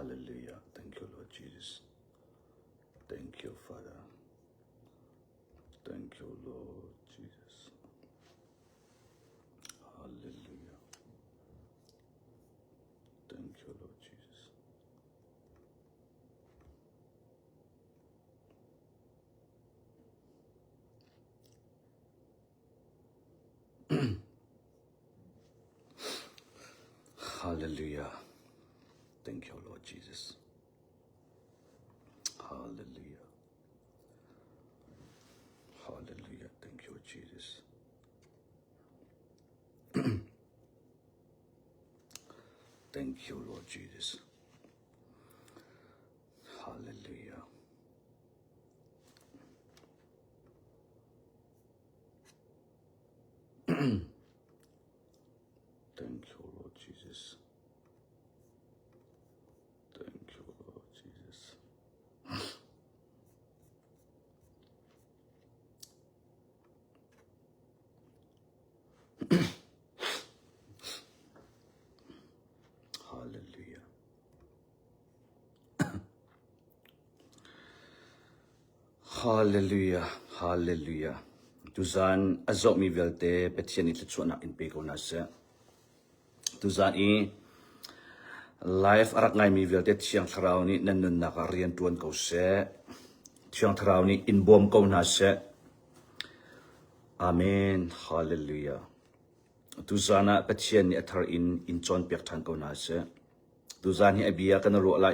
Hallelujah. Thank you, Lord Jesus. Thank you, Father. Thank you, Lord Jesus. Hallelujah. Thank you, Lord Jesus. Hallelujah. Thank you, Lord Jesus. Hallelujah. Hallelujah. Thank you, Jesus. Thank you, Lord Jesus. Hallelujah. Thank you, Lord Jesus. Thank you, Lord Jesus. Hallelujah. Hallelujah. Hallelujah. Tuzan azok mi velte petian it chuana in peko nase. Tuzan life arak ngai mi velte chiang thrau ni nanun nakarian tuan kau se. Chiang thrau ni in bom kau nase. Amen. Hallelujah. Tuzana petian ni athar in chon pek thang kau nase. Tuzan hi abia kana ro la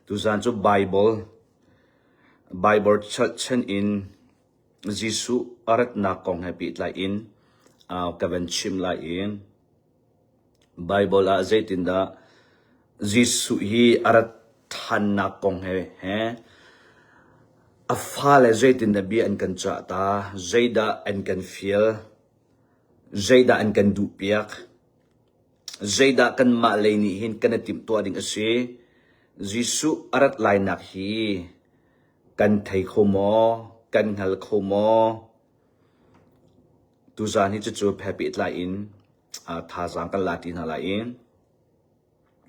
Tuzan chu Bible chen in Jisu arat na kong happy la in kavan chim la in Bible a zaitinda Jisu hi arat than na kong he a fale zaitinda bi an kan cha ta zaida an kan feel zaida an kan du piak zaida kan ma leini hin kan tim to ding ase Jisu arat lai nak hi kan thai khomo kan hal khomo tuzan hi chu happy la in tha jang kan latin hala in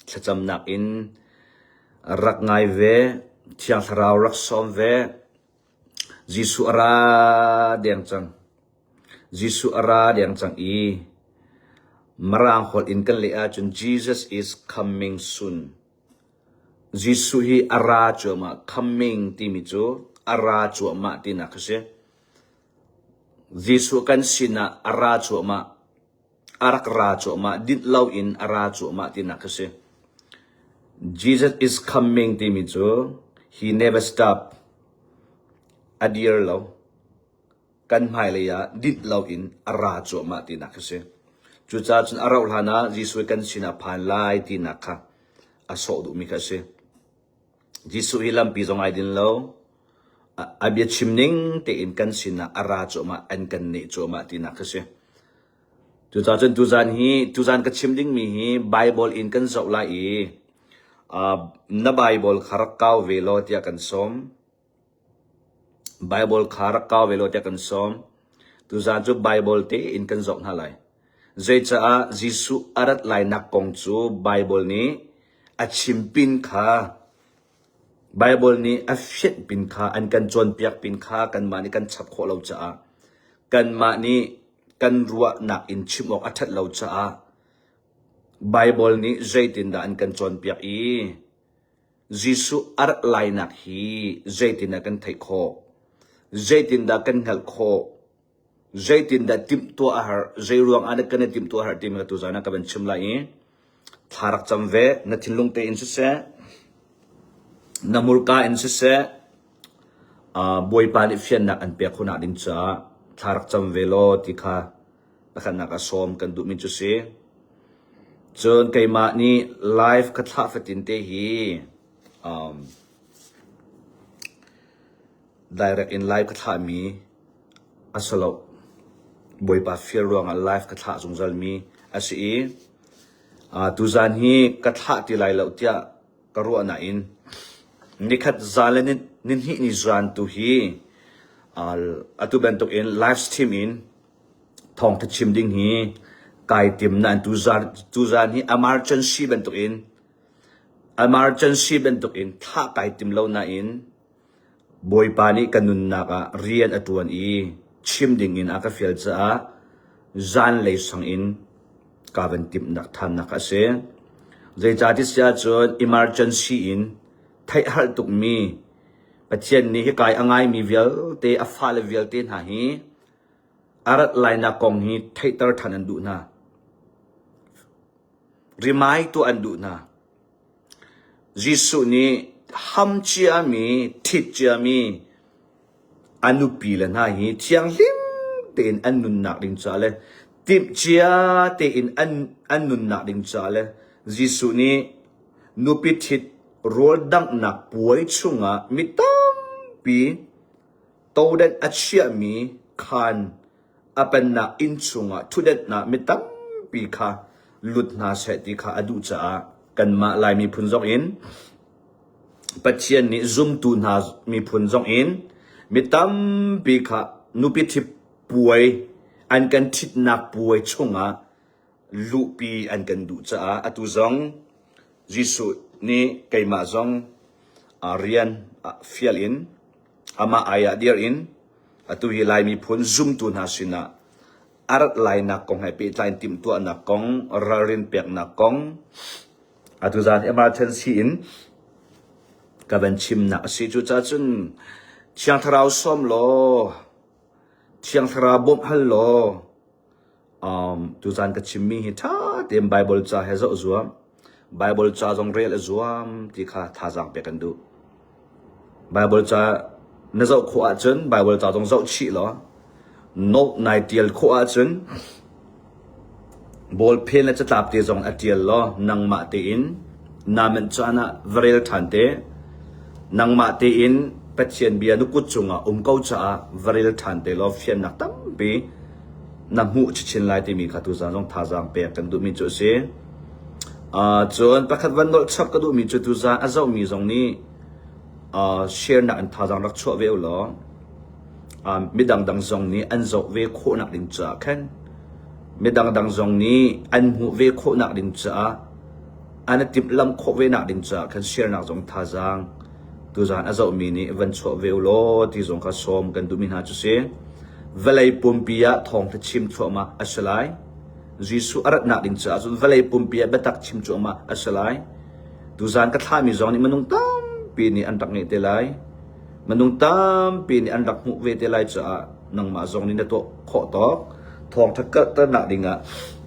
chacham nak in rak ngai ve thiang thrau rak som ve Jisu ara deng chang Jisu ara deng chang marang hol in kan le a chun Jesus is coming soon Jisu hi ara chuma coming ti mi chu ara chuma ti na khase Jisu kan sina ara chuma arak ra chuma dit low in ara chuma ti na khase Jesus is coming ti mi chu he never stop a dear low kan mai le ya dit low in ara chuma ti na khase chu cha chun ara ulhana Jisu kan sina phan lai ti na kha aso du mi khase Jisu hilam pi zong ai din lo abia chimning te in kan sina ara choma an kan ne choma tina khase tu cha chen tuzan ka chimding mi hi Bible in kan zau la na Bible kharakaw velo tia kan som Bible kharakaw velo tia kan som tuzan chu Bible te in kan zau na lai zai cha a Jisu arat lai nak kong chu Bible ni a chimpin kha Bible ni a fit pin kha an kan chon piak pin kha kan ma ni kan chap kho lo cha kan ma ni kan ruwa na in chimok athat lo cha Bible ni zaitin da an kan chon piak Jisu ar lai nak hi zaitin da kan thai kho zaitin da kan ngal kho zaitin da tim to a har zai ruang an kan tim to har tim ka tu jana ka ban chim la tharak cham ve na thinlung te in se namurka in se boy pan fian na an pe khuna din cha tharak cham velo tikha takhan na ka som kan du min chu se chon kai ma ni live ka tha fatin te hi direct in live ka tha mi asalo boy pa fier ruang a live ka tha jungjal mi asi tuzan hi ka tha ti lai lo tia ka ru na in nikhat zalenin nin hi ni zan tu hi atu bentok in live stream in thong ta chim ding hi kai tim nan tu zan hi emergency bentok in emergency bentuk in tha kai tim lo na in boy pani kanun na ka rian atuan i chim ding in aka fial cha zan le sang in kavan tim nak tham nak ase zai cha ti sia chon emergency in thai hal tuk mi pathian ni hi kai angai mi vial te afal vial te na hi arat laina kong hi thai tar than an du na rimai tu an du na jisu ni ham chia mi thit chia mi anu pi la na hi thiang lim ten an nun nak ding cha le tip chia te in an nun nak ding cha le jisu ni nu pi thit rol dang nak puai chunga mitam pi toden achia mi khan apan na in chunga thudet na mitam pi kha lut na se ti kha adu cha kan ma lai mi phun jok in pathian ni zoom tu na mi phun jok in mitam pi kha nu pi thip puai an kan thit na puai chunga lu pi an kan du cha atu zong jisu ni kaima zong arian fial in ama aya dear in atu hi lai mi phun zoom tu na sina arat lai na kong hai pe tlain tim tu na kong rarin pek na kong atu zan emergency in kaban chim na si chu cha chun chiang tharau som lo chiang thara bom hal lo tu zan ka chimmi hi tha tem bible cha he zo zuam bible cha jong rel zuam ti kha tha jang pe kan du bible cha na zo khu a chen bible cha jong zo chi lo no nai tiel khu a chen bol pen la cha tap te jong a tiel lo nang ma te in namen cha na vrel than te nang ma te in pathian bia nu kut chunga kau cha vrel than te lo fian nak tam pe na mu chin lai te mi kha tu jang jong tha jang pe kan du mi chu se chon pakhat van dol chap ka du mi chu tu za azau mi jong ni share na an tha jang rak chho ve lo midang dang zong ni an zo ve kho nak ding cha khan midang dang zong ni an mu ve kho nak ding cha an tip lam kho ve nak ding cha khan share nak jong tha jang tu zan azau mi ni van chho ve lo ti jong kha som kan du mi ha chu se velai pumpia thong the chim chho ma asalai jisu arat nak ding cha chu velai pumpia betak chim chho ma asalai tu zan ka thla mi zong ni manung tam pi ni an tak nge te lai manung tam pi ni an rak mu ve te lai cha nang ma zong ni na to kho tok thong thak ka ta na dinga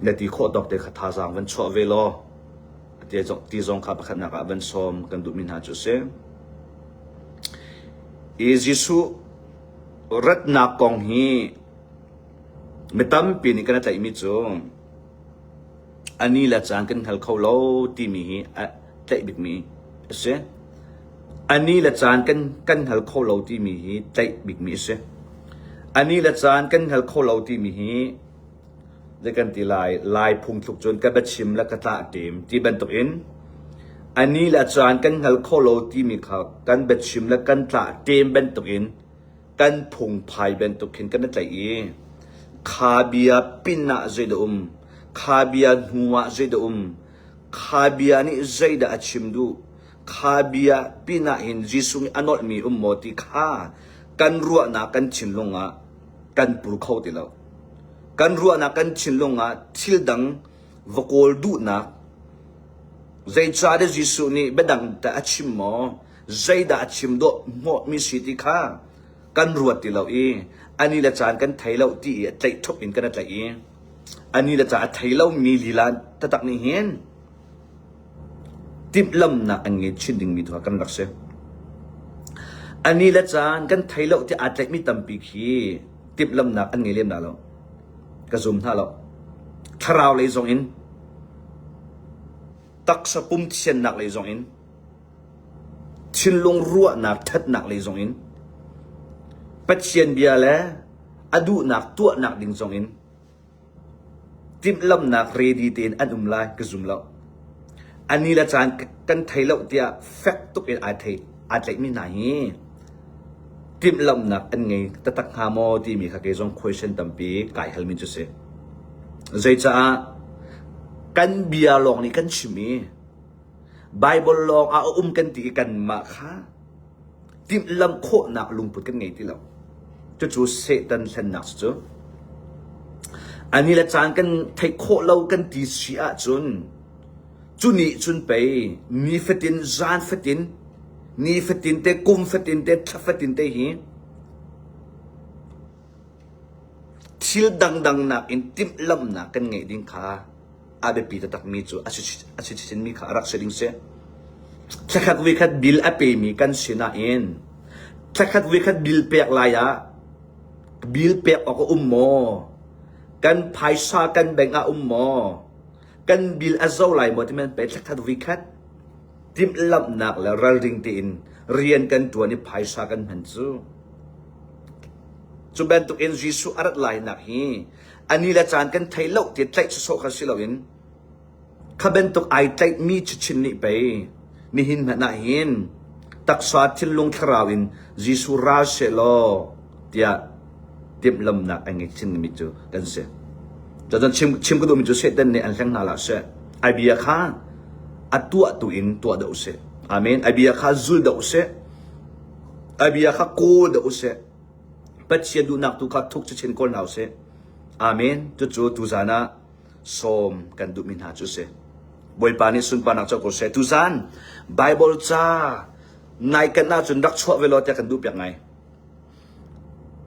na ti kho tok te kha tha jang van chho ve lo ti zong kha pakhat na ka van som kan du min ha chu se jisu rat na kong hi mitam pi ni kana tai mi chu ani la chang kan hal kho lo ti mi hi tai bik mi se ani la chan kan hal kho lo ti mi hi tai big mi se ani la chan kan hal kho lo ti mi hi de kan ti lai phung thuk chon ka ba chim la ka ta tim ti ban tok in ani la chan kan hal kho lo ti mi kha kan ba chim la kan ta tim ban tok in kan phung phai ban tok khin kan tai e kha bia pinna zaida kha bia huwa zaida kha bia ni zaida achim du kha bia pina in jisung anol mi moti kha kan ruwa na kan chinlunga kan pur khau ti lo kan ruwa na kan chinlunga thil dang vokol du na zai cha de jisu ni bedang ta achim mo zai da achim do mo mi siti kha kan ruwa ti lo e ani la chan kan thailo ti tlai thop in kan tlai e ani la cha thailo mi lilan ta tak ni hen tip lam na an nge chin ding mi to kan rak se ani la chan kan thailo ti atlek mi tampi khi tip lam na an nge lem na lo ka zum tha lo tharau le zong in tak sa pum chen nak le zong in chin long ruwa na that nak le zong in pathian bia le adu nak tu nak ding zong in tip lam nak ready tin an lai ka zum lo ani la chan kan thailo tia fact tuk in a thai mi na hi tim lam nak an nge ta tak ha mo ti mi kha ke jong question tampi kai hal min chu se zai cha kan bia long ni kan chimi Bible long a kan ti kan ma kha tim lam kho nak lung put kan ngei ti lo chu Satan than nak chu ani la chan kan thai kho lo kan ti sia chun chu ni chun pe ni fatin zan fatin ni fatin te kum fatin te tha fatin te hi thil dang nak in tim lam na kan ngei ding kha abe pi ta tak mi chu achi chin mi kha rak seding se thakhat wi khat bil ape mi kan sina in thakhat wi khat bil pek laya bil pek ok mo kan paisa kan beng a mo kan bil azau lai mo ti men pe thakhat wi khat tim lam nak la ral ring ti in rian kan tu ni paisa kan han chu chu ben tuk in jisu arat lai nak hi ani la chan kan thailo ti tlai so kha silawin khaben tuk ai tlai mi chin ni pe ni hin na hin taksa thilung thrawin jisu ra se lo tia tim lam nak angi chin mi chu kan se jajan chim ko do mi chu se den ne an hlang na la se ai bia kha atua tu in tua do se amen ai bia kha zul do se ai bia kha ko do se patsia du nak tu kha thuk chin kol naw se amen chu tu zana som kan du min ha chu se boy pani sun panak cho ko se tu zan Bible cha nai kan na chun rak chho velo te kan du pyak ngai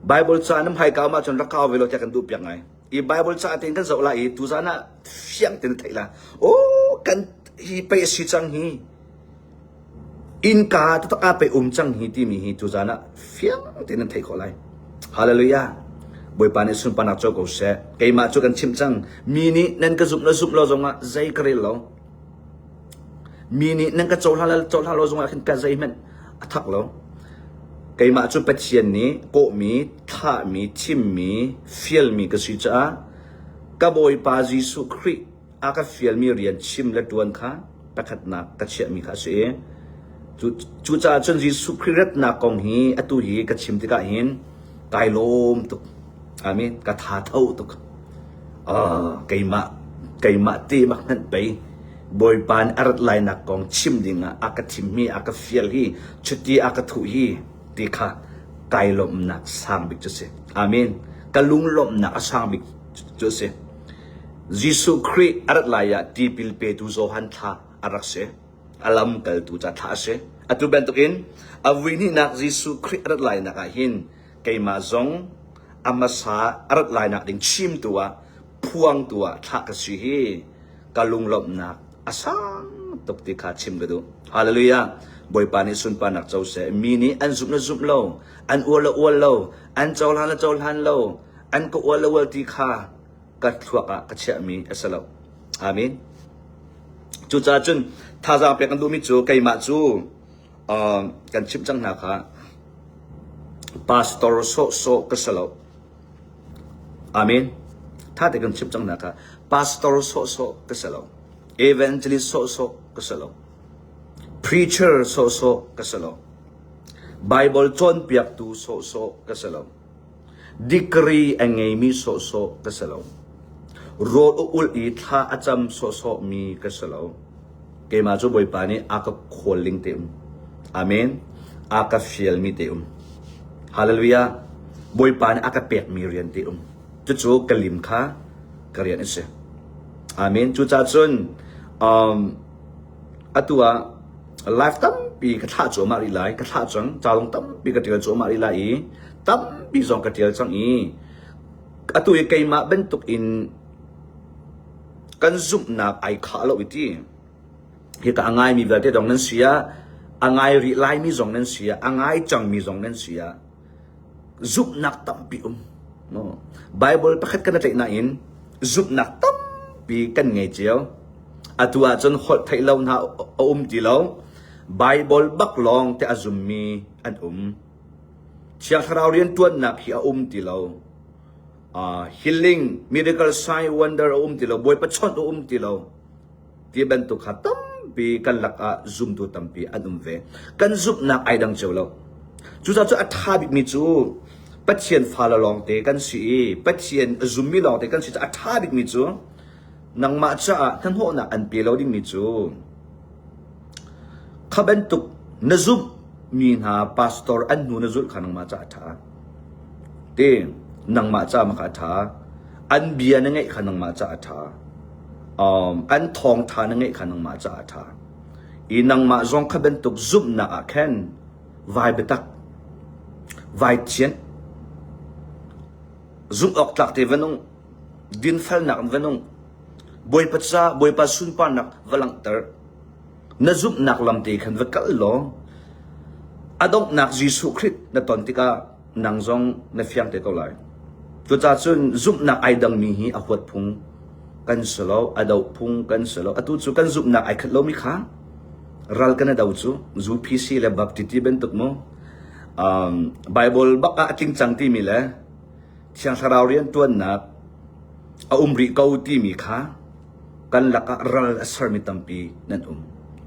Bible cha nam hai ka ma chun rak ka velo te kan du pyak ngai i Bible cha tin kan zo la i tu zana fiang tin thai la o kan hi pe si chang hi in ka ta ka pe chang hi ti mi hi tu zana fiang tin thai ko lai hallelujah boy pani sun panak cho ko se kai ma chu kan chim chang mi ni nan ka zup lo zonga zai kare lo mi ni nan ka chol hal lo zonga khin ka zai men athak lo kai ma chu pathian ni ko mi tha mi chim mi fiel mi ka si cha ka boy pa Jesu Christ aka fiel mi rian chim la tuan kha pakhat na ka che mi kha se chu cha chun Jesu Christ na kong hi atu hi ka chim ti ka hin kai lom tu amen ka tha thau tu kai ma ti mak nan pe boy pan arat lai na kong chim dinga aka thim mi aka fiel hi chuti aka thu hi ti kha kai lom nak sang bik chu se amen kalung lom na asang bik chu se Jesu Christ arat lai ya ti pil pe tu zo han tha arak se alam kal tu cha tha se atu ben tuk in awini nak Jesu Christ arat lai na ka hin kai ma zong amasa arat lai nak ding chim tua puang tua tha ka si hi kalung lom nak asang tok ti kha chim ga du hallelujah boy pani sun pa nak chau se mini an zup lo an ul lo an chol han lo an ko ul ti kha ka thwa ka che mi asalo amen chu cha chun tha za pe kan du mi chu kai ma chu kan chim chang na kha pastor so kasalo amen tha te kan chim chang na kha pastor so kasalo evangelist so kasalo preacher so kasalo Bible ton piak tu so kasalo decree angai mi so kasalo ro ul i tha acham so mi kasalo ke ma chu boy pani aka calling te amen aka fiel mi te hallelujah boy pani aka pek mi rian te chu kalim kha karian ise amen chu cha chun atua lifetime pi ka tha chu ma ri lai ka tha chang chalong tam pi ka tir chu ma ri lai tam pi zong ka tir chang i atu e kai ma ben tuk in kan zum na ai kha lo iti hi ka angai mi va te dong nan sia angai ri lai mi zong nan sia angai chang mi zong nan sia zup nak tam pi no Bible pakhat kan tai na in zup nak tam pi kan ngai chiao atua chon hol thai lo na ti lo Bible bak long te azum mi an chiang tharau rian tuan nak hi ti lo healing miracle sign wonder ti lo boy pa chon ti lo ti ben tu khatam pi kan lak a zoom tu tampi an ve kan zup nak ai dang cholo chu cha chu atha bi mi chu pathian fala long te kan si pathian zoom mi long te kan si atha bi mi chu nang ma cha kan ho na an pi lo ding mi chu ขบันตุกนซุบมีหาพาสตอร์อันนูนซุลขันมาจ่าถาเต้นังมาจ่ามาขาถาอันเบียนังไงขันมาจ่าถาอันทองทานังไงขันมาจ่าถาอีนังมาจงขบันตุกซุบนาแคนวายเบตักวายเชียนซุบออกจากเทวันงดินเฟลนักวันงบอยปัจจาบอยปัจสุนปานักวลังเตอร์นซุบนักลำตีขันวกัลโลอดงนักยิสุคริสนตอนที่กานังจงนฟียงเตตอลายจุดจ้าจุนซุบนักไอดังมีฮีอขวดพุงกันสโลอดาวพุงกันสโลอตุจุกันซุบนักไอขัดโลมิขารัลกันดาวจุจูพีซีและบัพติตีเป็นตุกโมไบเบิลบักอาจิงจังที่มีเลยเชียงสารเรียนตัวนักริกาที่มีขากันลักรัลอัสรมิตัมปีนั่น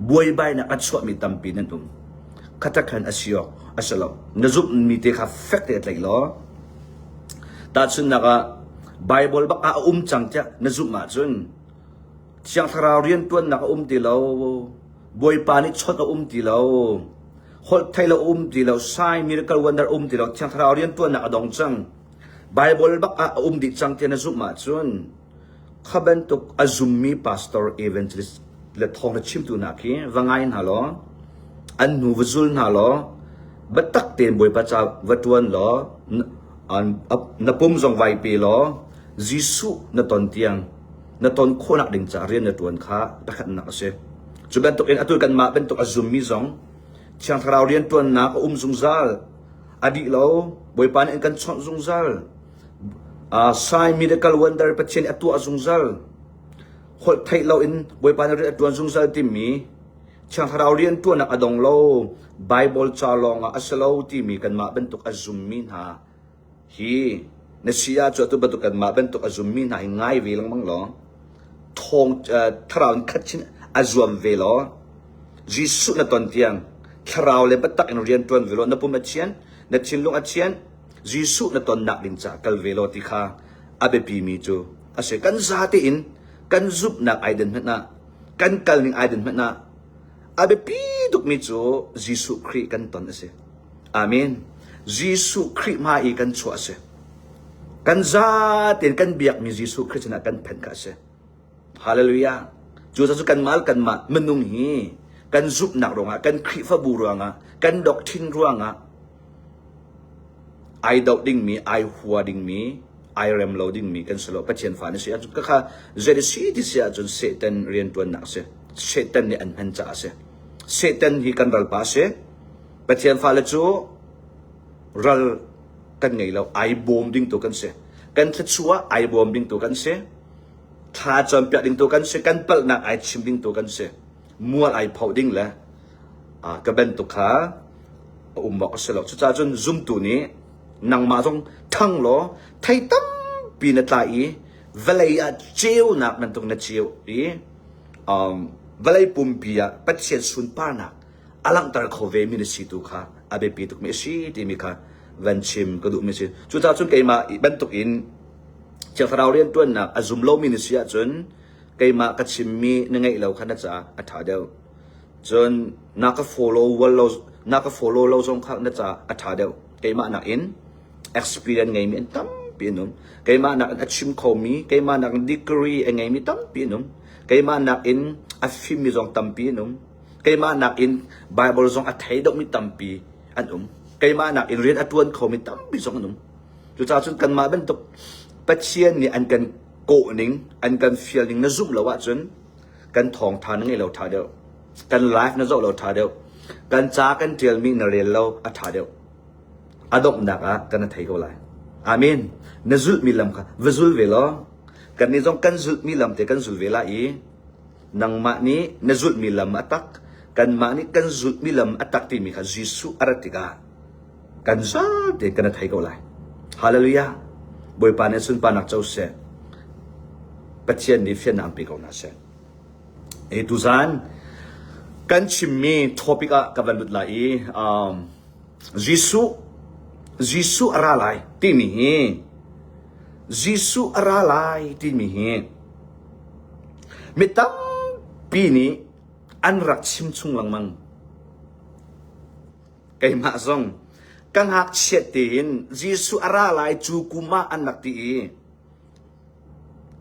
บวยใบนักอัศวมิตัมปีนั่นขัดขันอาศัยอาศัยเรานจุบมีเทคาเฟกต์อะไรล้อแต่ส่วนนักไบเบิลบักจังจ้ะนจุบมาจนเชียงสารเรียนตัวนักตีเราบวยปานิชดตีเราฮอลไทยเราตีเราไซมิราเคิลวันเดอร์ตีเราเชียงสารเรียนตัวนักดองจังไบเบิลบักดิจังเทียนนจุบมาจนขบันตุกอาซุมมีพาสตอร์เอเวนจิสเลทองชิมตัวนักฮีวังไงฮัลโหลอันนูวซุลนาล้อบัตักเต็นบอยปัจจาวัตวันล้ออันนับปุ่มจงไวปีล้อจิสุนตอนเตียงนตอนคนนักดิ่งจารียนนตวนข้าตะขันนักเสจุบันตุกเอ็นอัตุกันมาเป็นตุกอาซุมมีจงเชียงทราวเรียนตัวนักจงซัลอดีล้อบอยปานเอ็นกันชอนจงซัลไซมิเดกัลวันเดอร์ปัจเจนอัตัวจงซัลฮอลไทยเราเอ็นบอยปานเรียนตัวจงซัลติมีช่างเราเรียนตัวนักอดงโลไบเบิลชาลองอัสโลที่มีกันมาเป็นตุกอาซุมมินฮาฮีเนสิยาจวดตัวเป็นตุกันมาเป็นตุกอาซุมมินฮาง่ายวิลังมังล้อทองทราวน์คัดชินอาซุมเวลอจิสุนตอนเตียงทราวเลบัตักเรียนตัวเวลอนปุ่มอัดเชียนนชินลงอัดเชียนจิสุนตอนนักดินจากัลเวลอที่ข้าอาเบปีมีจูอาศัยกันซาติอินกันซุบนักไอเดนเมตนากันกัลนิงไอเดนเมตนาอาเบปีดุกมิจูยิสุคริกันตอนเสอาเมนยิสุคริมาอีกันชัวเสกันซาเต็นกันเบียกมียิสุคริชนะกันเพ่นกันเสฮาเลลูยาจูจะสุกันมาลกันมามนุงฮีกันซุบหนักรองะกันคริฟบูรองะกันดอกทินรองะไอดอกดิ้งมีไอหัวดิ้งมีไอเรมโลดิ้งมีกันสโลปะเชียนฟานิเสียจุดก็ค่ะเจดิซีที่เสียจนเซตันเรียนตัวหนักเสเซตันเนี่ยอันพันจ่าเสเซตันฮีกันรัลปาเสปะเทียนฟาเลจูรัลกันไงเราไอบอมดิ้งตัวกันเสกันทัดชัวไอบอมดิ้งตัวกันเสท้าจอมเปียดิ้งตัวกันเสกันเปิลนักไอชิมดิ้งตัวกันเสมัวไอเผาดิ้งละกระเบนตุขาบอกเสลอกชุดจ้าจนซุ่มตัวนี้นางมาตรงทั้งล้อไทยตั้มปีนตาอีเวลาเจียวนักมันตรงนั้นเจียวอีเวลาปุ่มปีอะปัจเจียนสุนปานักอลังตาร์เขาเวมินสิตุค่ะอาเบปีตุกเมสิที่มีค่ะวันชิมก็ดูเมสิจุดท้ายจนเกี่ยมาเป็นตุกินจากเราเรียนตัวนักอาซุมโลมินสิอาจนเกี่ยมากัดชิมมีนั่งไงเราขนาดจะอัฐาเดียวจนนัก follow ว่าเรานัก follow เราจงขนาดจะอัฐาเดียวเกี่ยมานักอิน experience ไงมีอันตั้มปีนุ่มเกี่ยมานัก achieve เขามีเกี่ยมานัก degree ไงมีตั้มปีนุ่มเกี่ยมานักอินอาฟิมมีจงตั้มปีนุ่มเกี่ยมานักอิน Bible จงอัฐายดอกมีตั้มปีอันนุ่มเกี่ยมานักอินเรียนอัตวันเขามีตั้มปีจงอันนุ่มจุดท้ายจนกันมาเป็นตุกปัจเจียนนี่อันกันโกนิงอันกันฟีลลิ่งน่าซุ่มแล้วว่าจนกันทองทานไงเราท่าเดียวกันไลฟ์น่าจะเราท่าเดียวกันจ้ากันเทียลมีน่าเรียนเราอัท่าเดียวอดอกนักกันไทยเขาเลยอาเมนน่าซุ่มมีลำค่ะวิจุลเวลากันนี่จงกันซุ่มมีลำแต่กันซุ่มเวลาอีนังมานี้น่าซุ่มมีลำอัตักกันมานี้กันซุ่มมีลำอัตักที่มีค่ะยิสุอารัติกากันจ้าเด็กกันไทยเขาเลยฮาเลลูยาบอยปานสุนปานักเจ้าเสปัจเจียนนี่เฟียนน้ำปีกเอาหน้าเสดูซานกันชิมมีทอปิกะกับวันลุดไหลยิสุอะไรที่มียิสุอะไรที่มีไม่ตั้มปีนี้อันรักชิมชุงลังมัง kay masong kang hak chetin Jisu aralai chu kuma anak ti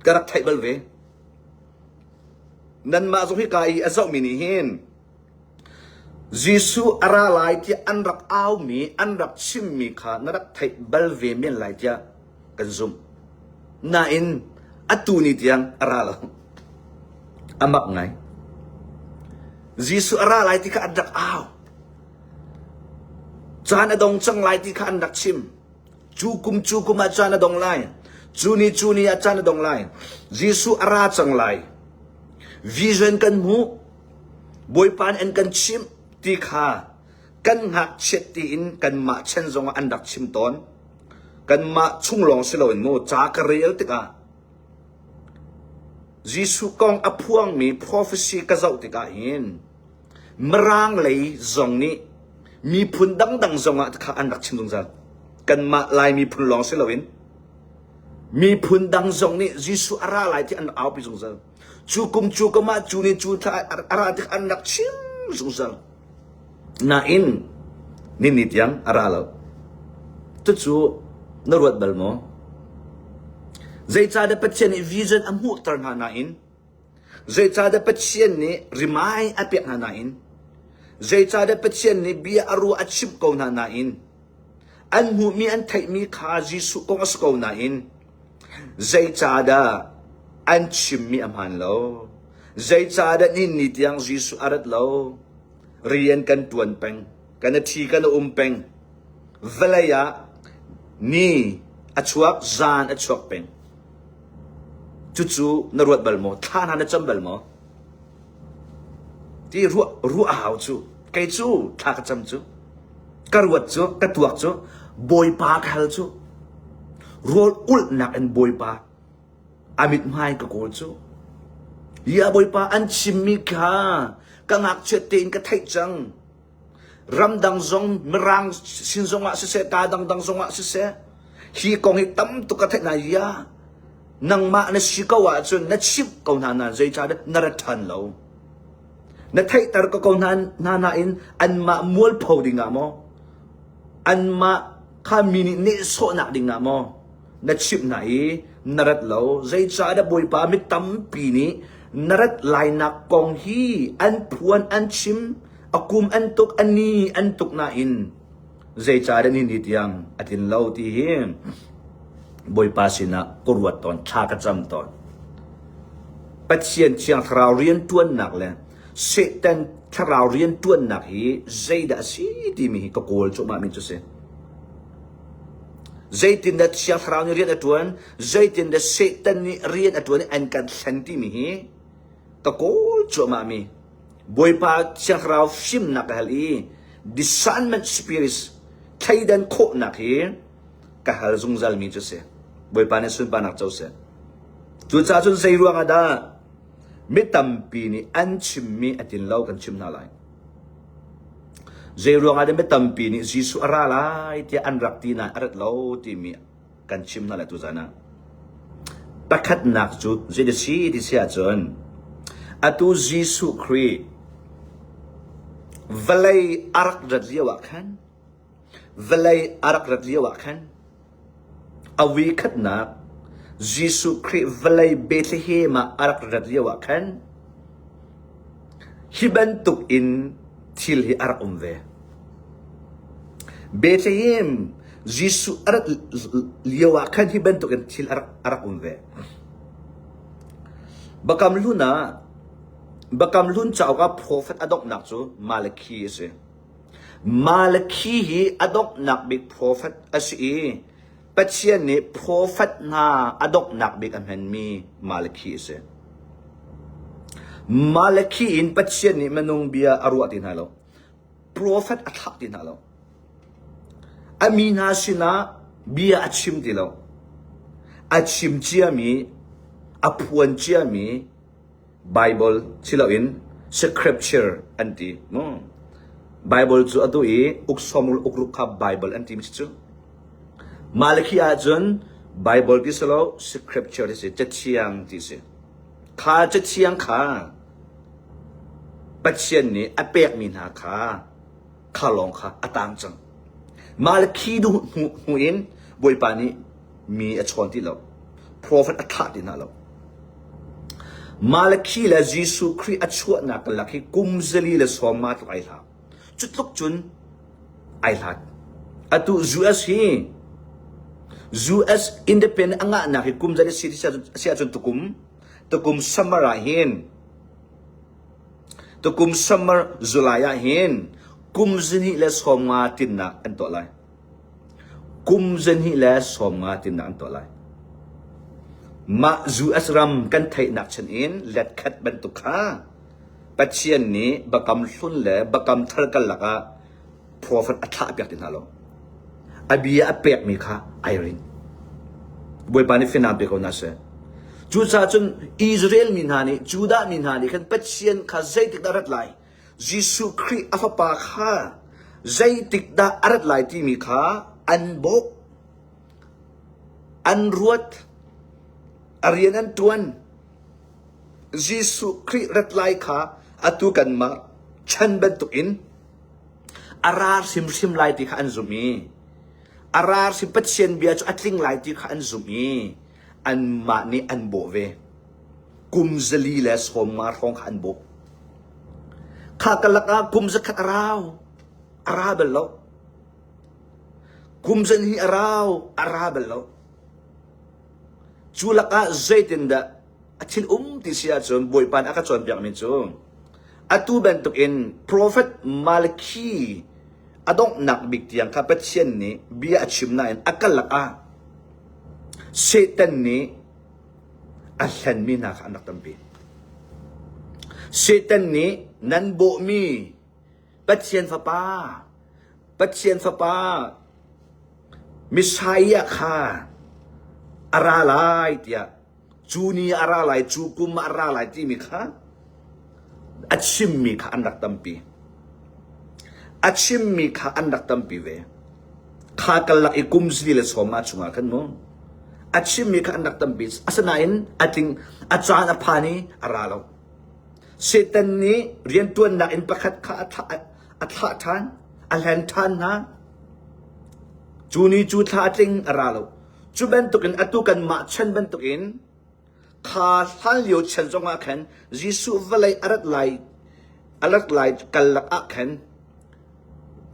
karak thaibal ve nan masong hi kai asaw minihin Jisu aralai ti anrak aw mi anrak chim mi kha narak thaibal ve men lai tia kanzum na in atuni tiang aralo amak ngai Jisu aralai ti ka anrak aw Chana dong chang lai ti khan dak chim chu kum a chana dong lai chuni a chana dong lai Jisu ara chang lai vision kan mu boy pan en kan chim ti kha kan hak chet ti in kan ma chen zong an dak chim ton kan ma chung long silo in mo cha ka real ti ka Jisu kong aphuang mi prophecy ka zau ti ka hin marang lei zong ni mi phun dang zonga kha an rak chim dong zal kan ma lai mi phun long selawin mi phun dang zong ni Jisu ara lai ti an au pi zong zal chu ma chu ni chu tha ara ti an rak chim zong zal na in ni nit yang ara lo tu chu na ruat bal mo zai cha da patchen ni vision am hu tar na in zai cha da patchen ni rimai apek na in Zai cha da patchen ni bia aru achip ko na in an hu mi an thai mi kha Jisu kong as ko na in zai cha da an chim mi amhan lo zai cha da ni ni tiang Jisu arat lo rian kan tuan peng kan thi kan peng velaya ni achuak zan achuak peng chu naruat balmo thana na cham balmo ti ru aw chu kai chu tha ka cham chu karwat chu ka tuak chu boy pa khal chu rol ul nak en boy pa amit mai ka kol chu ya boy pa an chimmi kha ka ngak chetin ka thai chang ram dang zong merang sin zong a se ta dang zong a se hi kong hi tam tu ka thai na ya nang ma na si ka wa chu na chip ko na zai cha da na ra than lo na thay tar ko kong na in an ma mual po ding mo an ma kha mini ne so na ding mo na chip na narat lo zai cha da boy pa mi tam pi ni narat lai na kong hi an puan an chim akum an tuk ani an tuk na in zai cha da ni ni tiang atin lo ti him boy pa sina kurwat ton tha ka cham ton patien chiang thrau rian tuan nak le Satan tharau rian tuan nak hi zaida si ti mi ka kol chu ma min chu se zaitin da chiang tharau ni rian atuan zaitin da Satan ni rian atuan an kan santi mi hi ka kol chu ma mi boy pa chiang tharau sim nak hal i discernment spirits thaidan kho nak hi ka hal zung zal mi chu se boy pa ne sun pa nak chau se chu cha chun sei ruang ada mi tampi ni an chim mi atin lau kan chim na lai zai ruang ada mi tampi ni Jisu ara lai ti an rak ti na arat lau ti mi kan chim na lai tu zana pakhat nak chu zai de si ti sia chon atu Jisu Kri valai arak rat liawa khan valai arak rat liawa khan awi khat nak Jisu Kri valai Bethlehem arak radliawa khan hibantuk in til hi arak umve Bethlehem Jisu arak liawa khan hibantuk in til arak umve bakam lun cha ka prophet adok nak chu Malachi se Malachi hi adok nak big prophet asi patchian ni prophet na adok nak big amhen mi Malachi se Malachi in patchian ni manung bia aru atin halo prophet athak tin halo amina sina bia achim tilo achim chia mi apuan chia mi Bible silo in scripture anti mo Bible chu adu e uksomul ukrukha Bible anti mi chu Malachi ajon Bible ti solo scripture ti se chachiang ti se kha chachiang kha patchen ni apek min ha kha ข้าลองค่ะอตางจังมาลคีดูหูอินบอยปานี้มีอชอนที่เรา prophet อัฐาดินะเรามาลคีและยิสุคริสต์อัชวนักลักกุมซลีและสวมาตไอลาจุดลุกจุนไอลาอตุจูเอสฮีจูเอสอินเดเพนอังะนักกุมซลีสิริเสียจุนตุกุมซัมมาราฮินตุกุมซัมมาจุลายาฮินกุมซลีและสวมาตินนักอันตัวไรกุมซลีและสวมาตินนักอันตัวไรมาจูอัสรัมกันไทยนักเช่นอินเล็ดขัดบรรทุกข้าปัจเจียนนี้บักกำสุนเล่บักกำทะเลกันละก็ prophet อัฐาเปียกตินฮาโลอบียาเปียกมีข้าไอรินบวยปานิฟินาเปียกเอาหน้าเสจูซาจุนอิสราเอลมินฮานีจูดามินฮานีกันปัจเจียนข้าใจติดดารัดไลยิสุคริสต์อัฟปาข้าใจติดดารัดไลที่มีข้าอันบกอันรวดอารีนันตวนยิสุคริสต์รัดไลข้าอตุกันมาฉันเป็นตุอินอาราซิมไลที่ข้าอันซุมีอาราซิมปัจเจียนเบียจุอัตลิงไลที่ข้าอันซุมีอันมานี่อันโบเวกุมซลีเลสโฮมมาท้องขันโบข้ากลักอากุมสกัดอาราวเบลโลกุมซนีอาราวเบลโลจูลักอาเจตินดาทินที่เสียจนบอยปันอากาศจนเปียกมิจูอตูเป็นตุกิน prophet มาลคีอดงนักบิกเตียงข้าพเจ้านี้เบียชิมนายอากาลักอาเซตันนี้อัลลันมีนักอันดักตัมปีเซตันนี้นันโบมีปัจเจียนฟ้ามิสไซยะข้าอาราไลที่ยจูนีอาราไลจูกุมอาราไลที่มีข้าอัจฉิมมีข้าอันดักตัมปีอัจฉิมมีข้าอันดักตัมปีเวข้ากลักอีกุมสิเลสโฮมาจุงากันโนอัจฉิมมีข้าอันดักตัมปีอาสนาอินอัติงอาจารย์อภานีอาราโลเซตันนี้เรียนตัวนักอินประคัดข้าอัฐะทานอัลแลนทานนะจูนีจูทาติงอาราโลจูเป็นตุกินอตุกันมาฉันเป็นตุกินข้าท่านเลี้ยวฉันจงอาขันยิสุวลัยอารัดไลกัลลักอาขัน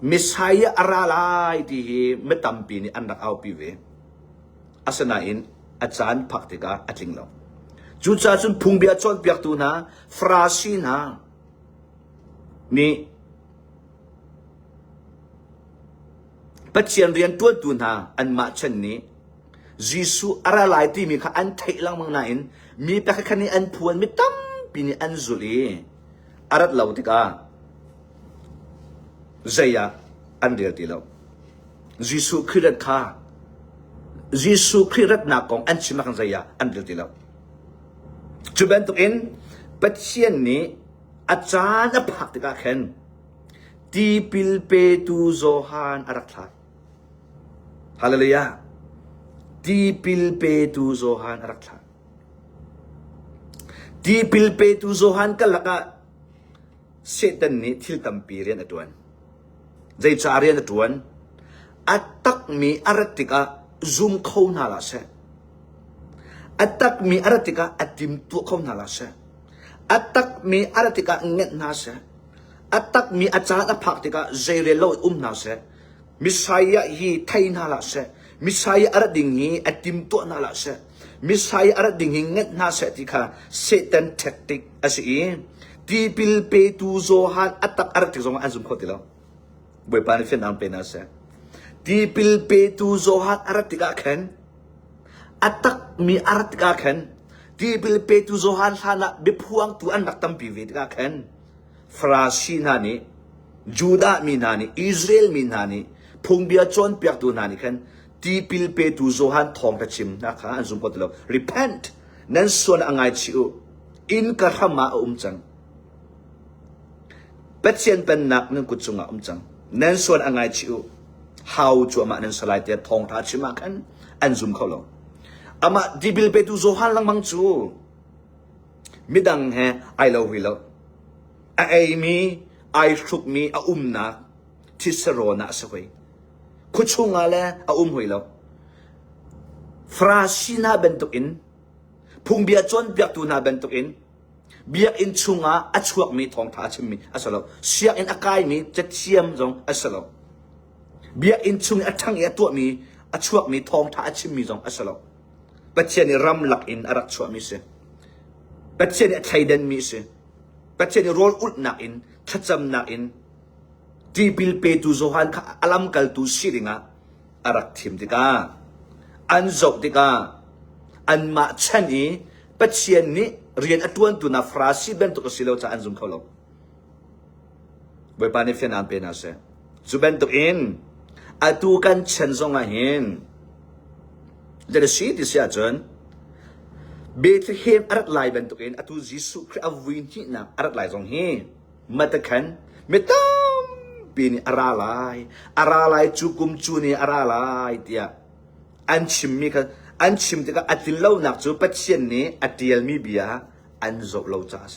มิสไซยะอาราไลที่ไม่ตำปีนี่อันดักเอาปีเวอาสนาอินอาจารย์พักติกาอัจฉิงเราจูจ่าจุนพุงเบียจอนเปียกตูนะฟราซีนะนี่ปัจเจียนเรียนตัวตูนะอันมาเช่นนี้ยิสุอาราไลที่มีข้าอันเทลังมังนาอินมีแต่แค่นี้อันพวนไม่ตั้มปีนี้อันจุลีอารัดเราติกาใจยาอันเดียร์ตีเรายิสุคริสต์ข้ายิสุคริสต์นักของอันชิมักใจยาอันเดียร์ตีเราจุบันตุกินปัจเจียนนี้อาจารย์พักติกาเข็นทีพิลเปตูโซฮานอารักษาฮาเลลูยาทีพิลเปตูโซฮานอารักษาทีพิลเปตูโซฮานก็ลักะเซตันนี้ทิลตัมปีเรียนอดวนใจจาเรียนอดวนอัตตักมีอารัติกาซุมเข้าหน้าละเซอัตตักมีอารัติกาอัติมตัวเข้าหน้าละเซอัตตักมีอารัติกาเงินนาเซอัตตักมีอาจารย์พักติกาเจเรโลนาเซมิสไซยะฮีไทยนาละเซมิสไซยะอารัดิงฮีอัติมตัวนาละเซมิสไซยะอารัดิงฮีเงินนาเซติกาเซตันเทคติกอาศัยทีพิลเปตูโซฮันอัตตักอารัติกซงอันซุมข้อติแล้วบอยปานิฟินอันเป็นอาเซทีพิลเปตูโซฮันอารัติกาเข็นอัตตักมีอารัติกาเข็นทีพิลเปตูโซฮันฮานะบิพวงตัวอันดักตัมปีเวติกาเข็นฟราซีนานีจูดามีนานีอิสราเอลมีนานีพงเบียจอนเปียกตัวนานีเข็นทีพิลเปตูโซฮันทองตะชิมนะคะอันซุมข้อติแล้ว repent นั้นส่วนอังไงชิวอินกระทำมาจังเป็ดเชียนเป็นนักนึงกุศลจังนั่นส่วนอังไงชิว how จัวมานั่นสลายเตียทองทัชิมากันอันซุมเขาลงอามาดิบิลเปตูโซฮันลังมังจูมิดังแฮไอเลวิลไอมีไอชุกมีอานักท ทิสโรนะสวยคุชุงอะไรหวยแล้วฟราชินาเบนตุกินพุงเบียจนเบียกตูนาเบนตุกินเบียกอินชุงอัชวกมีทองท้าชิมมีอัสลาเสียอินอากายมีจะเทียมจงอัสลาเบียกอินชุงอัทั้งตัวมีอัชวกมีทองท้าชิมมีจงอัสลาปัจเจนี่รำหลักอินอารักชวมีเสปัจเจนี่ไทยเดนมีเสปัจเจนี่โรลอุดนักอินทัจำนักอินที่บิลเปตูโซฮันข้าอัลลัมกัลตูสิริงะอารักทิมติกาอันจบติกาอันมาชันอีปัจเจนี่เรียนอัตวันตุนาฟราสิเบนตุกสิเลวจะอันซุมเขาลบเว็บปานิฟินันเป็นอะไรจุเบนตุอินอัตุกันเชนซงอาหินจะได้สิที่เสียจนเบธเฮมอารักไลเบนตุอินอัตุจิสุครีอาวินที่นักอารักไลซงเฮมาตะขันเมตัมปีนี่อาราไลจุกุมจูนี่อาราไลเดียอันชิมมีกันอันชิมติกาอัติลาวนักจูปัจเจนนี้อัติยลมีเบียอันจบลาวจ้าเส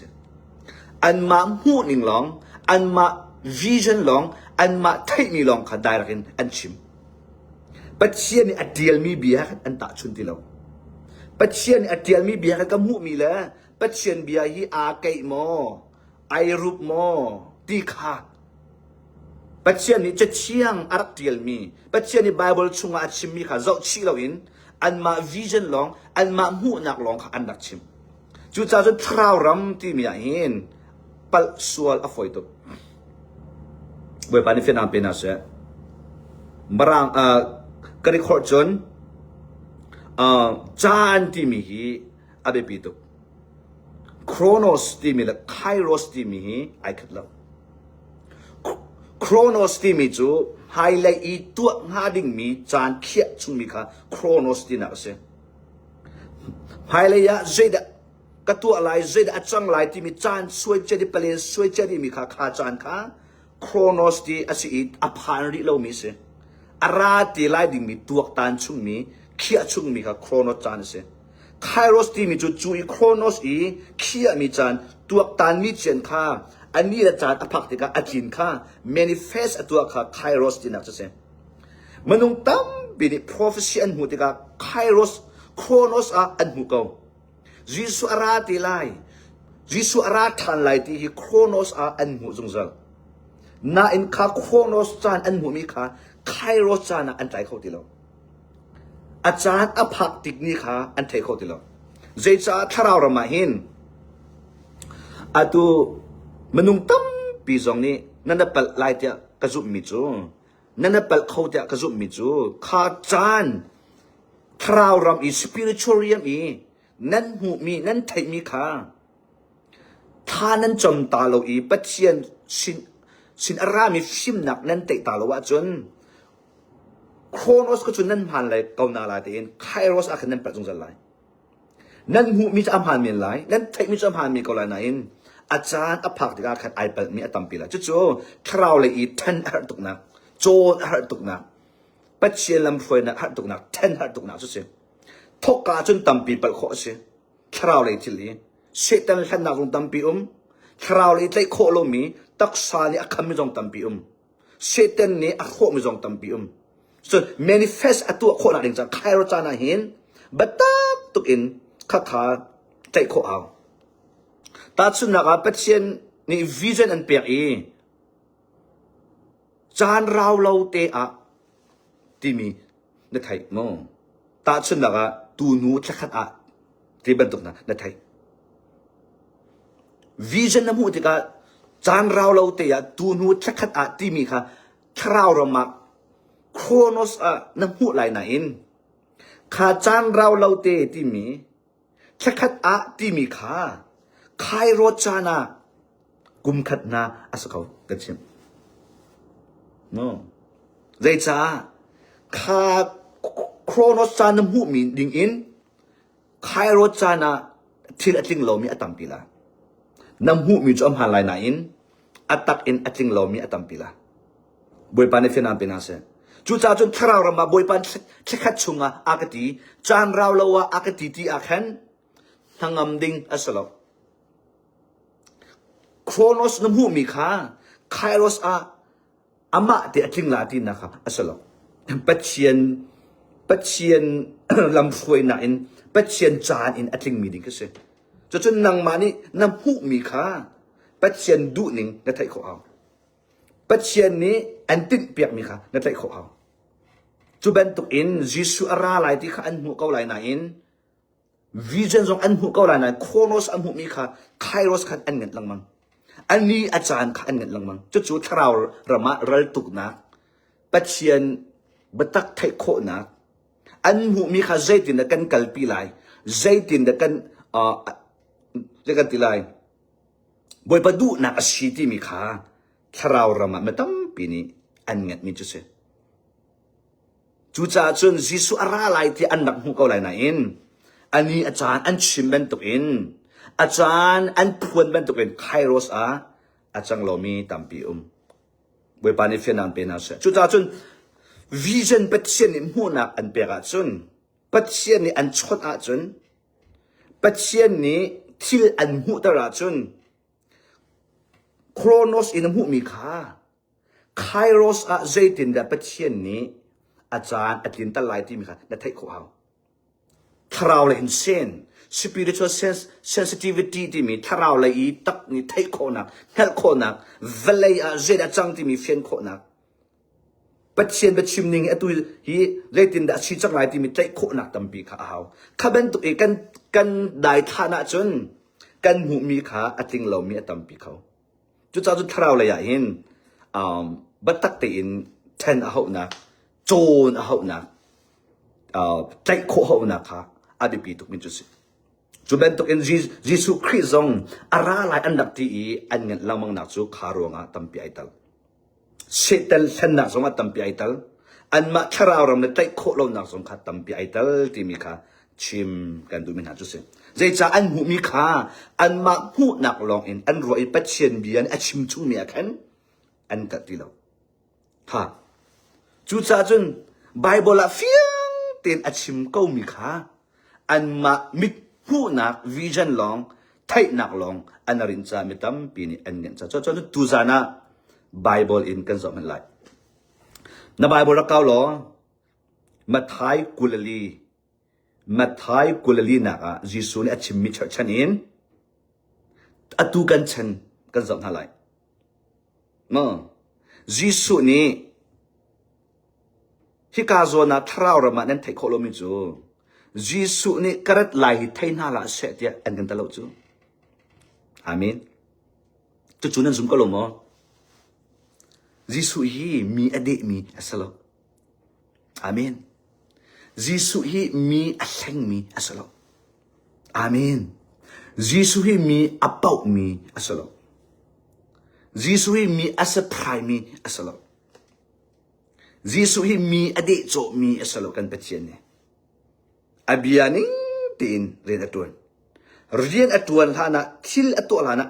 อันมาหูนิ่งลองอันมาวิชั่นลองอันมาไทยมีลองขัดได้รักินอันชิมปัจเจนนี้อัติยลมีเบียอันตาชุนติลาวปัจเจนนี้อัติยลมีเบียกันก็หูมีละปัจเจนเบียฮีอาเกยโมไอรูปโมตีขาปัจเจนนี้จะเชียงอารักติยลมีปัจเจนนี้ไบเบิลชุงอาชิมมีข้าเจ้าชีลาวินอันมาวิชั่นลองอันมาหูนักลองข้าอันนักชิมจู่จ้าจนทราวรำที่มีอะไรปัลสวลอฟอยตุเว็บปานิฟินันเป็นอะไรบรางกริคอร์จนจานที่มีอาเบปิตุโครโนสที่มีและไคโรสที่มีไอคัดแล้วโครโนสที่มีจู่ไฮไลท์อีตัวงาดิ่งมีจานเขียชุงมีค่ะโครโนสที่นักเสียไฮไลท์ยะเจดกตัวอะไรเจดอัจังไลที่มีจานสวยเจดีเปลี่ยนสวยเจดีมีค่ะขาจานค่ะโครโนสที่อาศัยอภันริโลมีเสียอาราตีไลดิ่งมีตัวตานชุงมีเขียชุงมีค่ะโครโนจานเสียไคโรสที่มีจู่อีโครโนสอีเขียมีจานตัวตานมีเจนค่ะอันนี้ละจานอภักติกาอจินค่ะ manifest ตัวค่ะไคโรสที่นักจะเสียมันต้องตั้มบินิ prophecy อันหูติกาไคโรสโครโนสอันหูเก่าจิสุอาราติไลจิสุอาราทันไลที่โครโนสอันหูจงจัลน่าอินค่ะโครโนสจานอันหูมีค่ะไคโรสจานอันใจเขาติแล้วอาจารย์อภักติกนี่ค่ะอันใจเขาติแล้วเจจ้าทาราวรมาหินอะตูมันนุ่งตั้มปีจงนี้นั่นน่ะเป็นลายเดียกระจุมิจูนั่นน่ะเป็นเขาเดียกระจุมิจูข้าจานทราวรำอีสปิริตชัวรียมอีนั่นหูมีนั่นไทยมีค่ะท่านั้นจมตาเราอีปัจเจียนสินอารามีฟิมหนักนั่นเตะตาเราว่าจนโครโนสก็จนนั่นผ่านเลยเกานาลายแต่เองไคโรสอาคันนั่นประจงจะไหลนั่นหูมีจะผ่านมีไหลนั่นไทยมีจะผ่านมีเกาลายนั่นอาจารย์อภักติกาขัดไอเปิลมีอัตมปีละจู่ๆคราวเลยอีเทนหัดตุกนักโจนหัดตุกนักปัจเจียนลำฟอยนักหัดตุกนักเทนหัดตุกนักจู่ๆทกาจนตัมปีเปิลโคเสียคราวเลยทีนี้เสตันขันนักลงตัมปีคราวเลยใจโคลมีตักษานี่อักขมิจงตัมปีเสตันนี่อักโคมิจงตัมปีส่วน manifest อัตัวโคนักเองจากไคโรจานาหินบัตตาตุกอินข้าขาใจโคเอาตาสุนักปัจเจียนนี่วิจัยอันเปียกอีจานเราเราเตะที่มีนั่นไทยโมตาสุนักตูนูตะขัดที่บรรทุกนั่นไทยวิจัยน้ำหูติกาจานเราเราเตะตูนูตะขัดที่มีค่ะคราวเรามาโครโนสน้ำหูไหลไหนอินข้าจานเราเราเตะที่มีตะขัดที่มีค่ะไคโรจานากุมขัดนาอาศัยเขากระเทียมโน่ใจจ้าข้าโครโนจาน้ำหูมีดิ่งอินไคโรจานาที่ละจริงเรามีอัตตัมปีละน้ำหูมีจอมหันไหลไหนอินอัตตักอินอัตจริงเรามีอัตตัมปีละบอยปานในฟินันเป็นอะไรจู่จ้าจนคราวเรามาบอยปานเช็คขัดชงอากติจานเราเราว่าอากติที่อาคันทางงำดิ่งอาศัยโครโนสน้ำหูมีค่ะไคโรส ama te atling la tin na kha asalo pathian lam phoi na in pathian chan in atling mi ding ka se cho chun nang mani nam hu mi kha pathian du ning na thai kho au pathian ni an tin piak mi kha na thai kho au chu ben tuk in jisu ara lai ti kha an hu kau lai na in vision zong an hu kau lai na chronos an hu mi kha kairos khat an ngat lang mang ani achan kha an ngat lang mang chu thrau rama ral tuk na pathian batak thai kho na an hu mi kha zaitin da kan kalpi lai zaitin da kan lekan tilai boy padu na asiti mi kha thrau rama matam pini an ngat mi chu se chu cha chun jisu ara lai ti an nak hu kau lai na in ani achan an chim ben tuk in achan an phuan ben tuk in kairos a achang lomi tampi boy pani fenan pe na se chu cha chun vision pathian ni mu nak an pera chun pathian ni an chot a chun pathian ni thil an mu tara chun chronos in mu mi kha kairos a zaitin da pathian ni achan atlin ta lai ti mi kha na thai kho hao thrau la insane spiritual sensitivity ti mi thrau la I tak ni thai kho na hel kho na velai a zeda chang ti mi fen kho na pathian ba chimning atu hi leitin da chi chak lai ti mi thai kho na tampi kha hao khaben tu e kan dai thana chun kan mu mi kha atling lo mi atampi khao chu cha chu thrau la ya in batak te in 10 a ho na chon a ho na thai kho ho na kha adipi tuk min chu si chu ben tuk in jisu christ zong ara lai an dak ti I an ngat lamang nak chu kharonga tampi aital setel thanna zong tampi aital an ma tharau ram na tai kho lo nak zong kha tampi aital ti mi kha chim kan du min ha chu se zai cha an hu mi kha an ma hu nak long in an roi pathian bian a chim chung mi khan an ka ti lo ha chu cha chun bible a fiang ten a chim ko mi kha an ma mit hu nak vision long thai nak long an rin cha mi tam pi ni an ngen cha cho tu zana bible in kan zo man lai na bible ra kaw lo mathai kulali na ka jisu ni achim mi chan in atu kan chan kan zo na lai no jisu ni hi ka zo na thrau ra ma nan thai kho lo mi chu jisu ni karat lai thai na la se tia an kan ta lo chu amen chu nan zum ko lo mo jisu hi mi ade mi asalo amen jisu hi mi atheng mi asalo amen jisu hi mi about mi asalo jisu hi mi asa prime mi asalo jisu hi mi ade cho mi asalo kan pathian ne abianing tin ren atuan hana thil atol hana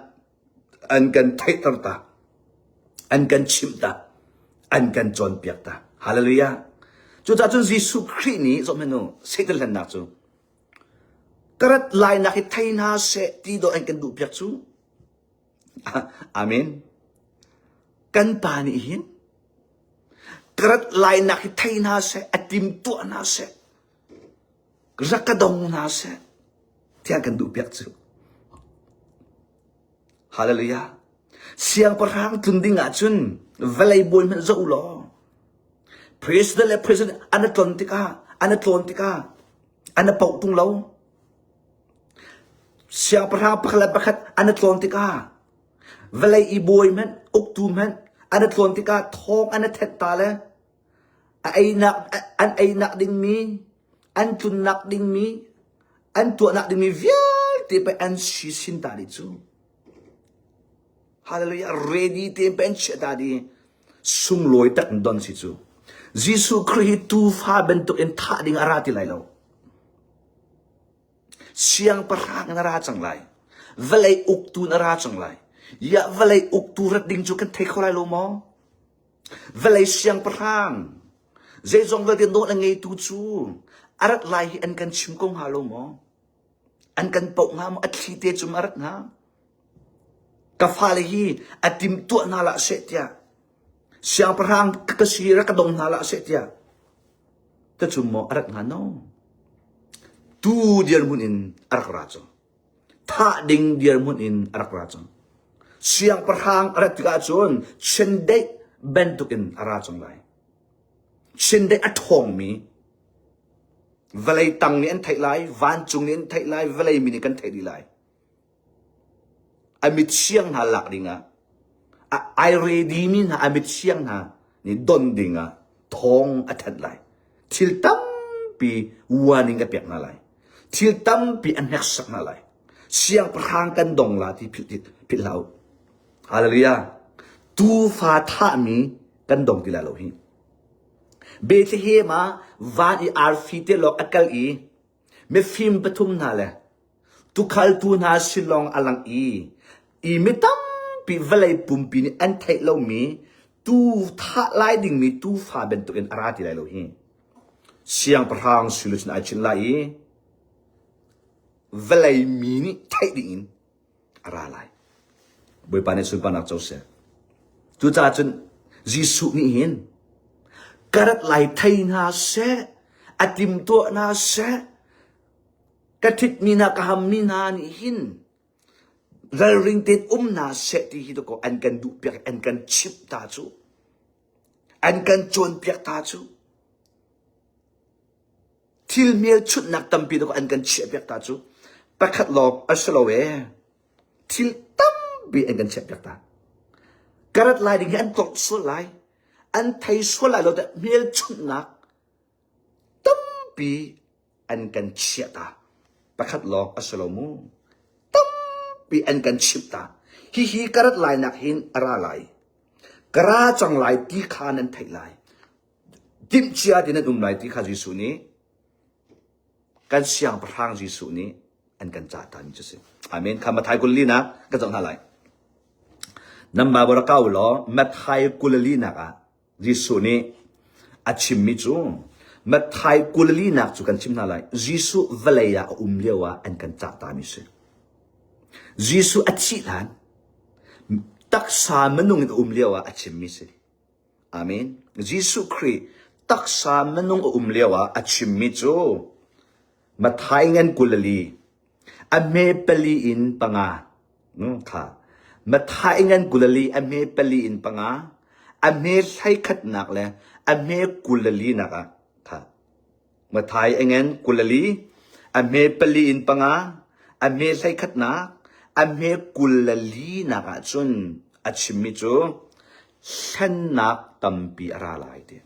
an kan thai tar ta an kan chim ta an kan chon piak ta hallelujah chu cha chun jisu christ ni zo meno setel han na chu karat lai na ki thai na se ti do an kan du piak chu amen kan pa ni hin karat lai na ki thai na se atim tu na se rakadong na se tiang kan du piak chu hallelujah siang parang tunding a chun velai boy man zo lo president le president anatlantika ana pau tung lo siang parang pakla pakat anatlantika velai I boy man oktu man anatlantika thong anathet ta le ai nak ding mi an tun nak ding mi an tu nak ding mi vial te pe an shi sin ta di chu hallelujah ready te pen che tadi sung loi tak don si chu jisu christ tu fa ben to en tha ding arati lai lo siang parang na ra chang lai velai uktu na ra chang lai ya velai uktu rat ding chu kan thai kholai lo mo velai siang parang zai zong vel de no na ngei tu chu arat lai an kan chim kong ha lo mo an kan pau nga mo at te chu marat nga kafale hi atim tu na la setia siang perang kekasira kadong hala setia tacumo arak ngano tu diar munin arak rajo tha ding diar munin arak rajo siang perang arak tiga chun chende bentukin arajong lai chende athong mi valai tang ni an thai lai van chung ni an thai lai valai mi ni kan thai di lai amit siang halak ringa I ready min ha amit siang ha ni don dinga thong athat lai thil tam pi warning ka pek na lai thil tam pi an hek sak na lai siang prang kan dong la ti phit lau hallelujah tu fa tha mi kan dong ti la lo hi Bethlehem van I arfite lok akal I me fim pathum na le tu khal tu na silong alang I mitam pi valai pumpi ni an thai lo mi tu tha lai ding mi tu fa ben tu en arati lai lo hi siang prang silus na chin lai valai mi ni thai ding in ara lai boi pa ne sun pa nak chau se tu cha chun jisu ni hin karat lai thai na se atim to na se kathit mi na kaham mi na ni hin Ral ring tet na se ti hi ko an kan du piak an kan chip ta chu an kan chon piak ta chu til mel chut nak tam pi ko an kan chip piak ta chu pakhat lok aslowe til tam bi an kan chip piak ta karat lai ding an tok so lai an thai so lai lo da mel chut nak tam pi an kan chip ta pakhat lok aslomu pi an kan chip ta hi karat lai nak hin ara lai kara chang lai ti khan an thai lai dim chia din an lai ti kha jisu ni kan siang prang jisu ni an kan cha ta ni jese amen khama thai kul li na ka jong ha lai namba bora ka ulo mat thai kul li na ka jisu ni achim mi chu mat thai kul li na chu kan chim na lai jisu valaya lewa an kan cha ta mi se Jisu achilan taksa manung in lewa achim mi se amen Jisu Kri taksa manung lewa achim mi chu mathai ngan kulali ame pali in panga no kha mathai ngan kulali ame pali in panga ame sai khat nak le ame kulali naka kha mathai ngan kulali ame pali in panga ame sai khat nak ame kulali naka chun achimi chu sannak tampi ara lai de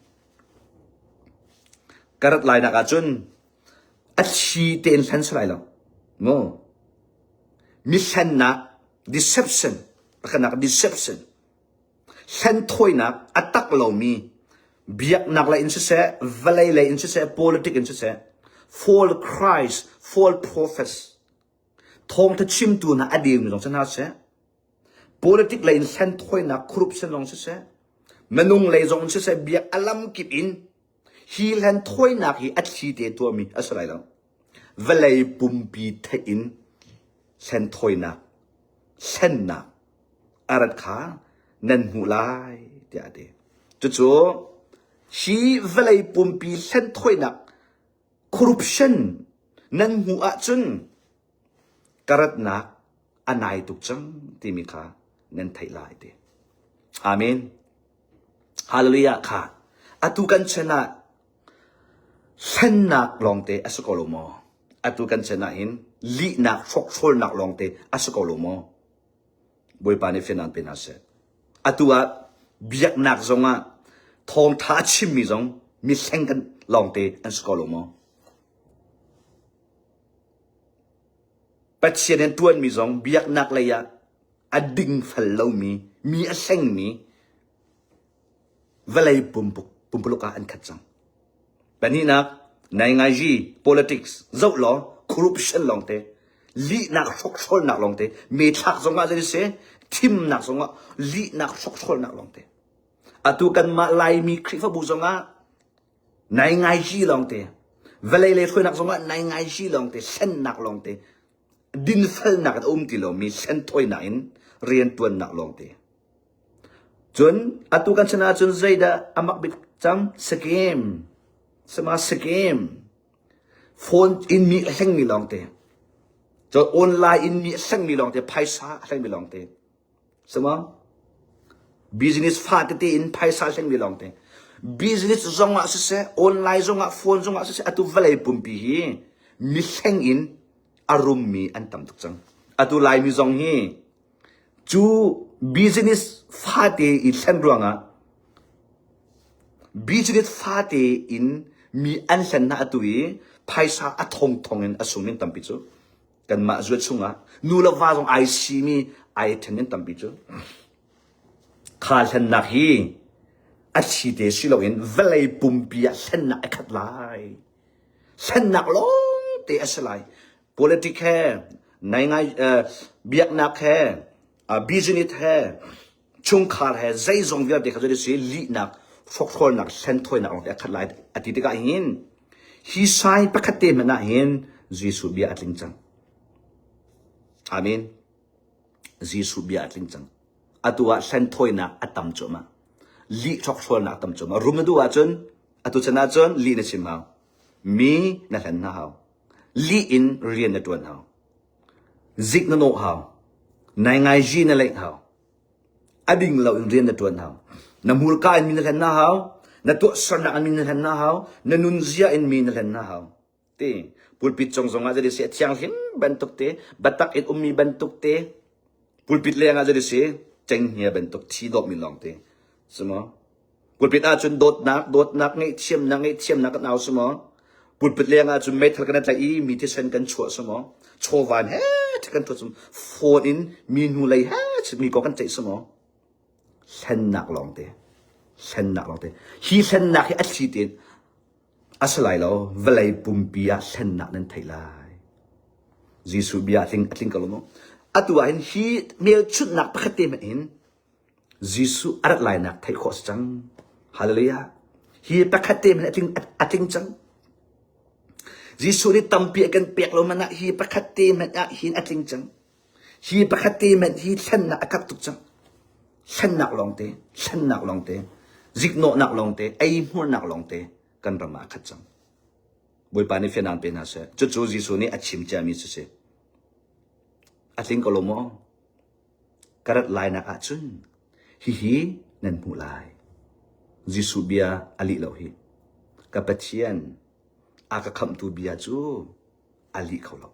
karat lai naka chun achi ten san sai lo mo mi sannak deception pakanak deception san thoi nak atak lo mi biak nak la in se valai la in se politic in se false Christ false prophets thong ta chim tu na adim long sana se politic line san thoi na corruption long se manung le zong se biak alam kip in hi lan thoi na hi athi te to mi asrai lo valai pumpi the in san thoi na san na arat kha nan hu lai ti ade chu chu hi valai pumpi san thoi na corruption nan hu a chun karat nak anai tuk chang timika nan thai lai de amen hallelujah kha atu kan chena san nak long te asukolomo atu kan chena in li nak phok phol nak long te asukolomo boi pa ne fenan penase atua biak nak zonga thong tha chim mi zong mi seng kan long te asukolomo Patien en tuan mi zong biak nak laya ading fallow mi aseng mi valay pumpuluka an katsang bani nak nai ngai ji politics zau lo corruption long te li nak sok sol nak long te me thak zonga le se tim nak zonga li nak sok sol nak long te atu kan ma lai mi khrifa bu zonga nai ngai ji long te valay le khoi nak zonga nai ngai ji long te sen nak long te din fel nak ti lo mi sen toy na in rian tuan nak long te จนอตุกันชนะจนใจดาอามักบิดจำสเกมสมาสเกมโฟนอินมีแห่งมีลองเตะจนออนไลน์อินมีแห่งมีลองเตะไพ่ซาแห่งมีลองเตะสมาบิสเนสฟาดเตะอินไพ่ซาแห่งมีลองเตะบิสเนสจงอ่ะเสียออนไลน์จงอ่ะโฟนจงอ่ะเสียอตุเวลัยปุ่มปีมีแห่งอินอารมณ์มีอันต่ำตุกจังอตุไลน์มีจงฮีจูบิสเนสฟาดเตะอินเส้นรวงอ่ะบิสเนสฟาดเตะอินมีอันเส้นหน้าอตุยไพ่ซาอัทงทงเงินอสุมินต่ำปีจูกันมาจวดชุงอ่ะนูละว่าจงไอซีมีไอเทนเงินต่ำปีจูขาเส้นหนักฮีอัดชีเดชิโลเอ็นเวลัยปุ่มปีอะเส้นหนักขัดลายเส้นหนักลงเตะสลาย politics แค่ในไงเบียกหนักแค่business แค่ชุงขาดแค่ใจจงเวียบเด็กเขาจะได้เสียลีหนักฟกทอลหนักเส้นถอยหนักลงแต่ขัดลายอดีตก็เห็นฮีไซปะคัดเต็มมันน่ะเห็นจีสุบีอัดลิงจังอาเมนจีสุบีอัดลิงจังอัตัวเส้นถอยหนักอัดต่ำจมาลีชกชวนนักตำจมารุมนดูว่าจนอตุชนะจนลีนชิมเอามีนั่นแหละนะเอาลีอินเรียนในตัวเอาซิกนโนเอาในไงจีนั่นแหละเอาอดิ่งเราเรียนในตัวเอาน้ำมูลกายมีนั่นแหละนะเอาน้ำตัวสนักมีนั่นแหละนะเอาน้ำนุนเซียอินมีนั่นแหละนะเอาเต้ปุลปิดจงจงอาจจะได้เสียเทียงหินบรรทุกเต้บัตักอินมีบรรทุกเต้ปุลปิดเลี้ยงอาจจะได้เสียเจงเฮียบรรทุกที่ดอกมีลองเต้สมอปุลปิดอาจจะโดดนักไงเทียมนักกันเอาสมอปุลปิดเลี้ยงอาจจะไม่ทันกันแต่อีมีที่เส้นกันชัวสมอโชวันเฮ้ที่กันตัวสมโฟนอินมีนูเลยเฮ้มีก็กันใจสมอเส้นหนักลองเตะฮีเส้นหนักให้อัดชีตินอาศัยเราเวลาปุ่มปียเส้นหนักนั้นไทยลายจีสุบียทิ้งกันแล้วอัตัวเห็นฮีเมลชุดหนักปกติมันเห็นYesu arat lain nak thai khos chang hallelujah hi pakhatem ating chang Yesu ni tampi kan pek lo mana hi pakhatem hin ating chang hi pakhatem hi than na akap tuk chang than nak long te zikno nak long te ai hur nak long te kan rama khat chang boi pani fenan pe na se chu Yesu ni achim cha mi se ating ko lo mo karat lain nak achun hi nan mulai Yesu bia ali lo hi kapatian aka kham tu bia chu ali kholo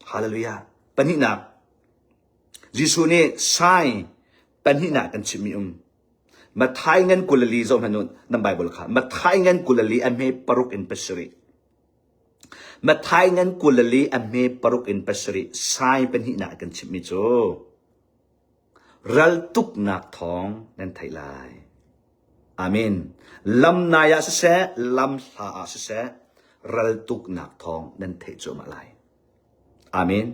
hallelujah panina Yesu ne sai panina kan chimi ma thai ngan kulali zo hanun nam bible kha ma thai ngan kulali ame paruk in pasri ma thai ngan kulali ame paruk in pasri sai panina kan chimi chu ral tuk nak thong nan thai lai amen lam naya se lam sa se ral tuk nak thong nan thai cho ma lai amen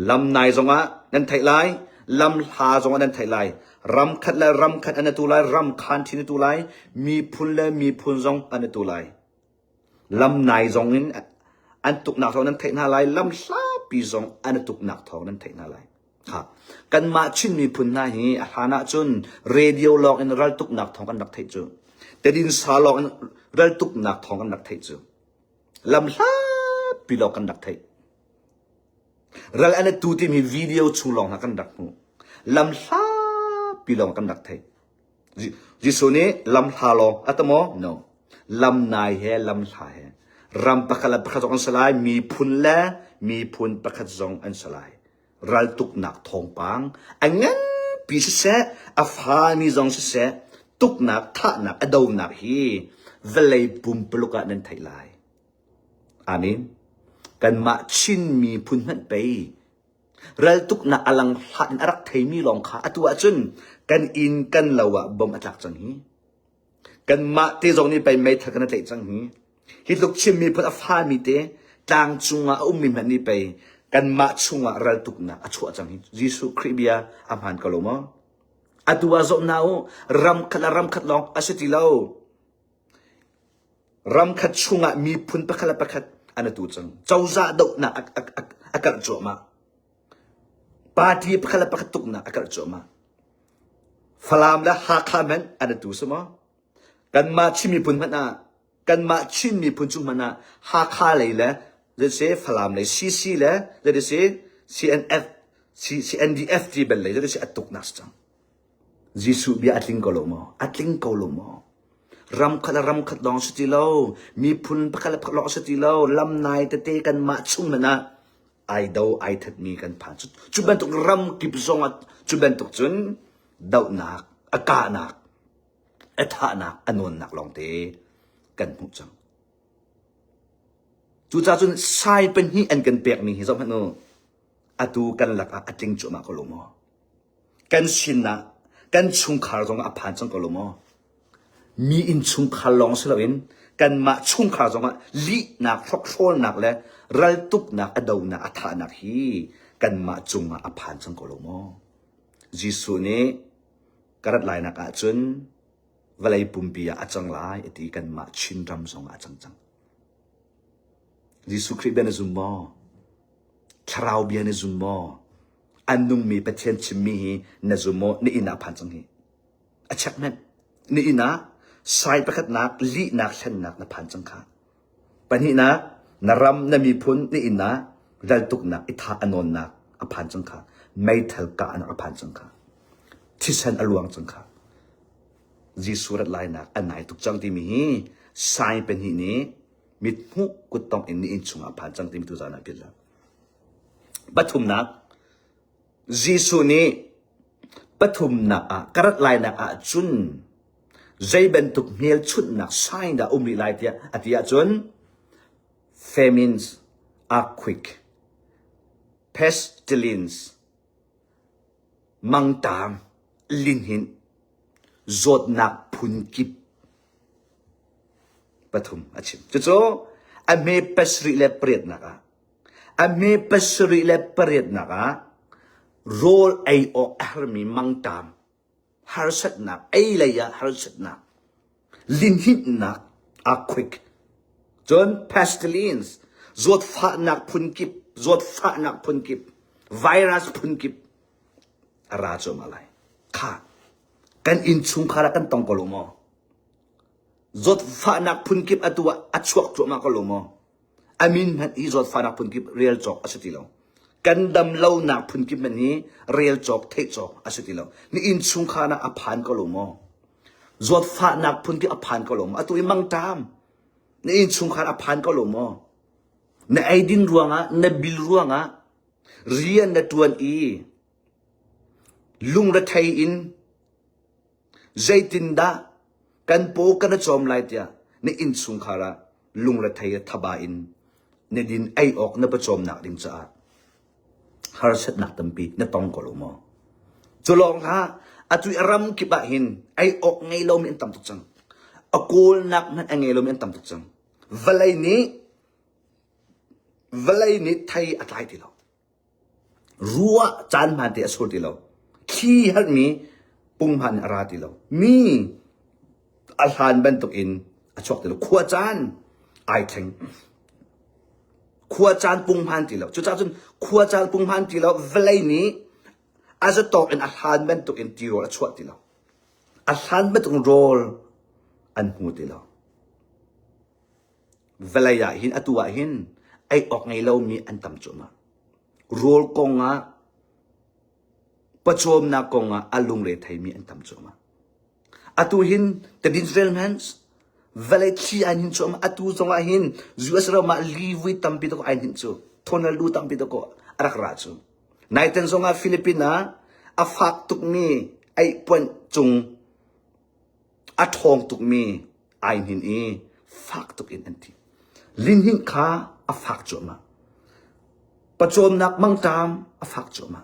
lam nai zonga nan thai lai lam ha zonga nan thai lai ram khat an tu lai ram khan thin tu lai mi phun zong an tu lai lam nai zong in an tuk nak thong nan thai na lai lam sa pi zong an tuk nak thong nan thai na laiครับกันมาชินมีพุนนาฮีอาหานะจุนเรดิโอลอกอินรัลตุกนักทองกันนักไทยจูแต่ดินซาลอกอินรัลตุกนักทองกันนักไทยจูลำลาปีลอกกันนักไทยรัลอันตูที่มีวิดีโอชูลองนักกันนักมูลำลาปีลอกกันนักไทยจิโซนี้ลำลาลองอัตโม no ลำนายเฮลำลาเฮรำประคัดจงอันสลายมีพุนและมีพุนประคัดจงอันสลายรัลตุกนักทองปังอันงั้นปีเสอฟามีจงเสตุกนักท่านักอดาวนักฮีเวลัยปุ่มปลุกนั้นไทยลายอามินกันมาชินมีพุนนั้นไปรัลตุกนักอลังหันรักไทยมีลองขาตัวจุนกันอินกันละวะบ่มอักจังฮีกันมาที่จงนี้ไปไม่ทักกันไทยจังฮีฮิตุกชิมมีพุนอฟามีเตต่างจุงอามีมันนี่ไปกันมาชุงะรัลตุกนะอชัวจังฮิยิสุคริเบียอามันกะโลมอตัวจนาวรำคัดลองอาศัยเรารำคัดชุงะมีพุนปะคัดอันตัวจังเจ้าซาดกนะอักจอมาปาทีปะคัดตุกนะอักจอมา ฟลามและฮาคามันอันนั้นตัวสมอกันมาชิมีพุ่นมันนะกันมาชิมีพุ่นจุมันนะฮาคาเลยแหละจะเสียฟลามเลยซีแหละจะเสีย CNF CNDF ที่เป็นเลยจะเสียอัตุกนักจังยิสุบีอัตลิงกอลโมอัตลิงกอลโมรำขัดลองสติโลมีพุ่นพักลองสติโลลำนายเตะกันมาชุ่มมันนะไอดาวไอทัดมีกันผ่านจุดเป็นตุกรำกิบซงอ่ะจุดเป็นตุกจุนดาวนักอากาศนักอัฐานักอนนนักลองเตะกันหุ่จังจุดจ้าจุนใช้เป็นฮีอันกันเปียกมีฮิซอมฮันโนอตูกันหลักอัตลิงจุมากอลโมกันชินนะกันชุงคาร์จงอผ่านจังกอลโมมีอินชุงคาลองสลาวินกันมาชุงคาจงลีนักฟอกโฟลนักและรัลตุกนักอดาวนักอัฐานักฮีกันมาจงอผ่านจังกอลโมจิสุเนกระดลายนักอาจุนเวลาปุ่มปีอาจังลายตีกันมาชินรำจงอาจังจังจิสุคริสเบนซุมโมคราวเบียนซุมโมอันนุ่งมีประเทศชิมีนซุมโมนี่อินาผ่านจังฮีอาชักนั้นนี่อินาใส่ประคัดนักลีนักเช่นนักนผ่านจังค่ะปัญหานักนรำนมีพุนนี่อินะรัลตุกนักอิทาอนนนักอผ่านจังค่ะไม่เท่ากันอผ่านจังค่ะที่เส้นอลวงจังค่ะจีสุรัตไลนักอันไหนทุกจังที่มีใส่เป็นหินี้มิดหุกุตต้องอินนี่อินชุงอผ่านจังที่มีตัวจานักพิจารปฐุมนักจีสุนี้ปฐุมนักกระไลนักจุนใจเป็นตุกเมียชุดนักใช้ดาลิไลเตียอธิยาจน famines are quick pestilence มังตามลินหินจดนักพุนกิบปฐุมอาชิมจู่ๆอเมเปสริเลเปรียดนักอเมเปสริเลเปรียดนักโรลไอโออาร์มีมังตามฮาร์สัตนักไอเลยะฮาร์สัตนักลินหินนักอาควิกจน pestilence จดฟ้านักพุนกิบจดฟ้านักพุนกิบไวรัสพุนกิบราชมาลัยข้ากันอินชุงคารากันตองกอลโมจดฟ้านักพุนกิบอตัวอัจฉริยะมากอลโมอามินมันอีจดฟ้านักพุนกิบเรียลจอกอสติโลกันดำเล่านักพุนกิบมันนี้เรียลจอกเทจอกอสติโลนี่อินชุงคาราอภันกอลโมจดฟ้านักพุนกิบอภันกอลโมอตัวมังตามนี่อินชุงคาราอภันกอลโมในไอดินรัวงะในบิลรัวงะเรียนในตัวอีลุงระไทยอินใจตินดากันโปกันจอมไลเตียในอินสุงคาระลุงระไทยทบาอินในดินไอออกในประจอมหนักดิงจ้าฮาร์เซตหนักตั้มปีในตองกอลโมจะลองฮะอตุยรำกิบะหินไอออกไงเราไม่ตั้มตุจังอกูลนักมันไงเราไม่ตั้มตุจังเวลานี้ไทยอะไรที่เรารัวจานมันที่อสุดที่เราขี้ฮัดมีปุ่งพันอาราติเรามีอาหารเป็นตุกินอชอกติเราขวจานไอแข็งขวจานปุ่งพันติเราจุดจ้าจนขวจานปุ่งพันติเราเวลานี้อาจจะตกเป็นอาหารเป็นตุกินติโรอชวติเราอาหารเป็นตุกโรลอันหูติเราเวลาอยากหินอตัวหินไอออกไงเรามีอันต่ำจุมาโรลกงอ่ะประชมนักกงอาลุงเลไทยมีอันทำจมาอตุหินแต่ดินเฟลแมนส์เวลาที่อันหินจมาอตุสงหินจูเอสเรามาลีวิตัมปิดก็อันหินจูทอนัลดูตัมปิดก็รักราจูนายเทนสงฟิลิปปินาอาฟักตุกมีไอปวนจุงอาทองตุกมีไอหินอีฟักตุกอินอันทีลินหินขาอาฟักจมาประชมนักมังตามอาฟักจมา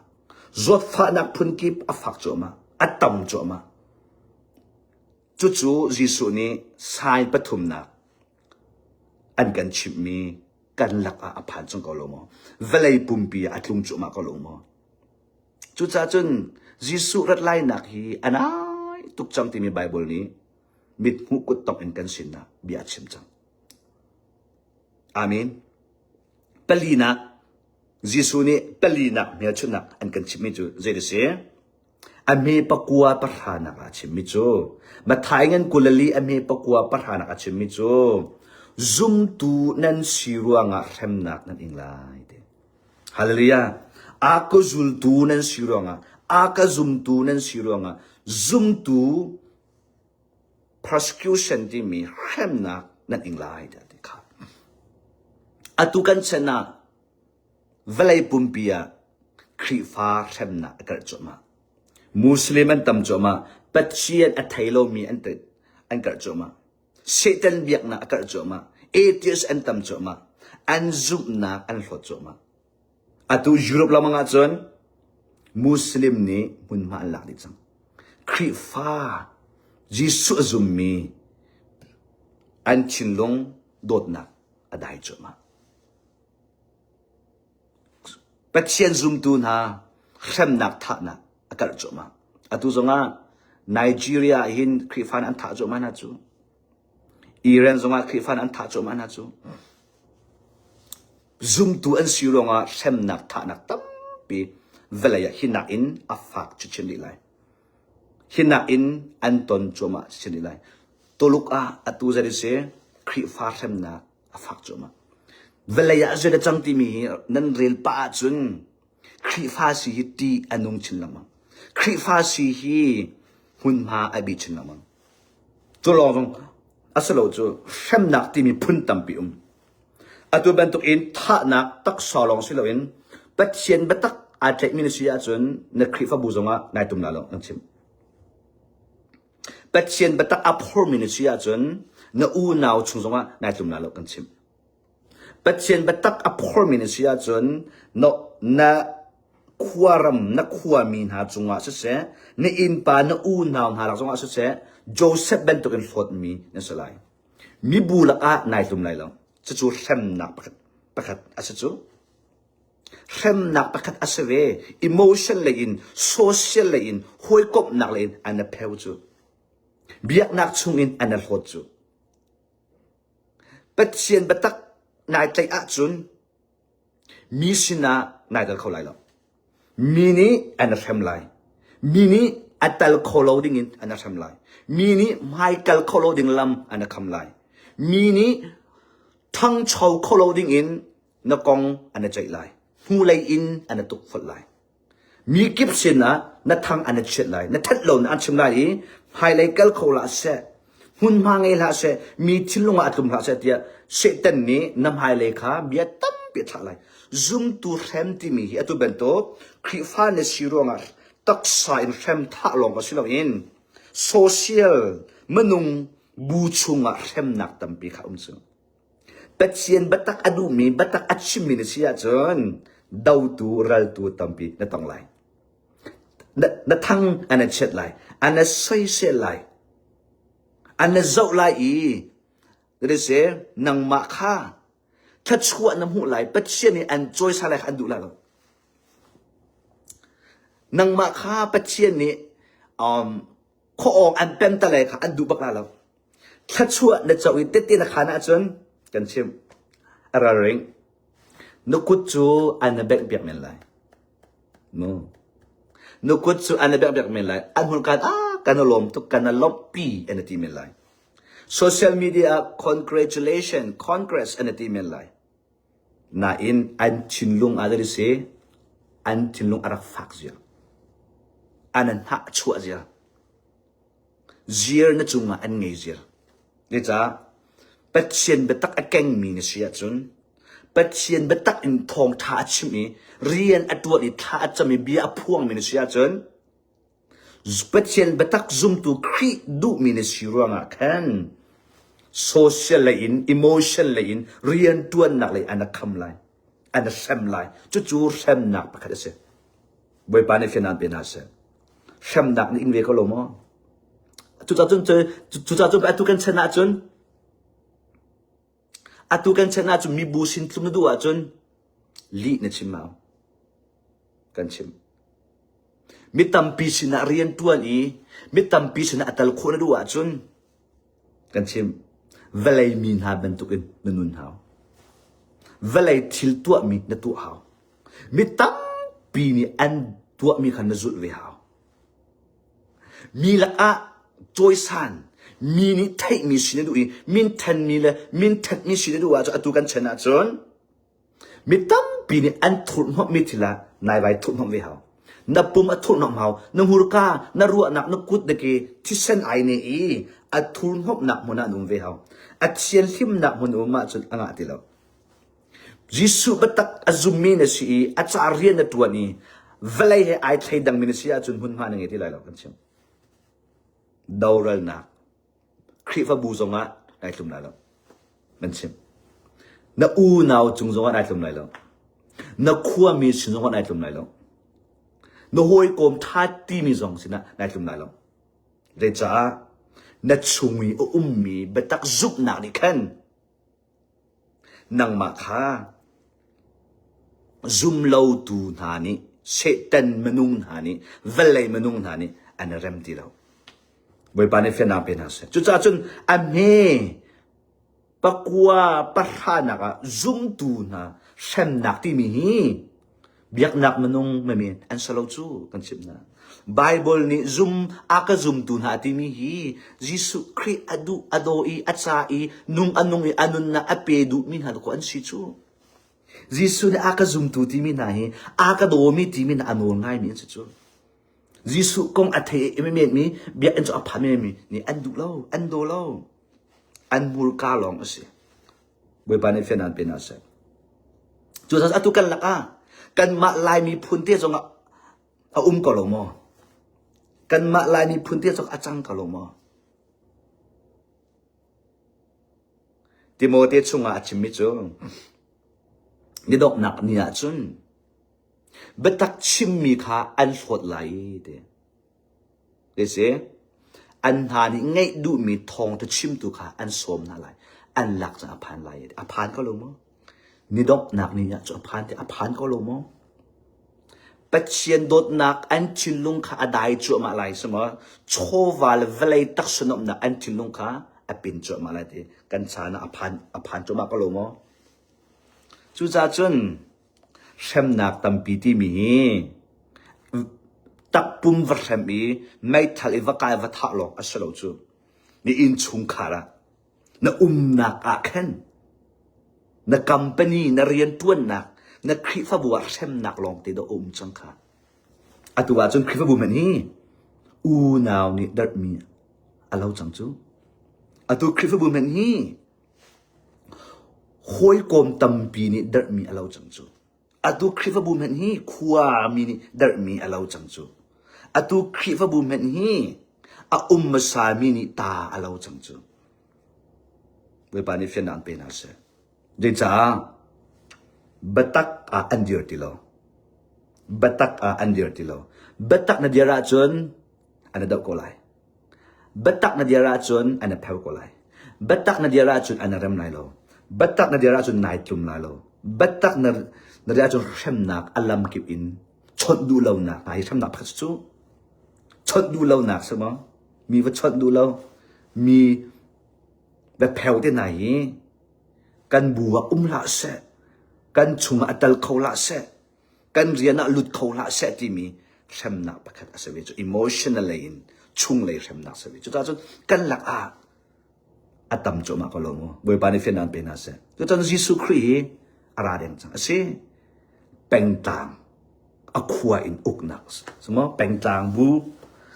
จดฟ้านักพุนกิบอฟักโจมาอัตตมโจมาจู่ๆยิสุนี้สายปฐุมนักอันกันชิมมีกันหลักอภันจงกอลโมเวลัยปุ่มปีอัตลุงโจมากอลโมจู่จ้าจนยิสุรัดไล่นักฮีอันไอทุกจังที่มีไบเบิลนี้มิดหุกุตตอกอันกันสินนะบิอาชิมจังอาเมนปลีนักยิสุนี้ปลีนักเมียชุนักอันกันชิมิจูเจดิเซ อเมปกัวประธานักอาชิมิจูมาทายเงินกุลลีอเมปกัวประธานักอาชิมิจูซุมตูนันสิรวงะเข็มนักนั่นเองล่ะฮาเลลูยาอาก็ซุลตูนันสิรวงะอาก็ซุมตูนันสิรวงะซุมตู persecution ที่มีเข็มนักนั่นเองล่ะครับอตุกันชนะเวลัยปุ่มปียครีฟ้าเข็มนักกระจมามุสลิมอันตั้มจมาปัจเจียนอัตไทโลมีอันติดอันกระจมาเซตันเบียกนักกระจมาเอทิสอันตั้มจมาอันซุมนักอันหลดจมาอตุยุโรปละมังอาจารย์มุสลิมนี่มุนมาอันหลักดิจังครีฟ้าจิสุซุมมีอันชินลงโดดนักอได้จมาปัจเจียนซุมตูน่าเข้มนักท่านักกระจมาอตุจงาไนจีเรียหินคริฟันอันท่าจมานะจูอิรันจงาคริฟันอันท่าจมานะจูซุมตูอันสิรองาเข้มนักท่านักตั้มปีเวลาหินาอินอัฟฟักจุดเช่นนี้เลยหินาอินอันตนจมาเช่นนี้เลยตัวลูกอตุจะได้เสคริฟันเข้มนักอัฟฟักจมาเวลาจะได้จังที่มีนั่นเรียลป้าจุนคริฟ้าสีฮิตีอนุงชินละมังคริฟ้าสีฮิหุ่นมาอบิชินละมังตัวลองตรงอาศัยเราจูเข้มนักที่มีพุ่นตั้มปีอตัวเป็นตัวเองท่านักตักสอลองสิเราเองปัจเจียนบัตักอาจจะมีนิสัยจนนักคริฟ้าบูจงะนายตุ่มละลองนั่งชิมปัจเจียนบัตักอัพฮอร์มินิสัยจนนักอูนาวชุงจงะนายตุ่มละลองนั่งชิมปัจเจียนบัตักอัพฮอร์มินิสัยจนนักขวารมนักขวามีนหาจงว่าสุดเสียในอินปาในอูนาวหาหลักจงว่าสุดเสียโจเซฟเบนตุกันฟอดมีนั่นสลายมีบูลักนายตุ่มไรแล้วจะจูเข้มนักประคัดอาศัยจูเข้มนักประคัดอาศัยอิโมชันเลยอินโซเชียลเลยอินห้อยกบนักเลยอินอันนั้นเพลจูเบียกนักชุงอินอันนั้นฟอดจูปัจเจียนบัตักนายใจอาจุนมีสินานายตะเขาไรแล้วมีนี่อันนั้นทำไรมีนี่อัตลโคโลดิ้งอินอันนั้นทำไรมีนี่ไมเคิลโคโลดิ้งลำอันนั้นทำไรมีนี่ทั้งชาวโคโลดิ้งอินนักกองอันนั้นใจไรหูไลอินอันนั้นตุกฝนไรมีกิบสินะนักทั้งอันนั้นเช็ดไรนักทัดโลนอันทำไรไฮไลเคิลโคโลเสหุ่นมาไงล่ะเสมีทิ้งลงอัดกุมละเสเดียเสตันนี้นำไฮไลค่ะเบียตั้มเบียท่าไรซุมตูเข็มที่มีอัตุเบนโตคริฟ้าในสิรวงตักสายเข็มท่าลงก็สิเราอินโซเชียลมนุงบูชุงเข็มนักตั้มปีข้าซึ่งปัจเจียนบัตักอดูมีบัตักอัดชิมินเสียจนดาวตูรัลตูตั้มปีนั่นต้องไลนั่นทั้งอันนั้นเช็ดไลอันนั้นใส่เสียไลอันนั้นเจ้าไลอีเรื่องเสียนังมาค่าถ้าชั่วน้ำหูไหลปัจเจียนนี่อันจอยสลายอันดูแลเรานังมาค่าปัจเจียนนี่ข้อองอันเป็นตะเลยค่ะอันดูบักลาเราถ้าชั่วในเจ้าอิเตตินะขานะจนกันเชื่อมอะไรเร่งนกุดจูอันเบกเบียกเมนไลนกุดจูอันเบกเบียกเมนไลอันหุ่นกันลมทุกกันลบปีอันที่เมนไลsocial media congratulation congress อันที่เมนไลน่าอินอันชินลุงอะไรสิอันชินลุงอารักฟักเสียอันนั้นหักชัวเสียเจียร์นั่นจุงอันไงเจียร์นี่จ้าปัจเจียนเบตักแกงมีนี่เสียจนปัจเจียนเบตักอินทองท่าชิมีเรียนอัตวันอิท่าจะมีเบียพ่วงมีนี่เสียจนปัจเจียนเบตักซุ่มตัวครีดูมีนี่สิรัวงะคันsocial เลยอิน emotion เลยอินเรียนตัวนักเลยอันนั้นคำเลยอันนั้นเซมเลยจู่ๆเซมนักประคัดเสียบริบาลในฟินันเป็นอะไรเซมนักนี่อินเวก็ลงมั้งจู่ๆจนไปตุกันชนะจนตุกันชนะจนมีบูชินทุ่มดูจนลีนชิมเอากันชิมมิตรปีชนะเรียนตัวนี้มิตรปีชนะอัตลคนดูจนกันชิมเวลามีหาเป็นตุกันนุนหาวเวลาทิลตัวมีนตัวหาวมิตรปีนี้อันตัวมีขันจุดเวหาว มีละอะจอยสันมีนี่ไทยมีสินดูอีมินทันมีละมินทันมีสินดูว่าจะตุกันชนะจนมีตั้มปีนี่อันทุนหอมิทิละนายไว้ทุนหอมเวหานับปุ่มอัทุนหอมเฮานังหูรกานัรัวนักนักกุดเด็กที่เส้นไอเนี่ยอัทุนหอมนักมันนุ่มเวหาอัเชียนทิมนักมันนุ่มมาจนอ่างติแล้วยิสุบัตักอาจุมีนสีอาจารย์นตัวนี้เวลาให้ไอใช้ดังมินสีอาจนหุ่นมาหนึ่งที่ไรแล้วกันเชียวดาวรัลนักคริฟบูซงะได้ทุ่มไหนแล้วมันเชียวนักอูนาวจุงซงะได้ทุ่มไหนแล้วนักขั้วมีสินซงะได้ทุ่มไหนแล้วนักหอยกลมทัดตีมีซงสินะได้ทุ่มไหนแล้วเรื่องจ้านักชุมีมีบัตักจุกนักนี่ขันนังมาค่ะซุมเลาตูนานี่เชตันมนุงนานี่เวลัยมนุงนานี่อันเริ่มที่เราบอยปานเฟนาเป็นอะไรจุดจ้าจุนอเมปักว่าปัทานักซุมตูนาเช่นนักที่มีเบียกนักมนุงไม่มีอันสโลจูกันชิบนะไบเบิลนี่ซุมอากาซุมตูนาที่มียิสุคริอดูอโดอีอัจฉานุงอันนุงอันนุนนะอเปดูมินหาตุกอันชิจูJisu ni aka zoom tu timi na hi aka domi timi na anol ngai mi chu Jisu kong athe mi mi bia en cho apha mi ni an du lo an do lo an mul ka long ase boi pa ni fenan pe na se chu sa atu kan la ka kan ma lai mi phun te jong a ko lo mo kan ma lai mi phun te jong a chang ka lo mo Timote chunga achimi chu ni dok nak ni a chun betak chim mi kha an thot lai de se an ha ni ngai du mi thong ta chim tu kha an som na lai an lak cha phan lai a phan ko lo mo ni dok nak ni ya chu phan te a phan ko lo mo patchen dot nak an chin lung kha adai chu ma lai sama chowal velai tak sunom na an chin lung kha a pin chu ma lai te kan cha na a phan chu ma ko lo mo chú cha chân xem nạc tầm pi ti mi tập bum vật xem mi mấy thằng vật cái vật thọ lộc ở sau chú ni in chung khá ra na nạc à khen na company na riêng tuân nạc na khi phát bùa xem nạc lòng thì đó chung khá à tu chân khi phát bùa mình hi nào ni đợt mi à lâu chẳng chú à tu khi phát bùa mình hi hoi kom tam pi ni dar mi alau chang chu atu khrifa bu men hi khuwa mi ni dar mi alau chang chu atu khrifa bu men hi a sa mi ni ta alau chang chu we pa ni fian an pe na se de cha batak a andir tilo batak a andir tilo batak na dira chon ana daw ko lai batak na dira chon ana phau ko lai batak na dira chon ana ram lai lo Batak na dira chun nai tum la lo batak na dira chun shem nak alam kip in chot du lo nak ai shem nak phat chu chot du lo nak sama mi va chot du lo mi ba pheu te nai kan buwa la se kan chunga atal khau la se kan riana lut khau la se ti mi shem nak pakhat asawe chu emotionally in chung le shem nak sawe chu ta chun kan lak a atam cho ma ko lo mo boy pa ni fenan pe na se to tan Jesu Christ ara den chang ase peng tang a khua in uknak samo peng tang bu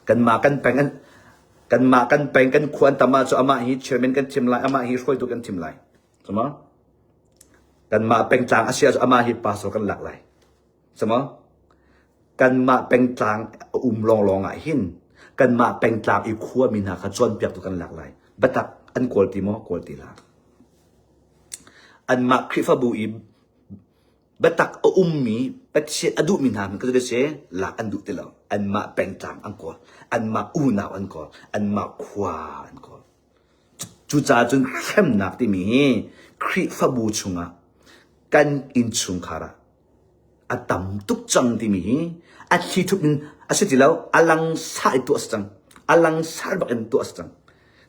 kan ma kan peng kan khuan tama cho ama hi chairman kan tim lai ama hi roi tu kan tim lai samo kan ma peng tang asia cho ama hi pastor kan lak lai samo kan ma peng tang long a hin kan ma peng tang i khua min ha kha chon piak tu kan lak lai batak an quality mo quality la an ma khifa bu i batak mi patse adu min ham ka se la an du telo an ma peng tang an ko an ma na an ko an ma khwa an ko chu cha chun khem nak ti mi khifa bu chunga kan in chung khara atam tuk chang ti mi a thi thup min asitilo alang sa itu asang alang sar bak en tu asang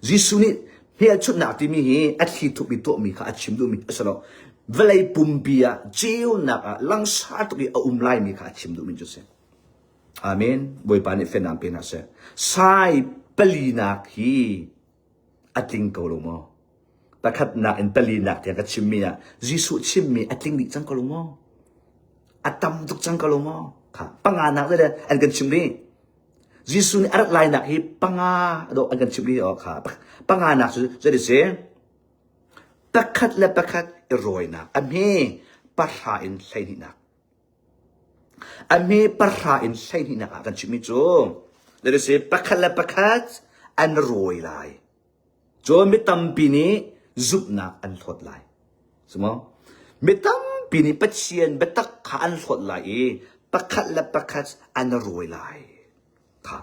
Jisu ni Hia chut nak ti mi hi at hi tu bi to mi kha achim du mi asalo velai pumpia jiu nak lang sa tu bi lai mi kha achim du mi jose อาเมนบวยปานิเฟนามเป็นอาเซไซเปลีนักฮีอัตลิงกอลโมตะขัดนักอินเปลีนักอย่างกับชิมมีอะยิสุชิมมีอัตลิงดิจังกอลโมอัตตัมตุกจังกอลโมค่ะปังอานักเลยอันกันชิมมียิสุนี่อัดไลนักฮีปังอาโดอันกันชิมมีอ๋อค่ะปังอานักจะได้เสียตะขัดและตะขัดรวยนักอันนี้ปะหาอินใช่นี่นักอันนี้ปะหาอินใช่นี่นักกันชิมมีโจจะได้เสียปะขัดและปะขัดอันรวยไลโจมิตัมปีนี้จุบนักอันหดไหลสมองมิตัมปีนี้ปัจเจียนเบตักขาอันหดไหลปักขัดและปักขัดอันรวยไหลค่ะ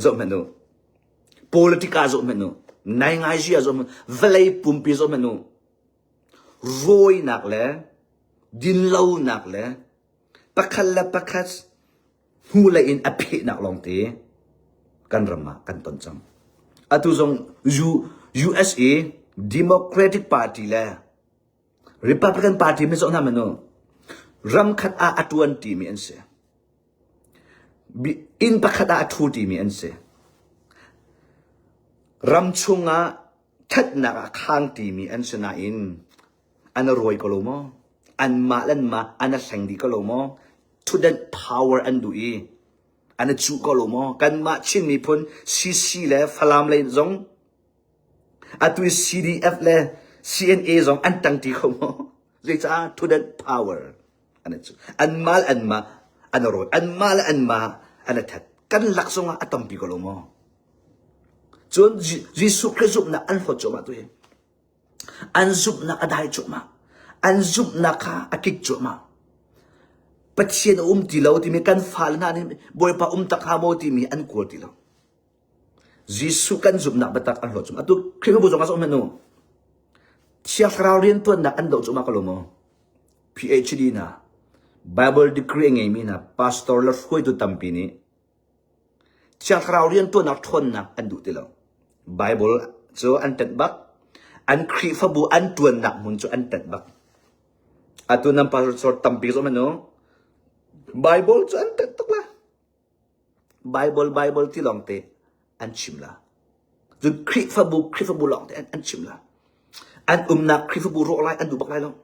จบมันนู politika จบมันนูนายงานเสียจบมันเวลัยปุ่มปีจบมันนูรวยนักเลยดินเล่านักเลยปักขัดและปักขัดหูเลยอินอภินักลองตีกันรำมากันต้นจังatu zong USA Democratic Party la Republican Party me zong na mano ram khat a atuan ti mi anse in pakhat a atu ti mi anse ram chunga khat na ka khang ti mi anse na in an roi ko lo mo an ma lan ma an sang di ko lo mo to that power and do eอันจูก็ลงมอกันมาชินมีพนซีซีและฟลามเลยจงอัตุย CDF และ CNA จงอันตั้งตีเขามอเรียกว่า to that power อันนั้นจูอันมาอันมาอันรอยอันมาและอันมาอันนั้นทัดกันหลักสงฆ์อัตตมปีก็ลงมอจนยิสุคริสต์นะอันหดจมาตัวเองอันจุบนะอันได้จมาอันจุบนะค่ะอักิกจมาปัจเจียนตีเราที่มีการฟ้าลนั่นบอยปะตักหาโมที่มีอันกวดตีเรายิสุกันจุบนักบัตักอันหลอดจุมาตุคริสต์บุษงาสมนุเชียร์เราเรียนตัวนักอันดอกจุมาก็ลงม PhD นะ Bible degree ไงมีนะ Pastor แล้วช่วยตัวตั้มปีนี้เชียร์เราเรียนตัวนักทนนักอันดูตีเรา Bible โจอันตัดบักอันคริสต์บุอันตัวนักมุนโจอันตัดบักอัตุนัม Pastor ตั้มปีสมนุBible จะอันเต็มตุกละ Bible ที่ลองเตะอันชิมละจนคริสต์บุลองเตะอันชิมละอันนักคริสต์บุโรไลอันดูบักไลลง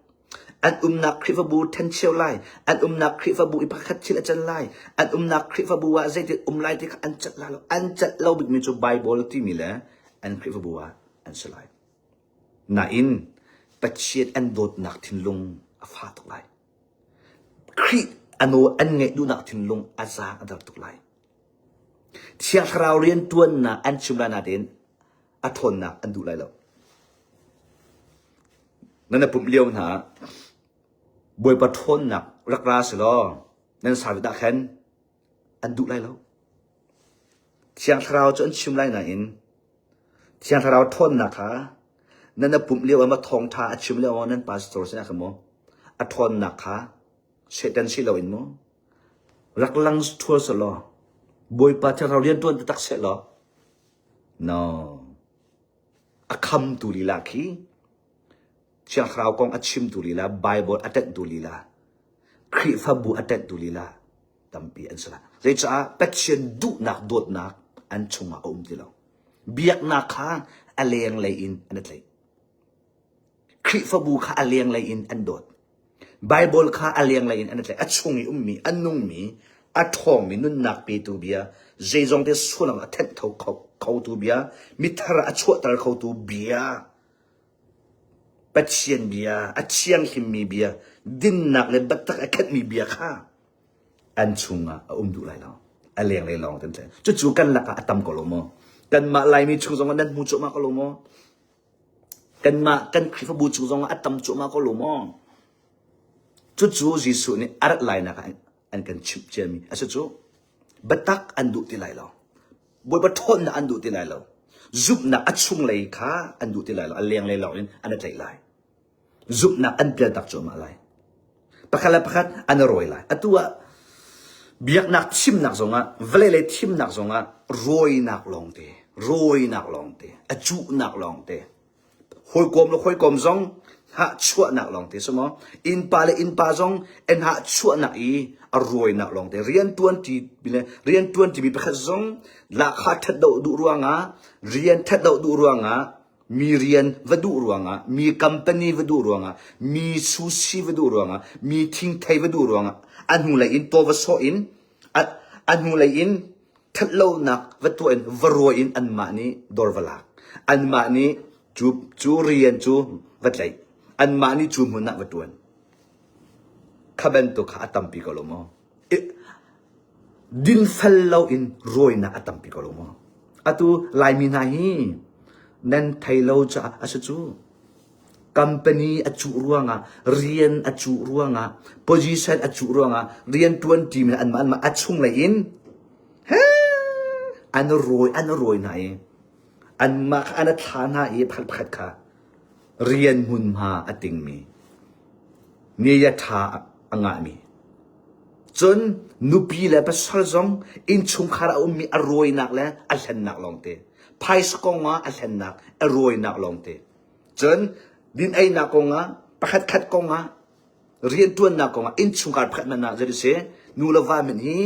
อันนักคริสต์บุเทนเชลไลอันนักคริสต์บุอิพักชิลจันไลอันนักคริสต์บุว่าใจที่ไลที่อันจัดละอันจัดเราบิดมีจู Bible ที่มีละอันคริสต์บุว่าอันสลายน่าอินปัจเจกอันโดดนักทิ้งลงอาฟาตุกไลคริอันโนอันเงยดูนักทิ้งลงอาซาอันดับตุกไลเชียร์เราเรียนตัวนักอันชุมลานาเดนอัทนนักอันดูไลแล้วนั่นน่ะผมเลี้ยวนะบวยปะทนนักรักราสิลอนั่นสาวิตาแคนอันดูไลแล้วเชียร์เราจนชุมไลนาอินเชียร์เราทนนักฮะนั่นน่ะผมเลี้ยวมาทองทาอันชุมเลี้ยวนั่นพาสตอร์สินะขโมอัทนนักฮะเสด็จสิเราอินโมรักลังทัวร์สลอบอยปาที่เราเรียนตัวตักเสลอ no อาคำตุลีลาคีเชียงคราวกองอัดชิมตุลีลาไบเบิลอัดเต็ดตุลีลาคริฟบุอัดเต็ดตุลีลาตั้มปีอันสละเรื่องจ้าเป็ดเชียนดุนักโดดนักอันชงอาอมที่เราเบียกนักข้างอเลียงเลยอินอันนั้นเลยคริฟบุข้าอเลียงเลยอินอันโดดBible ข้าอเลียงเลยอันนั้นเลยอัดชงมีมีอันนุ่งมีอัดทองมีนุ่นนักปีตูเบียเจจงเดส่วนอัดเท็ดเขาตูเบียมิทระอัดชั่วตระเขาตูเบียปัจเจียนเบียอัดเชียงหิมมีเบียดินนักเลยบัตรอัดแค่มีเบียข้าอันชงอ่ะดูไรเราอเลียงเลยลองตั้งแต่จู่ๆกันละอัดตำกลมกันมาลายมีชูทรงนั้นมูจุมากลมกันคริฟบูชูทรงอัดตำจุมากลมจู่ๆยิสุนี่อาร์ไลน์นะอันกันชิบเจมีอาศัยจู่บัตักอันดูที่ไรเราบวยบัตรนะอันดูที่ไรเราจุบนักอัดชุงเลยค่ะอันดูที่ไรเราอันเลี้ยงเลยเราเนี่ยอันนั้นใจไรจุบนักอันเปลี่ยนตักจุมาไรประคัดอันรวยไรอัตัวเบียกนักชิมนักสงะเวลเลยชิมนักสงะรวยนักลองเตอัดจูนักลองเตหอยกลมแล้วหอยกลมสง ha chua nak long te somo in pa le in pa zong en ha chua nak I aroi nak long te rian 20 bile rian 20 bi pakhat zong la kha that do du ruanga rian that do du ruanga mi rian vadu ruanga mi company vadu ruanga mi sushi vadu ruanga mi thing thai vadu ruanga an hu lai in to va so in an hu lai in that lo nak vatu en varoi in an ma ni dorvala an ma ni chu rian chu vat lai an ma ni chu mun nak vatuan khaben to kha atam pi kolomo din fellow in roi na atam pi kolomo atu lai mi na hi nan thailo cha asachu company achu ruanga rian achu ruanga position achu ruanga rian 20 min an ma achung lai in ha an roi na e an ma an thana e phat kha rian mun ma ating mi niya tha anga mi chun nupi le pa sarzong in chung khara mi aroi nak le alhan nak long te phai skonga alhan nak aroi nak long te chun din ai na konga pakhat khat konga rian tuan na konga in chung khar phat na jeri se nu lova min hi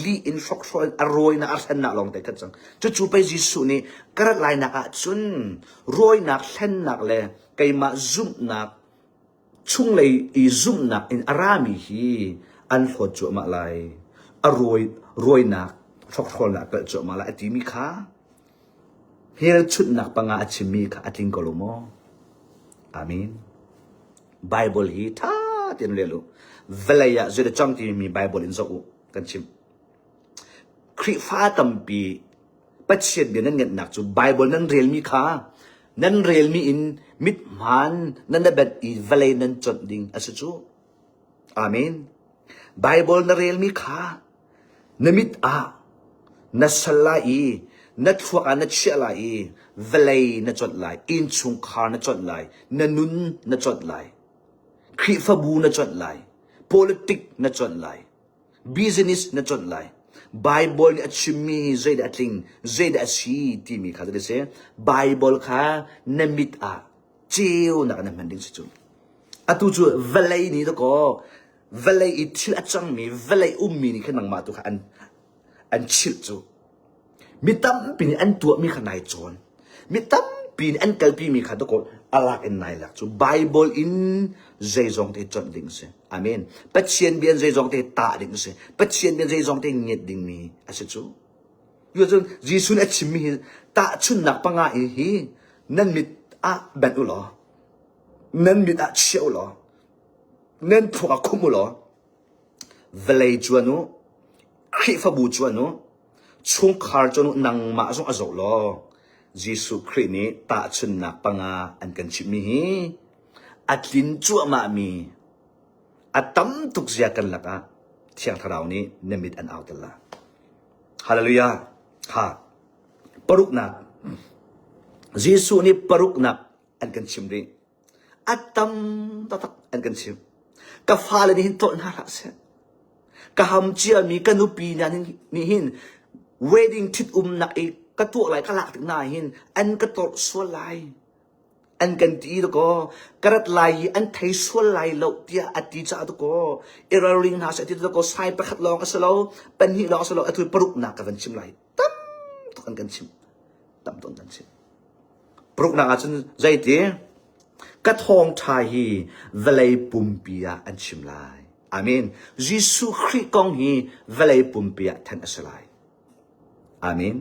li in shok shol aroi na alhan nak long te khat chang chu pe jisu ni karat lai nak a chun roi nak hlen nak le kai ma zum nak chung lei I zum nak in arami hi an hlo chu ma lai roi nak thok thol nak ka chu ma la ati mi kha hel chut nak panga achimi kha ating kolomo amen bible hi tha tin lelu velaya zeda chang ti mi bible in zo kan chim khri fa tampi patchen bin nan nget nak chu bible nan real mi kha nan real mi in mit man nan na bet I velay nan chot ding asu chu amen bible na real mi kha namit a nasalai na thwa na chelai velay na chot lai in chung khar na chot lai nanun na chot lai khri fa bu na chot lai politic na chot lai business na chot lai bible ni achimi zaida atling zaida asi ti mi kha de se bible kha namit a chiu na na manding chu atu chu velay ni to ko velay I thil achang mi velay mi ni khanang ma tu kha an chil chu mitam pin an tu mi khanai chon mitam pin an kalpi mi kha to ko alak en nai lak chu bible in zaizong te chon ding se amen patchen bian zaizong te ta ding se patchen bian zaizong te nget ding mi ase chu yo chon jisun achimi ta chun nak panga hi nan mit a ban u lo nan mit a cheu lo nan phuka khumu lo velay chuanu khi fa bu chuanu chung khar chuanu nang ma so azo lo jisu khri ni ta chun nak panga an kan chimi hi atlin chu ma mi atam tuk zia kan laka thiang tharau ni namit an outla hallelujah ha paruk nak jisu ni paruk nak an kan chimri atam tatak an kan chim ka fala ni hin to na ra se ka ham chia mi ka nu pi na ni hin wedding thit na e ka tu lai ka lak na hin an ka to so lai an kan ti to ko karat lai an thai so lai lo tia ati cha to ko eraring na sa ti to ko sai pa khat long asalo pan hi lo asalo atu paruk na ka van chim lai tam to kan chim tam ton kan chim paruk na a chun zai ti ka thong thai hi velay pumpia an chim lai amen jisu khri kong hi velay pumpia than asalai amen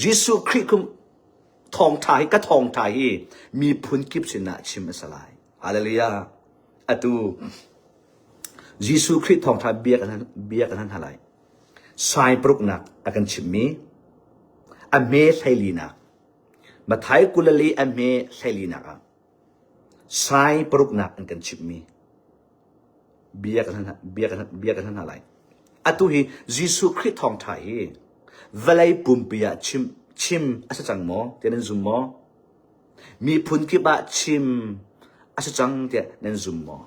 jisu khri kum thong thai ka thong thai hi mi phun kip sina chim asalai hallelujah atu jisu khri thong thai bia kan halai sai pruk nak akan chimmi ame thailina mathai kulali ame thailina ka sai pruk nak an kan chimmi bia kan halai atu hi jisu khri thong thai hi velay pumpia chim asa chang mo tenen zum mo mi phun ki ba chim asa chang te nen zum mo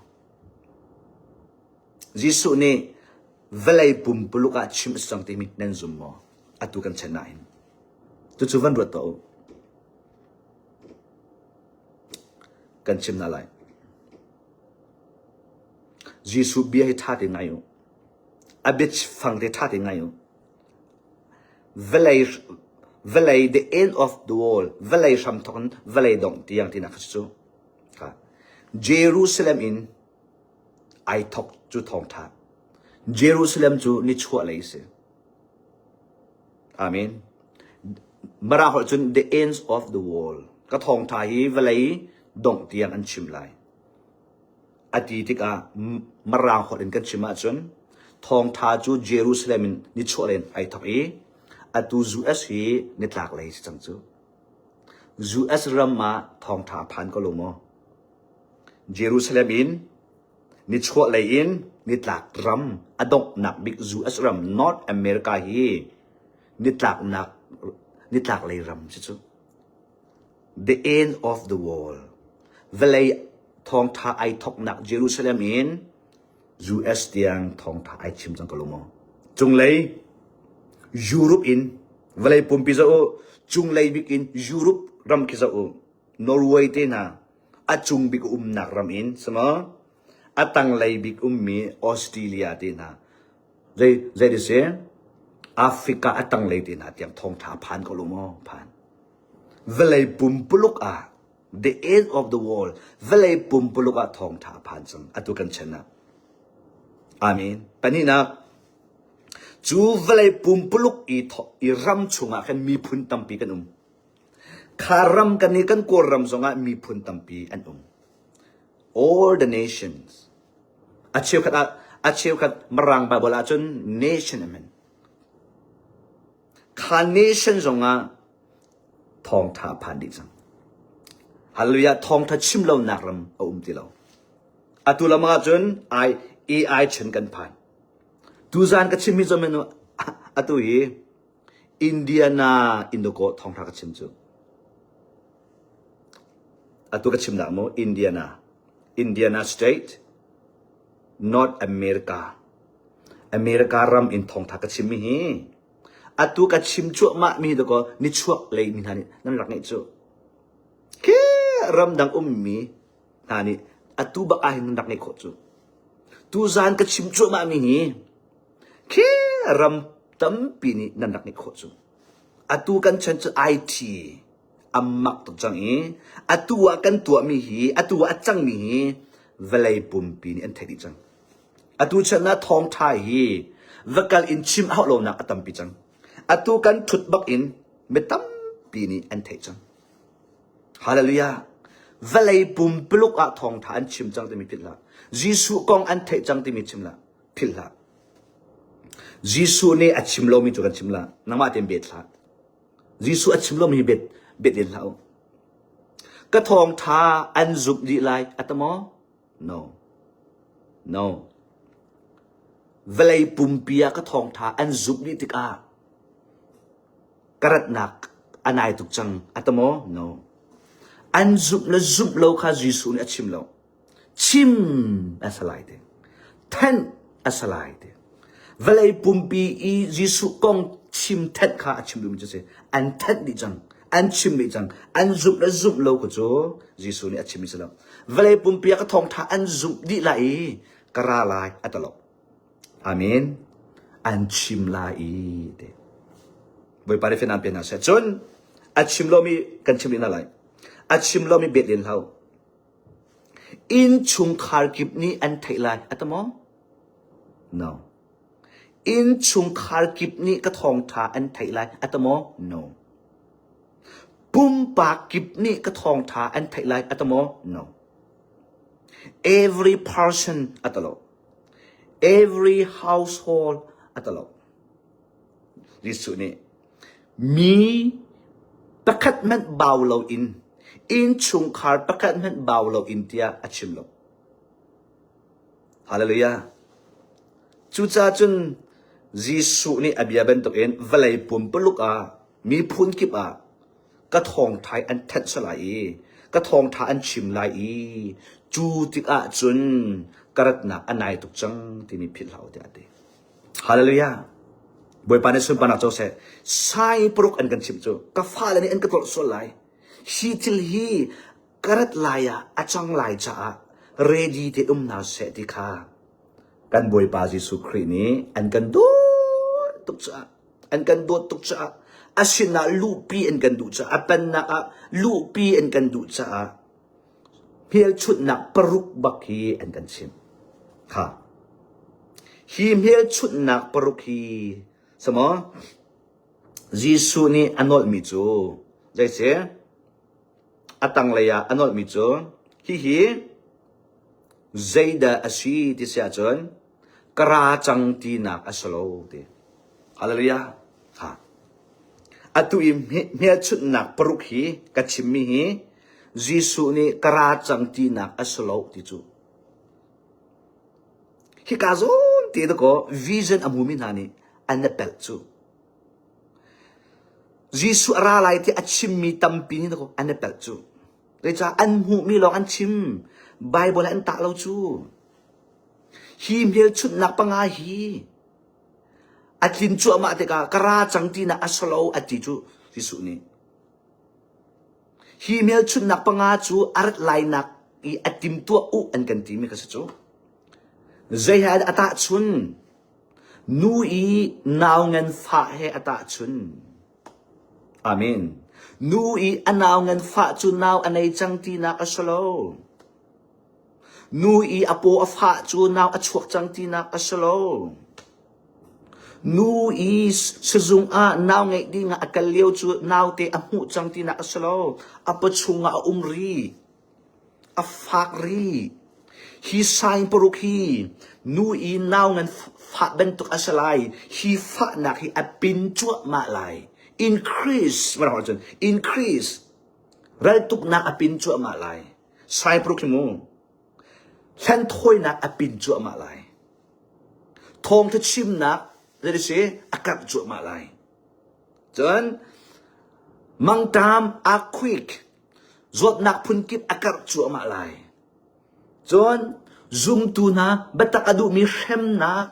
jisu ni velay pumpuluka chim asa chang te mi nen zum mo atu kan chanain tu chuvan ro to kan chim na lai Jisu bia hi tha ti ngayo abit phang te tha ti ngayo velai the end of the world velai sam thon velai dong tiang ti na khachu ka Jerusalem in I talk chu thong tha Jerusalem chu ni chua lai se Amen mara hol chun the ends of the world ka thong tha hi velai dong tiang an chim lai ati tika mara hol in kan chima chun thong tha chu Jerusalem in ni chua len I talk e atu zu as hi ni tlak lai chang chu zu as ram ma thong tha phan ko lo mo Jerusalem in ni chua lai in ni tlak ram adok nak big zu as ram North America hi ni tlak lai ram chu the end of the world velai thong tha I thok nak Jerusalem in US tiang thong tha I chim jang ko lo mo chung lai Europe in velai pumpi za o chung lai big in Europe ram ki za o Norway te na achung big nak ram in sama atang lai big mi Australia te na they say Africa atang lai te na tiang thong tha phan ko lo mo phan velai pumpuluk a the end of the world velai pumpuluk a thong tha phan sang atu kan chana Amen panina chu velai pumpuluk i ram chunga kan mi phun tampi kan kharam kan ni kan ko ram zonga mi phun tampi an all the nations achiu khat marang ba bola chun nation amen kha nation zonga thong tha phan di chang hallelujah thong tha chim lo nak ram ti lo atula ma chun ai chen kan phan tu zan ka chim mi zo menu atu hi Indiana indoko thong tha ka chim chu atu ka chim na mo Indiana state North America ram in thong tha ka chim mi hi atu ka chim chu ma mi do ko ni chuak lei mi hani nan rak nei chu ke ram dang mi hani atu ba ai nan rak nei kho chu tu zan ka chim chu ma mi hi ke ram tam pi ni nan rak nei kho chu atu kan chan chu IT amak to chang e atu wa kan tua mi hi atu wa chang mi hi velai pum pi ni an thai di chang atu chana thong thai hi vakal in chim out lo na atam pi chang atu kan thut bak in metam pi ni an thai chang hallelujah velai pum pluk a thong tha an chim chang te mi phit la Jisu kong an thai chang te mi chim la phil la Jisu ne a chim lo mi chu kan chim la nangma tem bet la Jisu a chim lo mi bet din la ka thong tha an zup di lai atamo no velai pum pia ka thong tha an zup di tik a karat nak anai tuk chang atamo no an zup lo kha Jisu ne achim lo chim asalai de ten asalai de velai pumpi i Jisu kong chim thet kha achim lu mi che an thet di chang an chim mi chang an zup lo ko cho Jisu ne achim mi salam velai pumpi ka thong tha an zup di lai kara lai atalo amen an chim lai de boy pare fenan pena se chon achim lo mi kan chim na lai achim lo mi bet lin hau in chung khar kip ni an thai lai atamo no in chung khar kip ni ka thong tha an thai lai atamo no pum pa kip ni ka thong tha an thai lai atamo no every person atalo every household atalo Jisu ni mi pakhat man baw lo in chung khar pakhat man baw lo in tia achim lo hallelujah chu cha chun Jisu ni abia ben to en valai pum peluk a mi phun kip a ka thong thai an that salai ka thong tha an chim lai chu tik a chun karat na anai tuk chang ti mi phil hau te ate hallelujah boy pane sun pana cho se sai prok an kan chim chu ka fa la ni an ka tol so lai hi til hi karat laya achang lai cha ready te na se ti kha กันบวยปาจิสุครีนี้อันกันดูตุกจ้าอันกันดูตุกจ้าอาชินาลูปีอันกันดูจ้าอปันนาลูปีอันกันดูจ้าเพียชุดนักปรุกบักฮีอันกันชิมค่ะฮีเพียชุดนักปรุกฮีสมอยิสุนี่อันนอลมิจูใจเสียอัตังเลยอันนอลมิจูฮีใจดาอาชีที่เสียจนกราจังตีนักอัสโลดีฮาเลลูยาค่ะอัตุอิเมียชุดนักปรุกฮีกัจฉิมมีฮียิสุนี่กราจังตีนักอัสโลติจูฮิกาซุนตีตะโกวิชั่นอมูมินานี่อันนั้นเปิลจูยิสุอะไรอะไรที่อัจฉิมมีตัมปีนี่ตะโกอันนั้นเปิลจูเลยจ้าอันหูมีลองอันชิมไบเบิลอันตะเราจูฮีเมียชุดนักปังอาฮีอัดลินจูอามาเตกากราจังตีนักอัสโลอัดติจูยิสุนี่ฮีเมียชุดนักปังอาจูอาร์ตไลนักอีอัดติมตัวอุอันกันตีมีกษัตริย์ใจหายอัตชุนนูอีนาวเงินฟ้าให้อัตชุนอาเมนนูอีอันนาวเงินฟ้าจุนนาวอันในจังตีนักอัสโลนูอีอโปอฟ้าจูนาวอชวกจังตีนักอัสโลนูอีสซุงนาวไงดีงาอักเลียวจูนาวเตอหูจังตีนักอัสโลอปชุงอาอุมรีอฟักรีฮีไซน์ปรุกีนูอีนาวเงินฟ้าเป็นตุกอัสไลฮีฟ้านักฮีอปินจัวมาไลincrease มันหัวจน increase เราตุกนักอปินจัวมาไลไซน์ปรุกิมูฉันถอยนักอปินจัวมาไลทองที่ชิมนักจะได้เสียอากับจัวมาไลจนมังตามอาควิกจดนักพุนกิบอากับจัวมาไลจนซุมตูนะบัตรกระดูมีเข้มนัก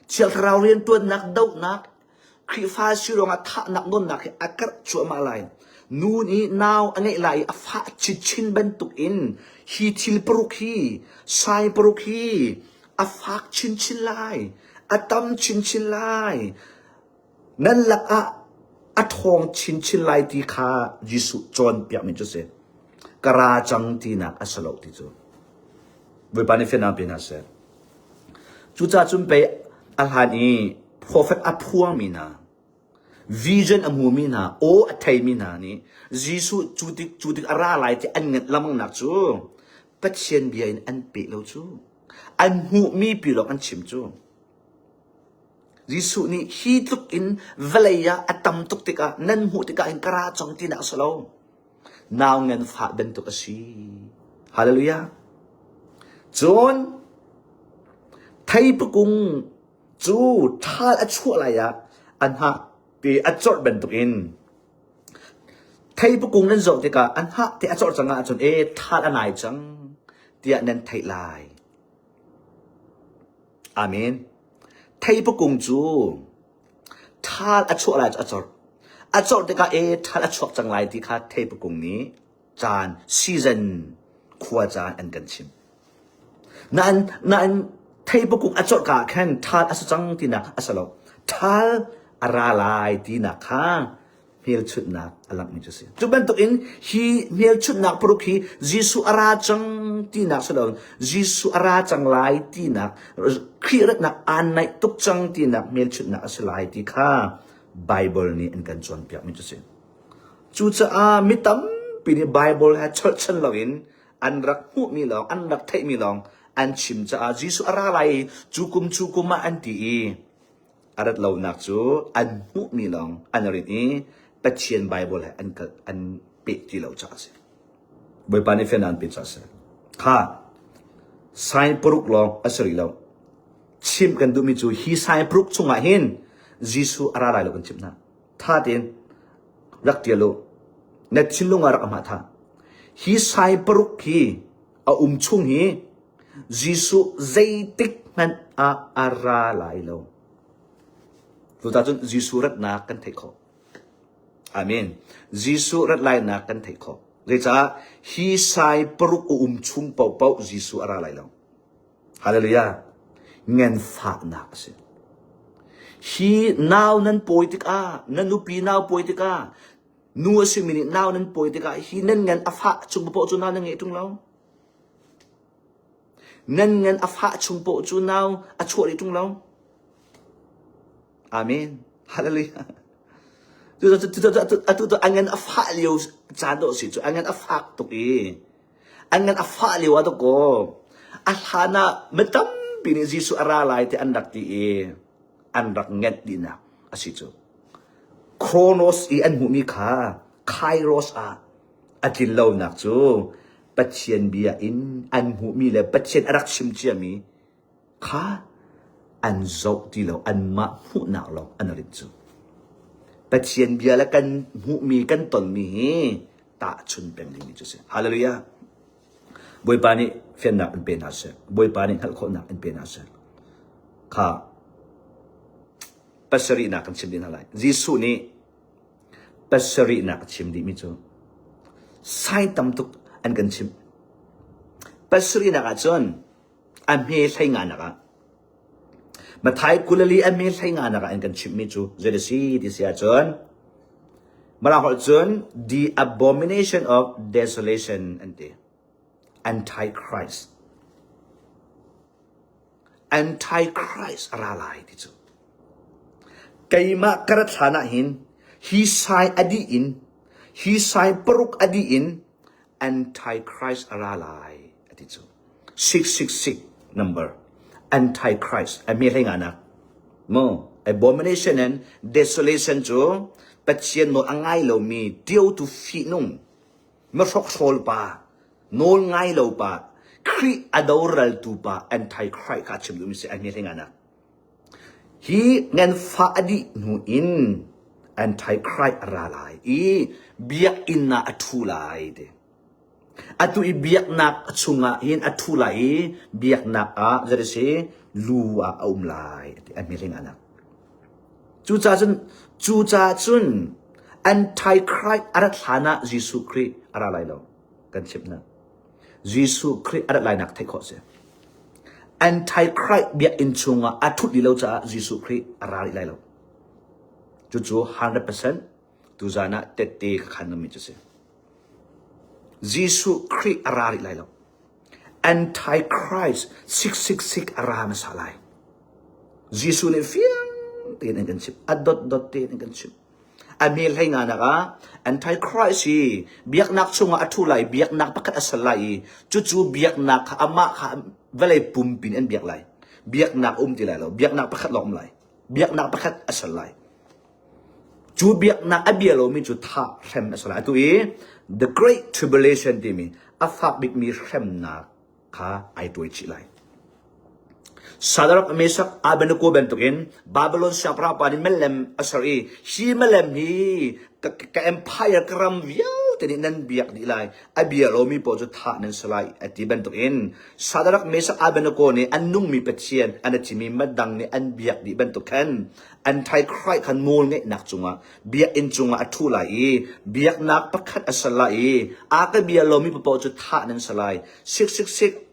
เชี่ยวเราเรียนตัวนักดาวนักคริฟ้าชิโรงอัฐนักนนนักอากับจัวมาไลนูนี่นาวอันนี้ไหลอาฟ้าชิดชินบรรทุกอินฮีทิลปรุกีไซปรุกีอาฟ้าชินชินไลอาตัมชินชินไลนั่นละอาทองชินชินไลที่ข้ายิสุจอนเปียกมิจุเสกราจังตีนักอัสโลติจูบุปผานิเฟนัมเป็นอาเซจุจ้าจุนไปอัลฮานีโปรเฟตอัพพวงมีนาวิชั่นอมูมีนาโออัตไทมีนานี่ยิสุจุติอะไรอะไรที่อันเงินละมังนักจูปัจเจียนเบียนอันเปิดแล้วจูอันหูมีปีหลอกอันชิมจูยิสุนี่ฮีตุกอินเวลยาอัตตัมตุกติกานั่นหูติกาอินกราจังตีนักสโลนาวเงินฝากเป็นตุกสีฮาเลลูยาจนไทยปกุงจูท่าอัจฉริยะอันฮะที่อัจฉริเป็นตุกินไทยปกุงนั่นจบติกาอันฮะที่อัจฉริจังอาจนท่าอันไหนจังที่อันนั้นไทยลายอาเมนไทยปกุงจูท่าอัจฉริอัจฉริติกาท่าอัจฉริจังไรที่ข้าไทยปกุงนี้จานซีซันขวาจานอันกันชิมนั่นไทยปกุงอัจฉริกาแค่ท่าอัศจรรย์ที่นักอัศโลท่าอะไรลายที่นักข้าเมียชุดนักอลังมิจุสิจุบันตุกินฮีเมียชุดนักปรุกียิสุอาราจังที่นักสโลยิสุอาราจังลายที่นักขีรักนักอันในตุกจังที่นักเมียชุดนักอัศลายที่ข้าไบเบิลนี้อันกันจวนเปียกมิจุสิจูจ้ามิตัมปีนี้ไบเบิลให้ชดฉันลองอันรักหูมีลองอันรักไทยมีลองอันชิมจ้ายิสุอะไรอะไรจุกุมมาอันตีอารัดเราหนักจูอันหูมีลองอันเรื่องนี้ปัจเจียนไบเบิลให้อันปิดที่เราจ้าสิบอยปานิเฟนันปิดจ้าสิข้าไซปรุกลองอัศริเราชิมกันดูมิจูฮีไซปรุกชงอาหินยิสุอะไรเรากันชิมนะท่าเด่นรักเดียโลเน็ตชิลลงอารักมาท่าฮีไซปรุกฮีอาชงฮียิสุใจติกมันอะไรเราตัวตาจนยิสุรัตนากันเทคออาเมนยิสุรัตไลนากันเทคอเลยจ้าฮีไซปรุกชงเป่ายิสุอะไรเราฮาเลลูยา เงินฝากหนักสิฮีนาวนั้นป่วยติกานั้นนูปีนาวป่วยติกานัวสิมินินาวนั้นป่วยติกาฮีนั้นเงินอฟ้าจุงปะจุนาวนั่งเงตุงเรานั้นเงินอฟ้าจุงปะจุนาวอชวดตุงเราอาเมนฮาเลลูยาtu angan afa liu chado si chu angan afa to ki angan afa liu ato ko alhana metam pini jisu aralai te andak ti andak nget dina asi chu chronos I an humi kha kairos a atin lo nak chu pathian bia in an humi le pathian arak sim chia mi kha an zo ti lo an ma hu na lo anarit chuปัจเจียนเบียและกันหูมีกันตนมีตาชุนเป็นลิมิจุเสฮาเลลูยาบอยปานิเฟียนนักเป็นอาเซบอยปานิฮัลโคนักเป็นอาเซข้าปัสรีนักชิมดินอะไรยิสุนี่ปัสรีนักชิมดิมิจูไซตัมตุกอันกันชิมปัสรีนักจนอันเมย์ใช้งานนักมาไทยกุลลีอเมริกางานอะไรกันชิมมิจูเจดซีที่เสียจนมาลาหอจน the abomination of desolation อันเดีย antichrist antichrist อะไรที่จูไกมากระฐานะหิน he sign อดีอิน he sign ปรุกอดีอิน antichrist อะไรที่จู666 number Antichrist อเมริกานะโม abomination and desolation จูปัจเจียนโนอังไงเรามีเดียวตุฟีนุ่งเมื่อชกโซลปาโนลไงเราปาครีอดอรัลตูปา Antichrist ข้าชิมดูมิเสอเมริกานะฮีเงินฟ้าอดีนูอิน Antichrist อะไรอีเบียกอินนาอัตุไลเดatu ibiak nak chunga hin athulai biak nak a jarese luwa aumlai amiling anak chu cha chun antichrist arat hana jisu christ aralai lo kan chipna jisu christ arat lai nak thai kho se antichrist biak in chunga athut li lo cha jisu christ arali lai lo chu 100% tu jana tete khanami chu se Jisu Christ arari lai lo Antichrist 666 arama salai Jisu ne fiang tin kan chip adot dot tin kan chip amil hai nga naka Antichrist si biak nak chunga athulai biak nak pakat asalai chu biak nak ama kha velai pumpin en biak lai biak nak ti lai lo biak nak pakat lom lai biak nak pakat asalai chu biak nak abialo mi chu tha rem asalai tu the great tribulation ti mi afak big mi rem na kha ai toi chi lai Sadrach Meshach Abednego bentukin Babylon siapra pa ni melem asari si melem hi ka empire kram viau tani nan biak di lai abialo mi po ju tha nan salai ati bentukin Sadrach Meshach Abednego ni annung mi petien anachi mi madang ni an biak di bentukan Antichrist kan mul ngai nak chunga biak in chunga athu lai biak nak pakhat asalai aka bialo mi po ju tha nan salai 666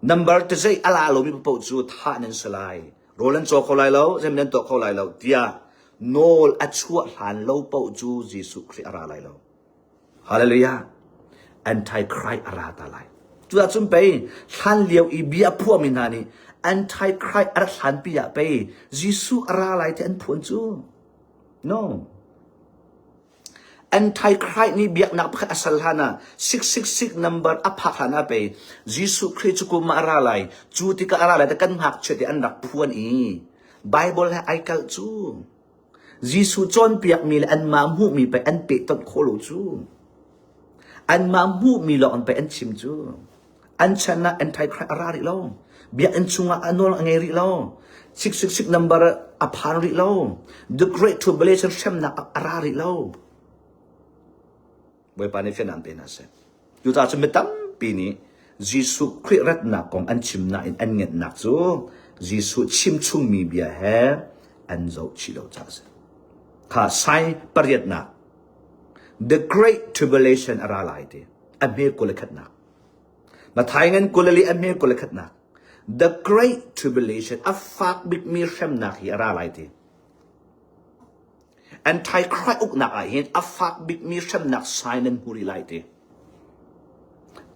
number จะใช้อะไรเรามีประโยชน์สุดท้ายนั้นสลายโรลันโจเขาไล่เราเซมนันโตเขาไล่เราเดียโนลอัจฉริยะเราประโยชน์ยิสุคริสต์อะไรเราฮาเลลูยา Antichrist อะไรตาไลจุดจุดไปท่านเลี้ยวอีเบียพวกมินานี่ Antichrist อะไรท่านปียไปยิสุอะไรที่อันพูนจู no Antichrist ni biak nak pakat asal hana 666 number apak hana pe Jisu Christ ku maralai chu tika aralai ta kan hak che ti an rak phuan I Bible ha ai kal chu Jisu chon piak mi an ma mu mi pe an pe tot kholo chu an ma mu mi lo an pe an chim chu an chana Antichrist arari lo biak an chunga anol angeri lo 666 number apan ri lo the great tribulation shem na arari loบอยปานิเฟนันเป็นอะไรอยู่ตาจะไม่ตั้มปีนี้ยิสุคริสต์รัตนักของอันชิมนาอันเงินนักจูยิสุชิมชุ่มมีเบียแฮอันโจชิโลจ้าเสข้าใช้ปริยัตินัก the great tribulation อะไรที่อเมริกุลขัดนักมาไทยเงินกุลลีอเมริกุลขัดนัก the great tribulation อฟักบิกมีเข็มนักฮีอะไรที and ไทยใครอุกนักเห็นอฟักบิกมีเข็มนักไซนันหูริไลที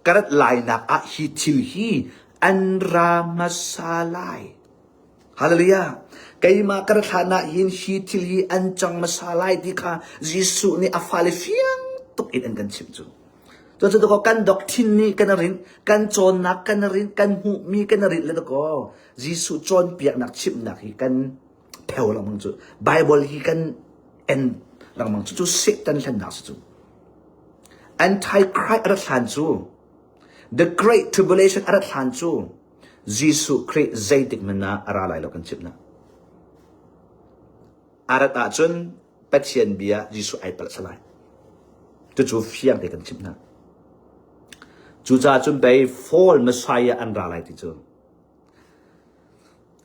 กระดลายนักฮิทิลฮีอันรามาซาไลฮาเลลูยาไกมากระทานะฮินฮิทิลฮีอันจังมาซาไลที่ข้ายิสุนี่อฟาเลฟียงตุกอินอันกันชิมจูจนตัวกันดอกทินนี่กันรินกันโจนนักกันรินกันหูมีกันรินเลยตัวก็ยิสุโจนเปียกนักชิมนักฮีกันเทวละมังจูไบเบิลฮีกันเอ็นละมังจูเสกตันฉันนักจูอันไทยใครอะไรฉันจู The great tribulation อะไรฉันจูยิสุคริสต์ใจติดมันนะอะไรเรากันชิมนะอะไรต่างจนเป็ดเชียนเบียยิสุไอเปิดสลายจู่ๆเฟียงเด็กกันชิมนะจู่ๆจนไปฟอลมาใช้อันอะไรที่จู่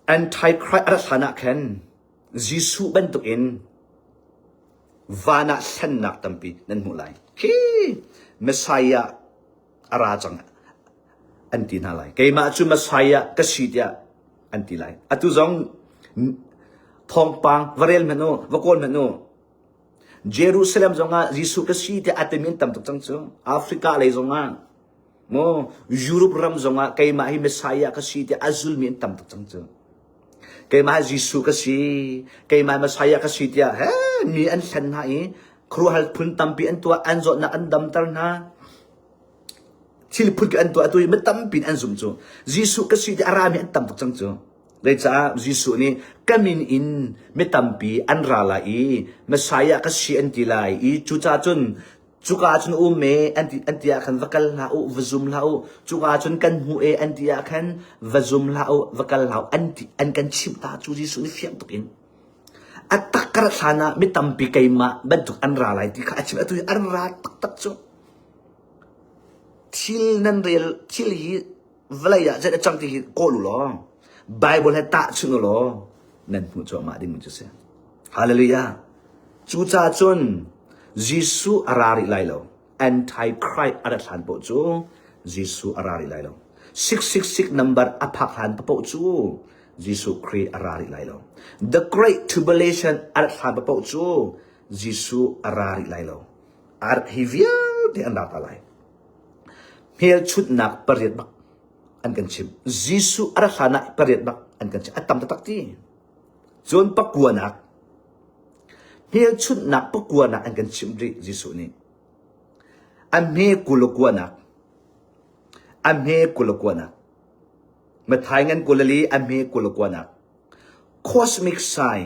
อันไทยใครอะไรฉันนะแค่ยิสุเป็นตัวเองวานะฉันนักตั้มปีนั่นหมดเลยคีมาใช้อะไรจังอันที่นั่นเลยแกมาจุมาใช้ก็สิทธิ์อันที่ไรอัตุจงทองปังวาเรลเมนูวกอนเมนูเยรูซาเล็มจงยิสุก็สิทธิ์อัตมินตั้มตุกจังจูแอฟริกาเลยจงโมยุโรปรำจงแกมาให้มาใช้ก็สิทธิ์อัจุลมินตั้มตุกจังจูแกมายิสุก็สิแกมาใช้ก็สิทธิ์เฮ้มีอันฉันหายครูฮัลพุนตั้มปีอันตัวอันจดนะอันดำตร์นะชิลิพุทธกันตัวไม่ตั้มปินอันซุ่มจูยิสุก็สิที่อารามีอันตั้มตุกจังจูเลยจ้ายิสุนี่ก็มินอินไม่ตั้มปีอันราลายมาใช้ก็สิอันที่ไรจูจ้าจุนจูกาจุนอุเมอันที่อาคันวักลลาอุวซุมลาอุจูกาจุนกันหูอันที่อาคันวซุมลาอุวักลลาอุอันกันชิมตาจูยิสุนี่เฟียงตุกินอัตตะกระชานะไม่ตั้มปีไกมาบรรทุกอันราลายที่ข้าชิมอัตุยอันราตักจูทิลนั่นเรียลทิลฮีเวลาอยากจะจังที่โกลุล้อไบเบิลให้ตาชุนล้อนั่นพูดจอมาดิมุจเสียฮาเลลูยาจูจ่าจนยิสุอาราริไลโล anti Christ อารัฐานโปจูยิสุอาราริไลโล666 number อภักหันโปจูยิสุคริสต์อาราริไลโล the great tribulation อารัฐานโปจูยิสุอาราริไลโลอาร์ฮิวิลที่อันดับอะไรเฮลชุดนักประเดียดบักอันกันชิมยิสุอาราธนาประเดียดบักอันกันชิมอัตตามตักที่จนปักกัวนักเฮลชุดนักปักกัวนักอันกันชิมดิยิสุนี่อันเฮกุลกัวนักอันเฮกุลกัวนักมาทายงันกุลลีอันเฮกุลกัวนัก cosmic sign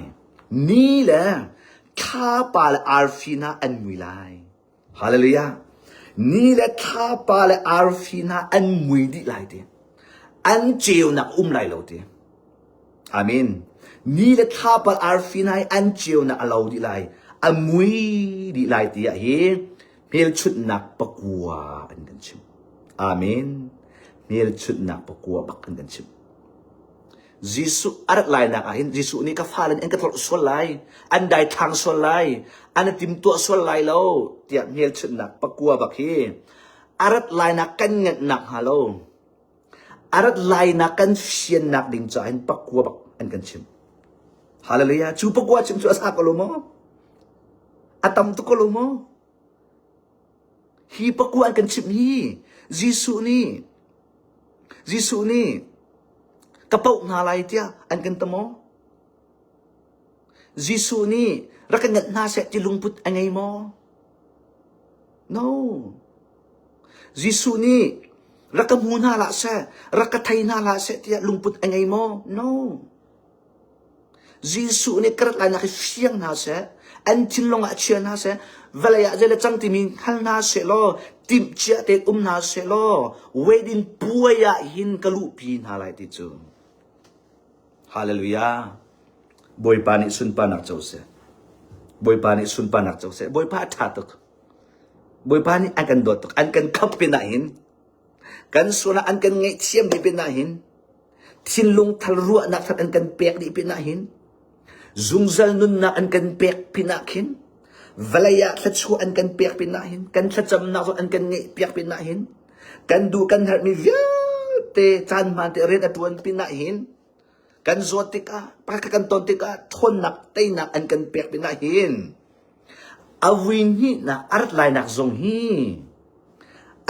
นี่แหละข้าปาลอาร์ฟีนาอันมุยไลฮาเลลูยานี่แหละข้าปาเลอาร์ฟีนาอันมุยดิไลเดียอันเจียวนักไลโลเดียอามินนี่แหละข้าปาลอาร์ฟีนาอันเจียวนักเราดิไลอันมุยดิไลเดียเฮลชุดนักปะกัวอันกันชิมอามินเฮลชุดนักปะกัวบักอันกันชิมยิสุอาร์ไลนักอาหินยิสุนี่ก็ฟาเลนอันก็ทอดส่วนไลอันใดทางส่วนไลอันติมตัวส่วนไลโลเตียเฮลชุดนักปะกัวบักเฮอาร์ไลนักกันเงินนักฮัลโหลอาร์ไลนักกันเฟียนนักดิ่งใจอันปะกัวบักอันกันชิมฮาเลลูยาจูปะกัวชิมจูอาสากโลโมอาตัมตุกโลโมฮีปะกัวอันกันชิมฮียิสุนี่กระเป๋าหนาลายเตียอันกันตะโมยิสุนี่รักเงินนาเสติลุงพุทธอันไงโม no ยิสุนี่รักมูนาละเสรักไทยนาละเสเตียลุงพุทธอันไงโม no ยิสุนี่กระไรนักเฟียงนาเสอันทินลงอาเชียนาเสเวลาอยากจะจังติมิงฮัลนาเสโลติมเชียเตกุมนาเสโลเวดินปัวยาหินกะลุปีนาลายติจูฮาเลลูยาบอยปานิสุนปานักเจ้าเสบอยปานิสุนปานักเจ้าเสบอยปาทัดตกบอยปานิอันกันโดดตกอันกันขับเป็นนาหินกันส่วนอันกันเงยเทียมดีเป็นนาหินทินลงทะลุนักทัดอันกันเปียกดีเป็นนาหินซุงซัลนุนนักอันกันเปียกเป็นนาหินเวลายาทัดชัวอันกันเปียกเป็นนาหินกันทัดจำนักอันกันเงยเปียกเป็นนาหินกันดูกันหัดมีวิว เตจันมันเตเรนอดวนปินะหินกันโซติกาปากกันตอนติกาทนหนักเตหนักอันกันเปียกปินะหินอวินฮีนะอาร์ตไลนักซงฮี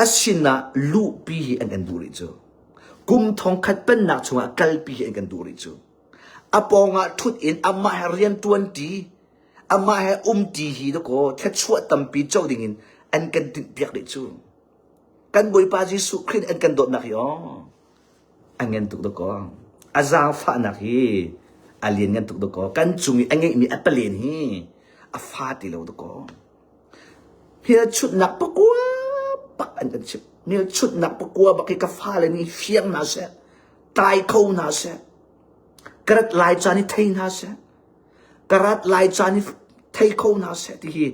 อาชินะลูปีฮีอันกันดูริจูกุมทองขัดเป็นนักชงกัลปีฮีอันกันดูริจูอปองะทุดอินอามาเฮเรียนตวนตีอามาเฮตีฮีตะโกแค่ชั่วตัมปีเจ้าดิ่งอันกันติดเปียกริจูกันบุยปาจิสุครินอันกันโดดนักยออันเงินตุกตะโกอาซาฟ้านักฮีอาเลียนเงินตุกตะโกกันจุงอันเงินมีอัปเปลียนฮีอาฟาติโลตะโกเฮียชุดนักปะกัวปักอันกันชิบเฮียชุดนักปะกัวบักให้กาฟ้าเลยนี่เฟียงนาเสตายเขานาเสกระดลายจานี่เทนาเสกระดลายจานี่เทเขานาเสที่ฮี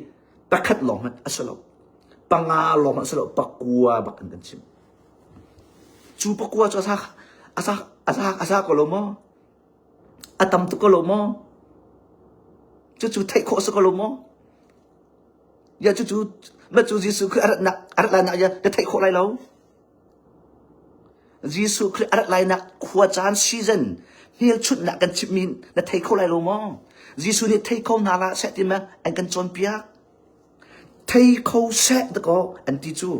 ตะขัดหลงมันอัสลบปังอาหลงมันอัสลบปะกัวบักอันกันชิบจูปะกัวจูอาซาก็ลมออาตัมตุก็ลมอจูเทเขาสก็ลมอยาจูมาจูยิสุคืออะไรนักอย่าจะเทเขาอะไรเรายิสุคืออะไรนักขวดจานซีซันเฮียชุดนักกันชิมินจะเทเขาอะไรเรามั้งยิสุเนี่ยเทเขานาละเสร็จไหมอันกันจนเปียกเทเขาเสร็จแล้วก็อันที่จู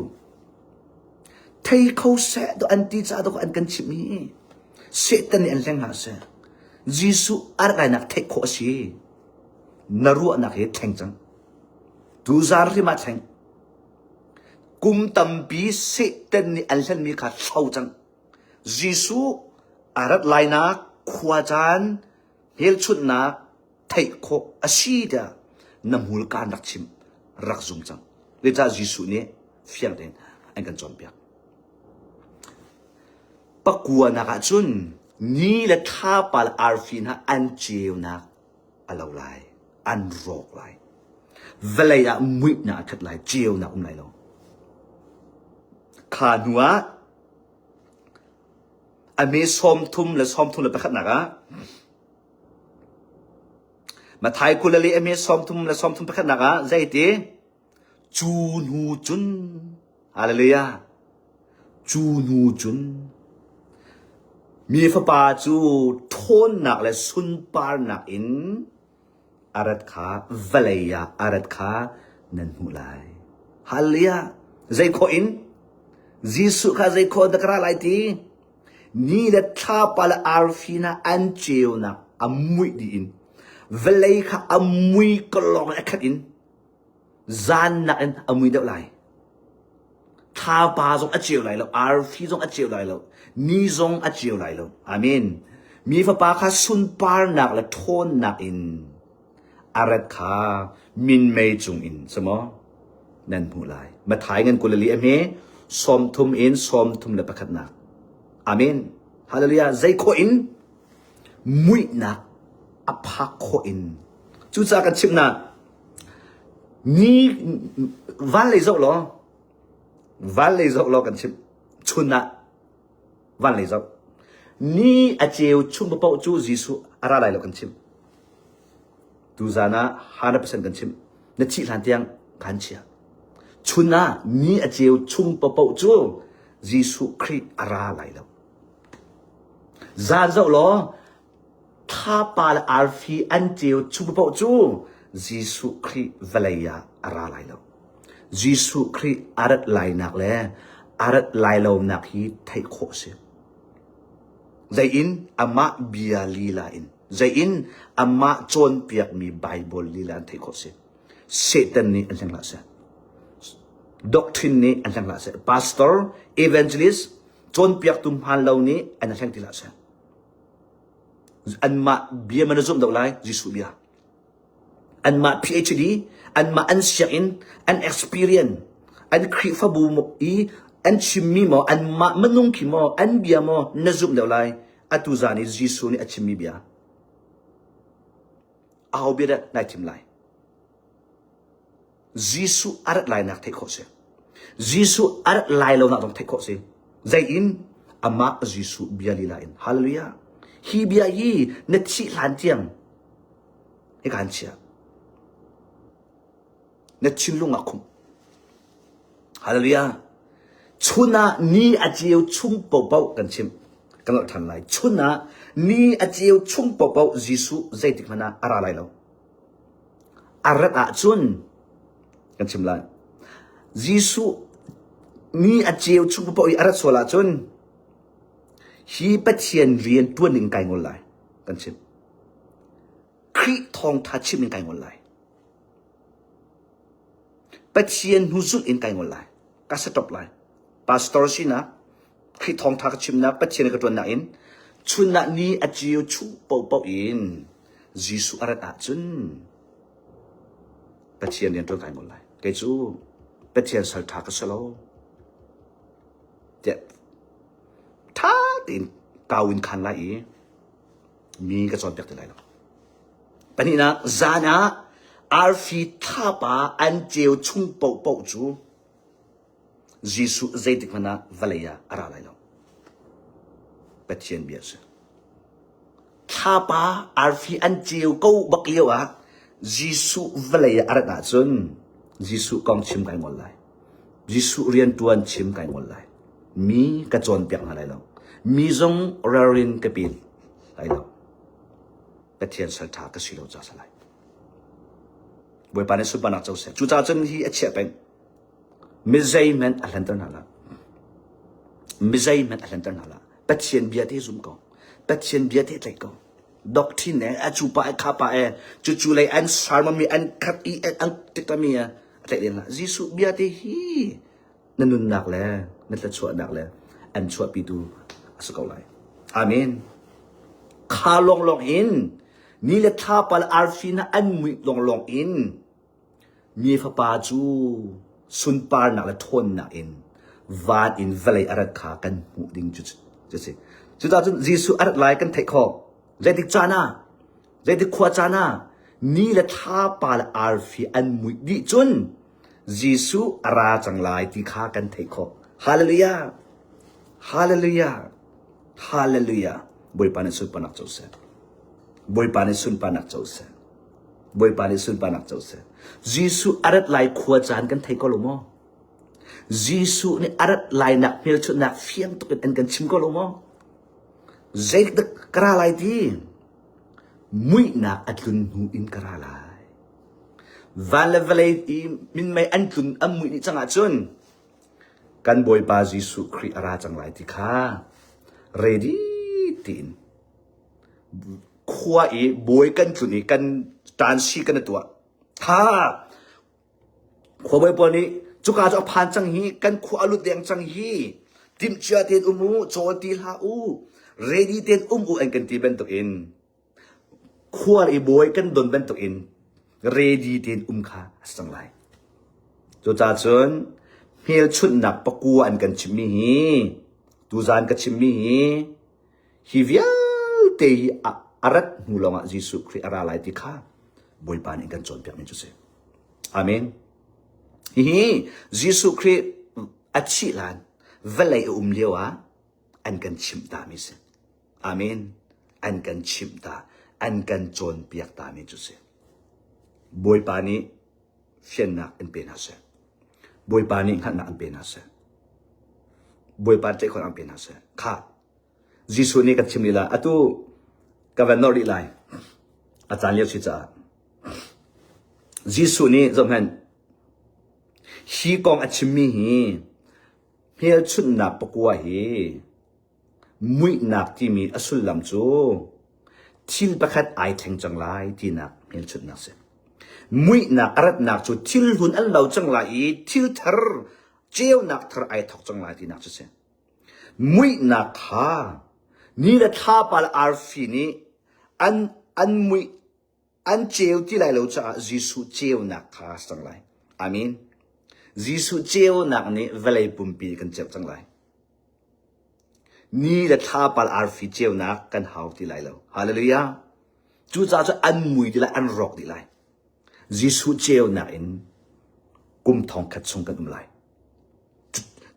เทเขาเสร็จแล้วอันที่จ้าแล้วก็อันกันชิมิเสร็จแต่เนี่ยอันแรงหาเสร็จยิสุอะไรนักเทเขาสินรัวนักเหตุแทงจังดูซาริมาแทงกุมตัมปีเสเตนนี่อันเซนมีขาดเศร้าจังยิสุอารัดไลนักขวาจานเฮลชุดนักไทโคอาชีดานำหูลการรักชิมรักจุงจังเลจ่ายิสุเนี่ยเฟียงเดนอันกันจอมเปียกปักกัวนักจุนนี่แหละท่าปาลอาร์ฟินฮะอันเจียวนักอลาวไลอันโรกไลเวลามุยนาขัดไหลเจียวนาไหลลงขาหัวอเมซอมทุ่มและซอมทุ่มและไปขัดหนักอะมาไทยกุลลีอเมซอมทุ่มและซอมทุ่มไปขัดหนักอะใจตีจูนูจุนฮาเลลูยาจูนูจุนมีฝาปาจูทนหนักและสุนปาร์หนักอินอารัดขาเวลยาอารัดขานันหูไลฮัลลียาใจโคอินยิสุข้าใจโคดักราไลตีนี่แหละท่าปาลอาร์ฟีนาอันเจียวนะอามุยดีอินเวลยข้าอามุยกลองเอ็กอินจานนักอินอามุยเดาไลท่าปาจงอัจเจียวไลแล้วอาร์ฟีจงอัจเจียวไลแล้วนี่จงอัจเจียวไลแล้วอาเมนมีฝาปาข้าสุนปาร์นักและโทนนักอินอารัดขามินเมย์จุงอินสมอนั่นผู้ลายมาถ่ายเงินกุลลีเมสอมทุมอินสอมทุมเลปะขัดนักอาเมนฮาเลลูยาใจโคอินมุยนักอภักโคอินจูจ้ากันชิมนะนี่วันเลยจ้าหรอวันเลยจ้าหรอกันชิมชุนนะวันเลยจ้านี่อาเจียวชุ่มปะปะจูจิสุอะไรหรอกันชิมดูจานะ100%กันชิมนัดชิลันเตียงกันเชียชุนนะนี่อาเจียวชุ่มปะปะจูยิสุคริสต์อะไรแล้วจานเจ้าล้อถ้าปาลอาร์ฟีอันเจียวชุ่มปะปะจูยิสุคริสต์เวลียาอะไรแล้วยิสุคริสต์อารัดไลนักเลยอารัดไลเรานักฮีไทยโคเซใจอินอามาเบียลีลาอินใจอินอามาโจนเปียกมีไบเบิลลีลานเทโคเซเซตันนี่อันจังละเซด็อกทรินนี่อันจังละเซพาสเตอร์เอเวนเจลิสโจนเปียกตุมฮันเหล่านี้อันจังที่ละเซอันมาเบียมันจุ่มดอกไล่จิสุเบียอันมา PhD อันมาอันเสียอินอัน experience อันครีฟบูมอีอันชิมีมออันมามันนุ่งขีมออันเบียมอนจุ่มดอกไล่อัตุจานี่จิสุนี่อันชิมีเบียเอาเบียดนายทิมไลยิสุอารัดไลนักเทคโคเซยิสุอารัดไลเรานักต้องเทคโคเซใจอินอามายิสุเบียลีไลน์ฮาเลลูยาฮีเบียยีเนติลันเตียงเอกอันเชียเนติลุงอาคุมฮาเลลูยา ชุนะนี่อาเจียวชุ่มเป่าๆกันชิมกันเราทันไรชุนะนี่อาเจียวชุ่มเป่าๆยิสุใจติมันอะไรแล้วอารัตอาจุนกันชิมไรยิสุนี่อาเจียวชุ่มเป่าๆอารัตสวลาจุนฮีปัจเจียนเรียนตัวหนึ่งไกงอนไหลกันชิมคริทองทัชชิมหนึ่งไกงอนไหลปัจเจียนหุซุลอินไกงอนไหลก็สต็อปไหลพาสตอร์สินะคริทองทัชชิมนะปัจเจียนกระตัวน่ะอินชุนน่ะนี้อาเจียวชุ่มเป่าๆอินยิสุอารัตอาจุนปัจเจียนเรียนตัวไกงอนไหลเกจูปัจเจียนสัลทักสโลเจ็บถ้าตินกาวินคันไลมีกระจอนเปียกติไลแล้วปนินะจานะอาร์ฟีท่าปาอันเจียวชุ่มเป่าๆจูยิสุใจติมันนะวลัยาอะไรแล้วปัจเจียนเบียร์ท่าปาอาร์ฟีอันเจียวกูบักเลียวยิสุวลัยาอะไรนะจุนยิสุกองชิมไก่งอลไลยิสุเรียนตัวนชิมไก่งอลไลมีกระจอนเปียกอะไรแล้วมีจงรารินกระปิลอะไรแล้วปัจเจียนสัลทากสิโลจ้าสลายบวยปานิสุบานักเจ้าเสจุจ้าจนฮีเอเชเป็นมิใจมันอัลลันตันนาละมิใจมันอัลลันตันนาละปัจเจียนเบียดที่ซุ่มกองปัจเจียนเบียดที่ใจกองด็อกที่เนี่ยอาจูปาคาปาจูเลยอันสารมันมีอันคัดอีอันติดมีอะไรเองล่ะยิสุเบียดที่ฮีนั่นนุนหนักแล้วนั่นละชัวหนักแล้วอันชัวปีดูสกอไลอาเมนข้าลองอินนี่แหละท่าปาลอาร์ฟีนะอันมุยลองอินมีฟ้าป่าจูสุนปาร์นักและทนนักอินวาดอินเวลัยอารักขากันหูดิ่งจุดสิจุดตาจุนยิสุอารักไลกันเทคอใจดิจานาใจดิขวาจานานี่แหละท่าปาลอาร์ฟีอันมุยดิจุนยิสุอาราจังไลที่ข้ากันเทคอฮาเลลูยาฮาเลลูยาฮาเลลูยาบอยปานิสุนปานักเจ้าเสบอยปานิสุนปานักเจ้าเสบอยปานิสุนปานักเจ้าเสยิสุอารัตไลขวาจานกันไทยก็ลงมั้งยิสุนี่อารัตไลนักเมียชุดนักเฟียงตุกันกันชิมก็ลงมั้งใจดึกกระไรดีมุยนักอัดลุนหูอินกระไรวันละวันเลยมินไม่อันลุนอันมุยนี่จังอาจุนกันบอยปายิสุคริอาราจังไรที่ข้าready ตีนขวาบอยกันจุนี่กันตานชีกันตัวฮ่าขวาบอยปอนี่จุกอาจะผ่านจังฮีกันขวาลุดแดงจังฮีทิมเชียเตียนอุมูโจตีลาอูready เตียนอุอันกันตีเป็นตัวเองขวาบอยกันโดนเป็นตัวเอง ready เตียนข้าสังไรจุจ่าจนเฮียชุดหนักปะกัวอันกันชิมีตูจานกัชิมีฮิวิลเตยอารัตมูลงะยิสุคริอาราไลติข้าบอยปานิกันจนเปียกมิจุเซอาเมนฮิยิสุคริอัจฉิลันเวลัยเลียวอันกันชิมตามิเซอาเมนอันกันชิมตาอันกันจนเปียกตามิจุเซบอยปานิเฟียนนักอันเป็นอาเซบอยปานิขันนักอันเป็นอาเซบอยปานใจคนอันเป็นอาเซค่ะยิสุนี่กับชิมลีลาอะตูกับวันนอริไลอาจารย์เลี้ยวชิจ่ายิสุนี่จงเห็นฮีกองอัชิมีฮีเฮียชุนนับปกัวฮีมุยนักที่มีอสุลลำจูทิลประคัดไอแทงจังไรที่นักเฮียชุนนักเสมุยนักรัดนักจูทิลหุนอันเหล่าจังไรทิลทร์เจียวนักทร์ไอทอกจังไรที่นักจะเสมุยนักข้านี่แหละท่าปาลอาร์ฟีนี่อันมุยอันเจียวที่ไรเราจะยิสุเจียวนักข้าจังไรอามินยิสุเจียวนักนี่เวลัยปุ่มปีกันเจ็บจังไรนี่แหละท่าปาลอาร์ฟีเจียวนักกันหาวที่ไรเราฮาเลลูยาจู่จ้าจะอันมุยที่ไรอันรอกที่ไรยิสุเจียวนักอินกุมทองขัดชงกันไร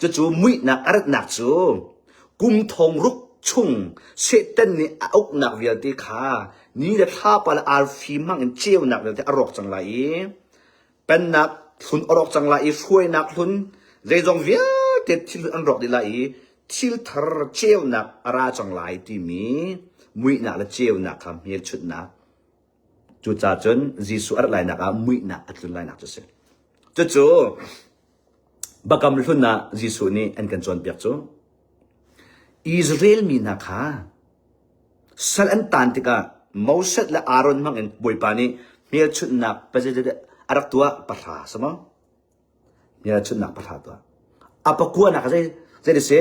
จะจู่มุยนักอะไรนักจู่กุมทองรุกชุงเซตันนี่อุกนักเวียติขานี่แหละท่าปาลอาร์ฟีมังเจียวนักเวียติอรอกจังไรเป็นนักทุนอรอกจังไรช่วยนักทุนใจจงเวีย เต็ดทิลอันรอกดีไลทิลทาร์เจียวนักราจังไหลที่มีมุยนักและเจียวนักคำเฮียชุดนักจุดจ่าจนจีสุอะไรนักมุยนักอัดลุไลนักจะเสียจู่บักกำลุนนักจีสุนี่อันกันจวนเปียกจู่อิสราเอลมีนักฮะสัลอันตันติกาโมเสสและอารอนมังเอ็นบุยปานีเฮียชุดนักเป็นจะอารักตัวปะทาสมองเฮียชุดนักปะทาตัวapa kuat nak saya dese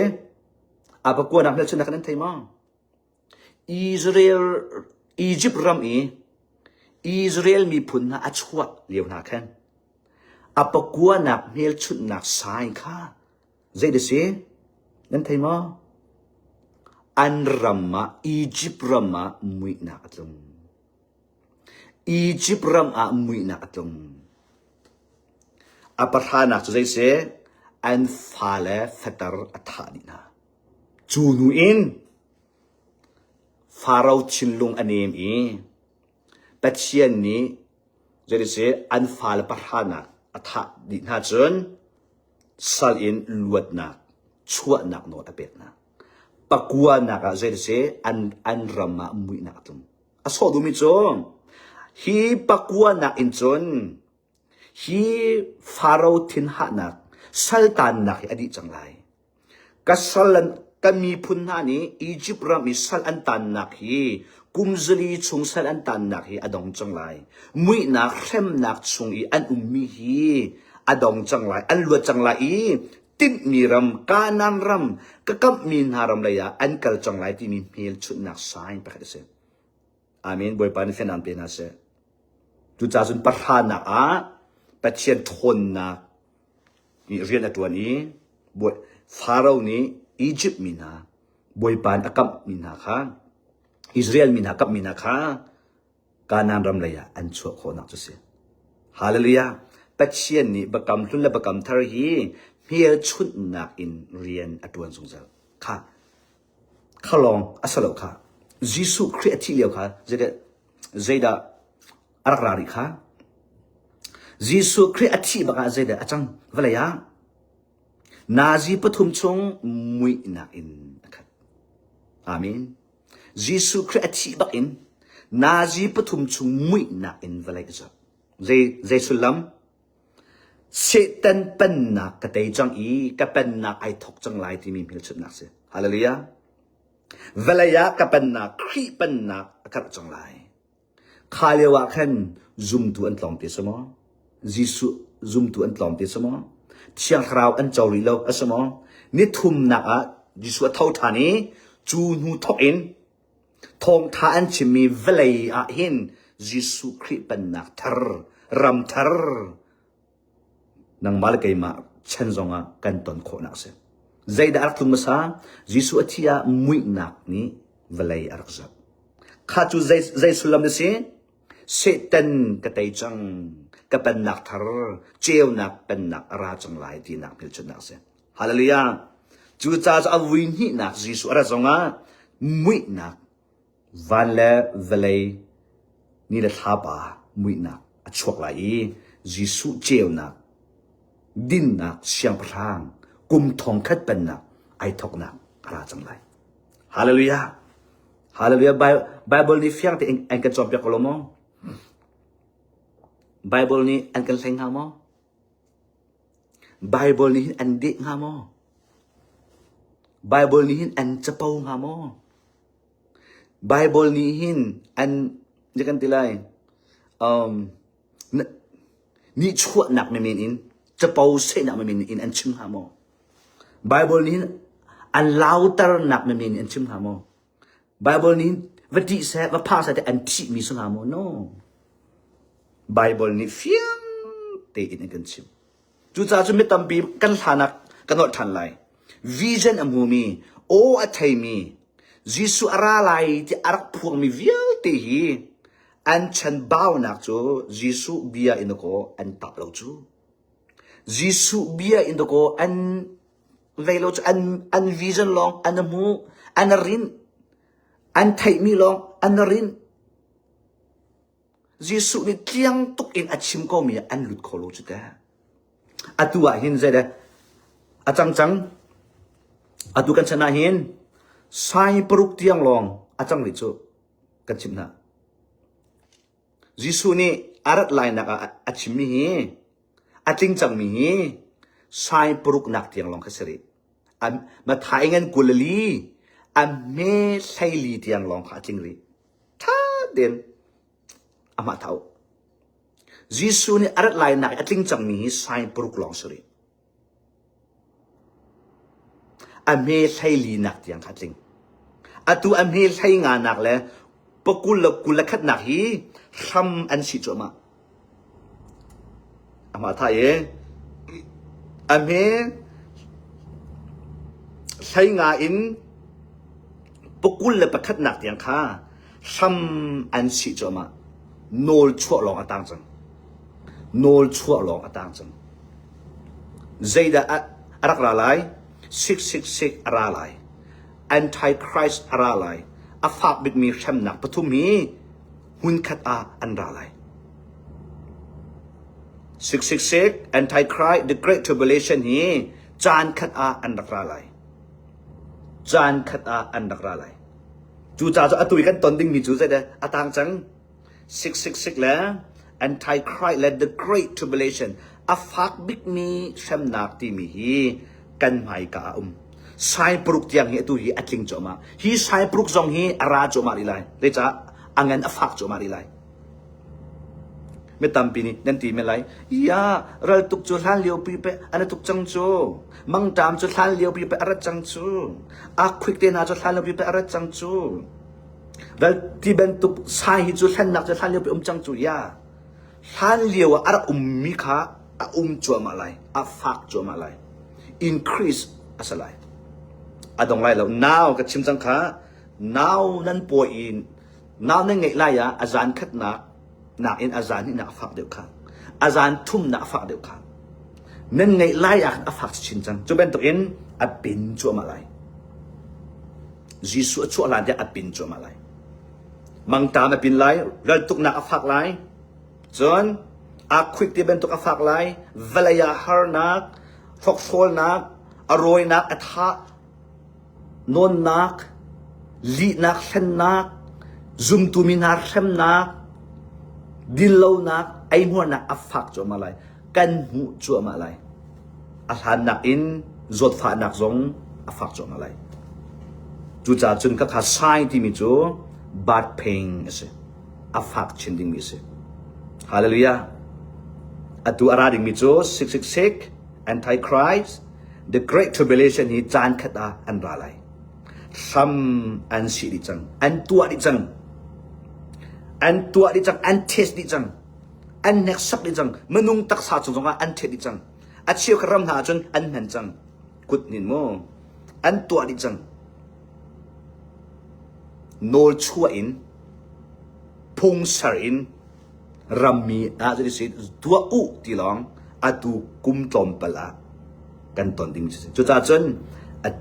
apa kuat nak melakukan nak nanti mah Israel Egypt ram Israel mi pun na achwa liu nak kan apa kuat nak melakukan nak sai kha saya dese nanti mah an ramma Egypt ramma mui nak atlum Egypt ramma mui nak atlum apa hanak saya deseอันฟาเลฟตร์อัฐานินาจูนูอินฟาเราชินลุงอันเอมปัจเจียนนี้จะได้เสียอันฟาเลปะทานักอัฐานินาจนสัลอินลวดนักชั่วนักโนตเป็ดนักปะกัวนักจะได้เสียอันรำมามุยนักตุมอสอดูมิจงฮีปะกัวนักอินจนฮีฟาเราทินหานักสัลตันนักอดีตจังไรกัสลันกันมีพุนหานี้อียิปต์รามีสัลอันตันนักฮีกุมซลีชงสัลอันตันนักฮีอดองจังไรมุยนักเข้มนักชงอีอันมีฮีอดองจังไรอันลวดจังไรติดมีรำกานันรำก็กับมีนารำเลยอันกัลจังไรที่มีเมียลชุดนักสายไปกันเสียอามีนบอยปานิเฟนันเป็นอาเซจุดจ่าสุนประธานนักปัจเจียนทนนักนี่เรียนตัวนี้บทฟาโรห์นี้อียิปต์มีนาบอยปานอากับมีนาค่ะอิสราเอลมีนากับมีนาค่ะการนานรำเลยอันชั่วคนนักจะเสียฮาเลลูยาปัจเจียนนี้บักกำทุนและบักกำทารีเฮียชุดนักอินเรียนตัวสงสารค่ะข้าลองอัสลาวค่ะยิสุคริสต์ที่เลี้ยวค่ะเจด้าอารักราริค่ะยิสุคริสต์ที่บักอาเจด้าอาจังเวลายานาจีปฐุมชงมุยนักอินนะครับอาเมนยิสุคริสต์ที่บักอินนาจีปฐุมชงมุยนักอินเวลายาเจสุลัมเซตันเป็นนักกระเตยจังอีก็เป็นนักไอทกจังไรที่มีพิลชุดนักเสียฮาเลลูยาเวลายาก็เป็นนักครีเป็นนักกระจังไรข้าเรียกว่าแค่ซุ่มตัวอันตลอมติสมอยิสุซุ่มตัวอันตลอมติสมอเชียงคราวอันเจ้าริโลอัสมอนิทุมนักยิสุเท่าทานี้จูนูทอกอินทองทาอันชิมีเวลายาหินยิสุครีเป็นนักทร์รำทร์นางมาลกายมาฉันจงกันตอนโคนักเสียใจได้อักตุมสายิสุอธิยามุยนักนี้เวลัยอักจับข้าจูใจสุลัมเสียเซตันกตัยจังก็เป็นนักทร์เจียวนักเป็นนักราจังไหลที่นักพิจารณาเสียฮาเลลูยาจูจ้าจะเอาวินหินักยิสุอะไรจงมุยนักวันเล่เวลัยนี่แหละท่าป่ามุยนักอัจฉริยะยิสุเจียวนักดินนักเสียงพรางกุมทองคัดเป็นนักไอทอกนักราจังไรฮาเลลูยาฮาเลลูยาไบเบิลนี้เฟียงที่อันกันจอมเปียกลมอไบเบิลนี้อันกันเซงหามอไบเบิลนี้อันเด็กหามอไบเบิลนี้อันจะเป่าหามอไบเบิลนี้อันจะกันติไลนี่ชั่วหนักไม่มีอินจะเป่าเส้นหนักไม่มีอินอันชิมหามอไบเบิลนี้อันลาวตระหนักไม่มีอันชิมหามอไบเบิลนี้วัดที่เสว่าภาษาแต่อันที่มีสุงหามอโนไบเบิลนี้เฟียงเตอินอันกันชิมจุดจ้าจะไม่ตำบีกันฐานักกันหนดทันไลวิจันอมูมีโออัตไทมียิสุอาราไลที่อารักพวงมีวิลเตหีอันฉันบ่าวนักจูยิสุเบียอินโกอันตับเราจูยิสุเบียอินโกอันเวลจูอันวิจันลองอันมูอันรินอันไทมีลองอันรินยิสุนี่เที่ยงตุกอินอัดชิมก็มีอันหลุดโคโลจุดแต่อัตัวหินใจเด้ อาจังจังอาดูกันชนะเห็นสายปรุกเตียงลองอาจังลิจูกันชิมนะยิสุนี่อารัดไลนักอาชิมมีอาจริงจังมีสายปรุกนักเตียงลองขสริมาถ่ายเงินกุลลีเมใช่ลีเตียงลองขาจริงรีท่าเด่นมาเท่ายิสุนี่อารัดไลนักอาจริงจังมีสายปรุกลองสริเมใช่ลีนักเตียงขาจริงตัวเมใช่งานนักเลยปกุลขัดนักฮีทำอันสิจมามาไทยเมใช้งานอินปกุลประคัดนักอย่างข้าทำอันสิจมาโนลชั่วลองอัตังจังโนลชั่วลองอัตังจังใจดารักอะไร666อะไร Antichrist อะไรฝากบิดมีเข้มหนักปทุมมีหุ่นขัดอันอะไร666 Antichrist the Great Tribulation นี้จานขัดอันอะไรจานขัดอันอะไรจูจ่าจะตุยกันตนดิ้งมีจูใจเด้อต่างจัง666แล้ว Antichrist และ the Great Tribulation ฝากบิดมีเข้มหนักที่มีกันไม่กะสายปลุกยังเฮตุฮีอัดลิงจอมาฮีสายปลุกจงฮีอาราจอมาลีไลเลยจ้าอังเงินฟักจอมาลีไลไม่ตามปีนี้นั่นตีไม่ไลยาเราตุกจุลันเลี้ยวปีเปอันนั้นตุกจังจูมังตามจุลันเลี้ยวปีเปอะไรจังจูควิกเดน่าจุลันเลี้ยวปีเปอะไรจังจูเราที่เป็นตุกสายฮีจุลันนักจุลันเลี้ยวปีจังจูยาลันเลี้ยวอะไรมิขาจอมาไลฟักจอมาไลincrease อะไรดงไล่แล้ว now กับชิมจังค่ะ now นั่นป่วยอิน now นั่นไงไล่อาจารย์ขัดนักอินอาจารย์นี่นักฟักเดียวกันอาจารย์ทุ่มนักฟักเดียวกันนั่นไงไล่ฟักชิมจังจุเป็นตัวอินเป็นจัวมาไลยิสุจัวลานเดียเป็นจัวมาไลมังตามเป็นไลเราตุกนักฟักไลจนควิกที่เป็นตุกฟักไลเวลาฮาร์นักฟอกโซลนักอร่อยนักนนนักลีนักเช่นนักซุมตูมินาร์เช่นนักดิลลนักไอหัวนักฟักจอมาไลกันหูจอมาไลหันนักอินจดฟ้านักจงฟักจอมาไลจูจ่าจุนก็ขาใช้ที่มีจูบาดเพลงเสียฟักชินดิ้งมีเสียฮาเลลูยาตัวอะไรดิ้งมีจู666 Antichrist the Great Tribulation ฮีจานขัดอันอะไรซ้ำอันสิดิจังอันตัวดิจังอันเทสดิจังอันเน็กซักดิจังมนุงตักษาจงอันเทสดิจังเชี่ยวครำหาจนอันเหม็นจังกุดนินโมอันตัวดิจังโนลชัวอินพงสารินรัมมีจะดิสิตัวตีลองดูกุมตอมปลากันตอนดิ้งจุดจ้าจน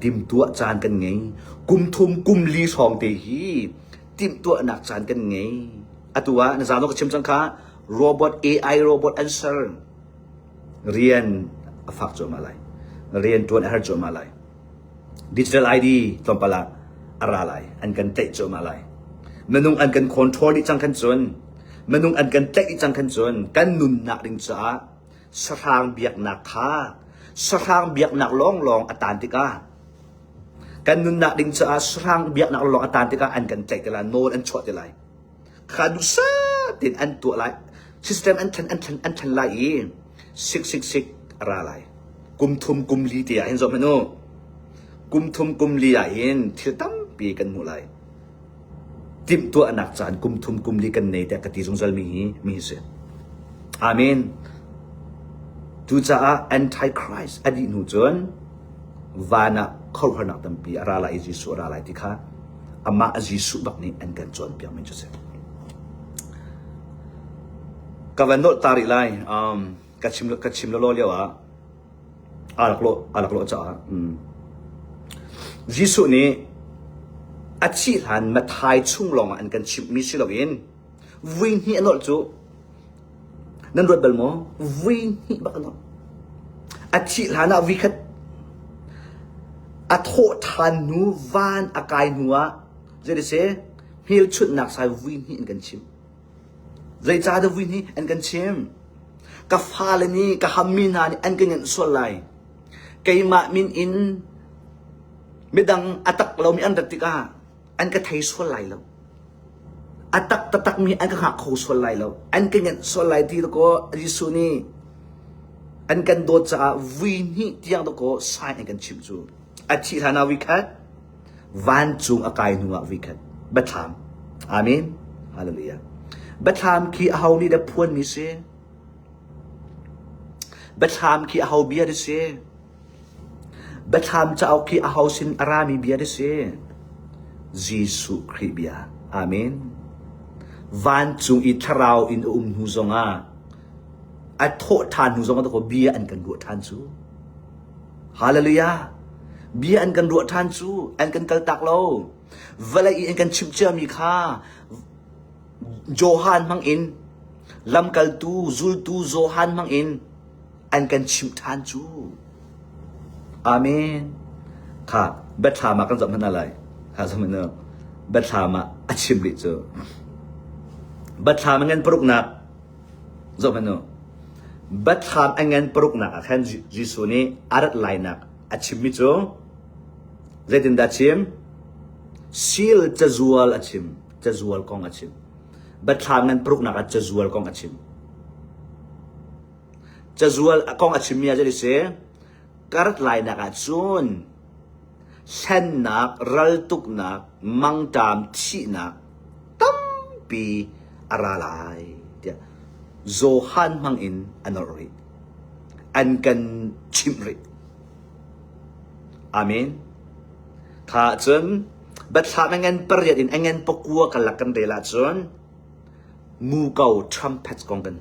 ติมตัวจานกันไงกุมทุมกุมลีชองเตฮีติมตัวหนักจานกันไงตัวนั่นสาวน้องก็ชิมจังค่ะโรบอท AI โรบอท answer เรียนฟักจอมาเลยเรียนตัวอะไรจอมาเลย digital ID ตอมปลาอะไรอันกันเตะจอมาเลยมนุงอันกันคอนโทรลดิจังกันจนมนุงอันกันเตะดิจังกันจนกันนุนหนักดิ้งจ้าสร้างเบียกหนักค่ะสร้างเบียกหนักลองอัตานติกากันนุนหนักดิ้งจ้าสร้างเบียกหนักลองอัตานติกาอันกันใจกันละโนนอันช็อตกันไรขาดุซาตินอันตัวไรซิสเต็มอันทันไร666อะไรกุมทุมกุมลีเตียเห็นสมโนกุมทุมกุมลีเห็นที่ตั้มปีกันหมู่ไรติมตัวหนักจานกุมทุมกุมลีกันในแต่กติจงจัลมีเสียอาเมนจูจ่า Antichrist อดีตหนูจนวานะเขาขนักตั้มปีอะไรจิสุอะไรที่ข้าอามาจิสุบักนี้อันกันจนเปียมันจะเสียกับวันโนตาริไลกัดชิมโลเลียวอาลักโลจ้าจิสุนี้อาชีพหันมาทายชุ่งลงอันกันชิมมิสิลวินวิ่งหินอลจูนั่นรถเบลโมวิ่งหิบักนอาชีพหันวิคัด a tho than nu van akai nuwa zai se hil chut nak sai win hi in kan chim zai cha da win hi an kan chim ka fa le ni ka hammin ha ni an kan ngan so lai kai ma min in midang atak lo mi an ratika an ka thai so lai lo atak tatak mi an ka ha kho so lai lo an kan ngan so lai ti ko Jisu ni an kan do cha win hi tiang to ko sai an kan chim chu a chi thana wi khat van chung akai nuwa wi khat ba tham amen hallelujah ba tham ki a hau ni da phun mi se ba tham ki a hau bia de se ba tham cha au ki a hau sin arami bia de se Jisu Christ bia amen van chung i tharau in hu zonga a tho than hu zonga to ko bia an kan ru than chu hallelujah bia an kan ru than chu an kan kal tak lo valai an kan chim cha mi kha Johan mang in lam kal tu zul tu Johan mang in an kan chim than chu amen kha ba tha ma kan zam na lai ha zam na ba tha ma a chim ri chu ba tha ma ngan pruk na zam na ba tha a ngan pruk na khan Jisu ni arat lai na a chim mi chu zai din da chim sil chazual a chim chazual kong a chim ba tha ngan pruk na ka chazual kong a chim chazual kong a chim mi a jali se karat lai na ka chun sen nak ral tuk nak mang tam chi nak tam pi aralai dia Johan mang in anori an kan chimri amen kha chun bat tha ngan pariat in angen pokua kalakan rela chun mu kau trumpet kong kan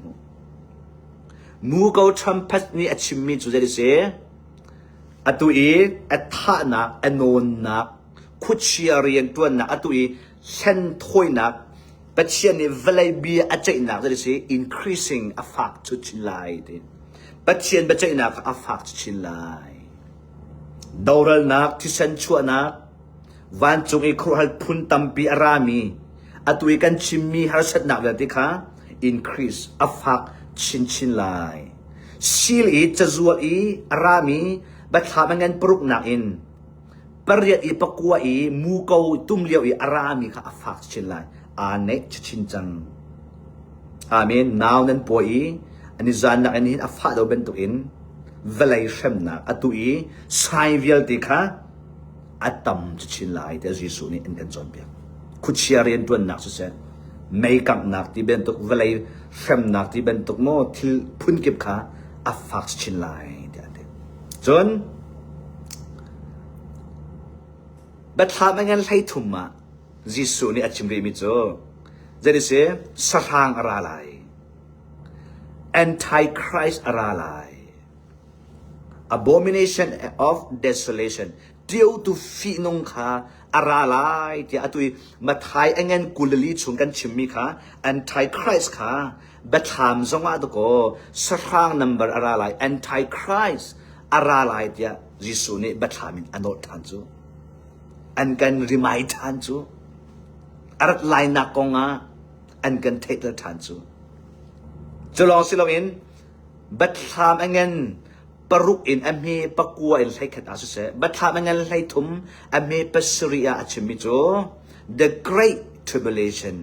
mu kau trumpet ni achimmi chu jari se atui atha na anon na khuchia rian tuan na atui sen thoi na pathian ni velai bi achai na jari se increasing a fact to chinlai de pathian bachai na a fact to chinlai daural na tisan chua na van chung e kruhal phun tampi arami atui kan chimmi har sat na la tikha increase a fact chin chin lai sil e chazua e arami bat khamangan pruk na in pariat i pakua e mu kau tum liao e arami kha a fact chin lai ane chin chang amen now nan po e ani zan na ani a fa do ben to in velai shem na atui sai vial tikha atam chin lai te Jisu ni en kan chon pia khuchia rian tuan nak se mai kang nak ti ben tok velai shem nak ti ben tok mo thil phun kip kha a fax chin lai dia de chon bat ha mangan lai thumma Jisu ni achim ri mi cho jari se sarang aralai anti Christ aralai abomination of desolation due to fi nong kha aralai ti atui mathai angen kulali chung kan chimmi kha anti Christ kha batham zonga to ko sarang number aralai anti Christ aralai tia Jisu ni bathamin anot than chu an kan remind than chu arat lai na konga an kan take the than chu cholong silong in batham angen paruk in ame pakua il lai khat asu se batha mangal lai thum ame pasriya achimi cho the great tribulation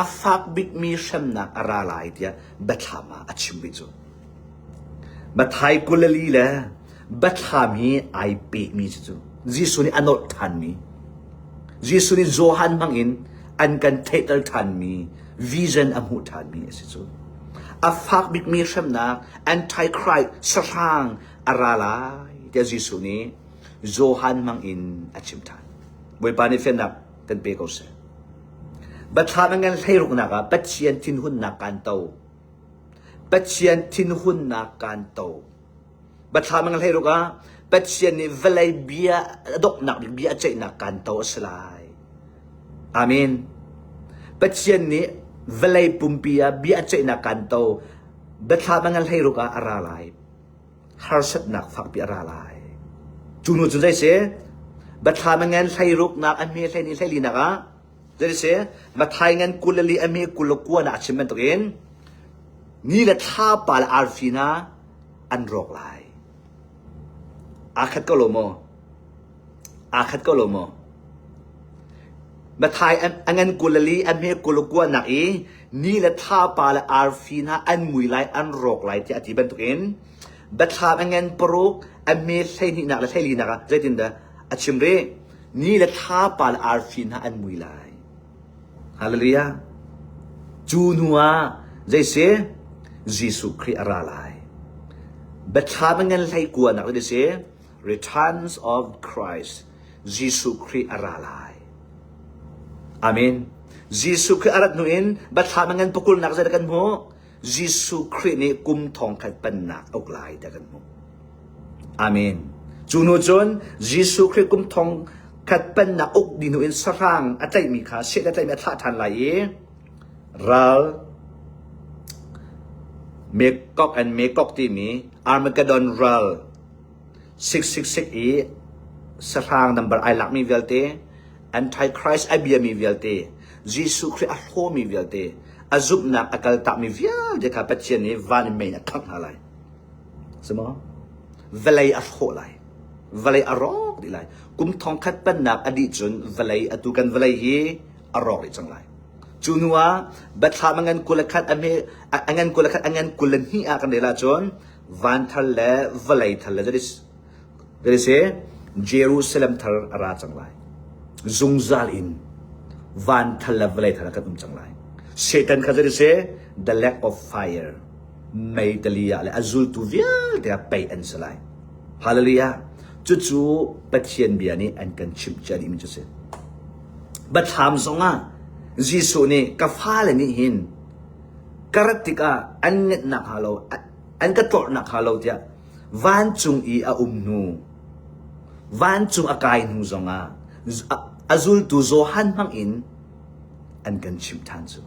afak big mi shamna aralai dia bathama achimi cho bathai kulali la bathami ai pe mi cho Jisu ni anot than mi Jisu ni Johan mangin an kan title than mi vision amu than mi ase cho a fak big mi shamna anti Christ sarang aralai dia Jisu ni Johan mang in achim than boy pani fenak kan pe ko se batha mangan thairuk na ka pathian tin hun na kan to pathian tin hun na kan to batha mangan thairuk ka pathian ni velai bia dok nak bia chai na kan to slai amen pathian ni velai pumpia bia chai na kanto batha mangal heiruka aralai harsat nak fak pi aralai chunu chunjai se บัดทามันงั้นใส่รุกนักอเมใส่นี่ใส่ลีนักอ่ะจะได้เสียบัดทายงั้นกุลลีอเมกุลกัวนักชิมมันตัวเองนี่แหละท่าปาลอาร์ฟีนาอันรอกลายอาคัดก็โลโมอาคัดก็โลโมบัดทายอันงั้นกุลลีอเมกุลกัวนักนี่แหละท่าปาลอาร์ฟีนาอันมุยลายอันรอกลายที่อธิบันตัวเองบัดทาอันงั้นปรุกอเมใส่นี่นักและใส่ลีนักใจตินเดออาชิมเรนี่แหละท่าปาลอาร์ฟีนาอันมุยลายฮาเลลูยาจูนัวใจเสียYesus Christ aralai. Betamangan lay kuan nak dia say returns of Christ. Yesus Christ aralai. Amen. Yesus Christ arat nuin betamangan pukul nak sa dakan mo. Yesus Christ ni kumthong kat panak oglay dakan mo. Amen. Juno John Yesus Christ kumthong kat panak ok dinuin sarang atay mi ka siya atay mi atatan lay ral Mekok and Mekok timi Armageddon Ral 666 sarang number I lak mi velte Antichrist abia mi velte Jesus Christ aho mi velte azub nak akal tak mi vial de kapatien ni van me na kang halai semua velai aho lai velai arok di lai kum thong khat pan nak adi chun velai atukan velai hi arok di chang lai Junua batha mangan kulakat ame angan kulakat angan kulan hi akan dela chon van thal le valai thal le jadi se Jerusalem thal ara changlai zungzal in van thal le valai thal kan changlai Satan kha jadi se the lack of fire mai talia le azul tu via de pai an salai hallelujah chu pathian bia ni an kan chim chari mi chu se batham zonga Jisu ni kafala ni hin karatika annet nak halo an kator nak halo dia van chung I a umnu van chung akai nu zonga azul tu zo han hang in an kan chim tan chu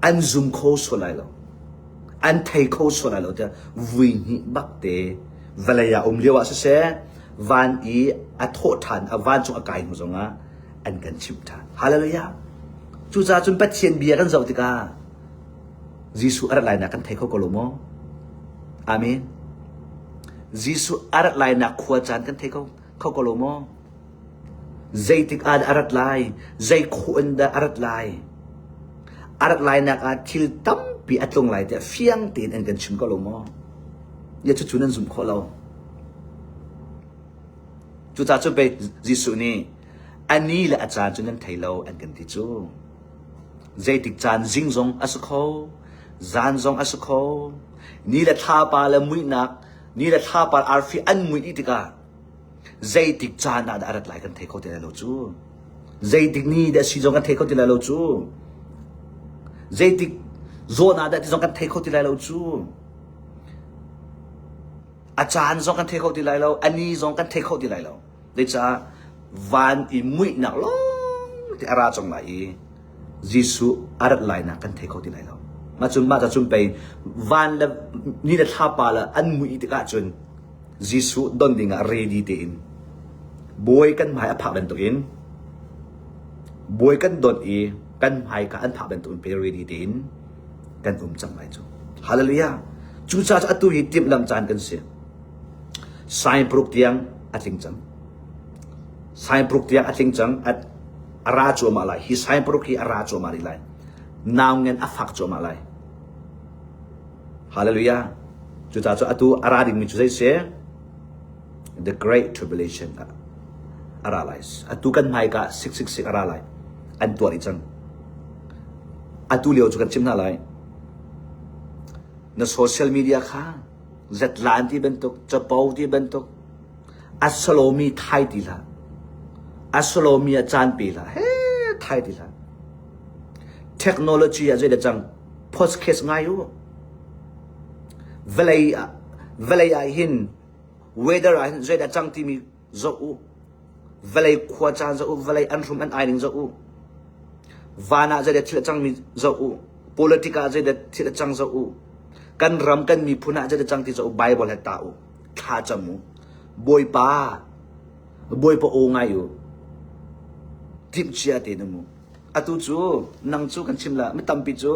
an zum kho so lai lo an thai kho so lai lo dia vui ni bakte valaya lewa se van I a tho than a van chung akai nu zonga an kan chim tan hallelujah chu cha chun pat chen bia kan zau tika Jisu arat lai na kan thai kho kolomo amen Jisu arat lai na khua chan kan thai kho kolomo zai tik ad arat lai zai khun da arat lai na ka thil tam pi atlong lai te fiang tin an kan chim kolomo ya chu chunan zum kho lo chu cha chu pe Jisu niอันนี้แหละอาจารย์จนนั้นไทยเราอันกันที่จูใจติดจานจิงซงอัศโคจานซงอัศโคนี่แหละท่าปาละมุยนักนี่แหละท่าปาอาร์ฟีอันมุยอิติกาใจติดจานอารัดไหลกันไทยเขาที่เราจูใจติดนี่เดชิจงกันไทยเขาที่เราจูใจติดโซนาเดชิจงกันไทยเขาที่เราจูอาจารย์ซงกันไทยเขาที่เราอันนี้ซงกันไทยเขาที่เราเดชาvan I muit nak long ti ara chong lai Jisu arat lai na kan thei kho ti lai lo ma chun pe van la ni la tha pa la an mui ti ka chun Jisu don dinga ready te in boy kan mai apha ben to in boy kan don I kan mai ka an pha ben to in pe ready te in kan chang lai chu hallelujah chu cha atu hi tim lam chan kan se sai pruk tiang ating chang sai pruk tiang ating chang at ara chu ma lai hi sai pruk hi ara chu ma lai naw ngen afak chu ma lai hallelujah chu cha chu atu ara ding mi chu sai se the great tribulation ara lai atu kan mai ka 666 ara lai an tu ri chang atu leo chu kan chim na lai na social media kha zat lan ti bentuk chapau ti bentuk asalomi thai ti la asalomi chan pi la he thai ti la technology a je da chang podcast ngai yu velai a hin weather a je da chang ti mi zo u velai khwa chan zo u velai an rum an ai ning zo u vana je da thil chang mi zo u politica je da thil chang zo u kan ram kan mi phuna je da chang ti zo bible ha ta u kha chamu boy pa บอยปะโอไงอยู่ทิมเชียเตนมูอตุจูนังจูกันชิมละไม่ตำปิจู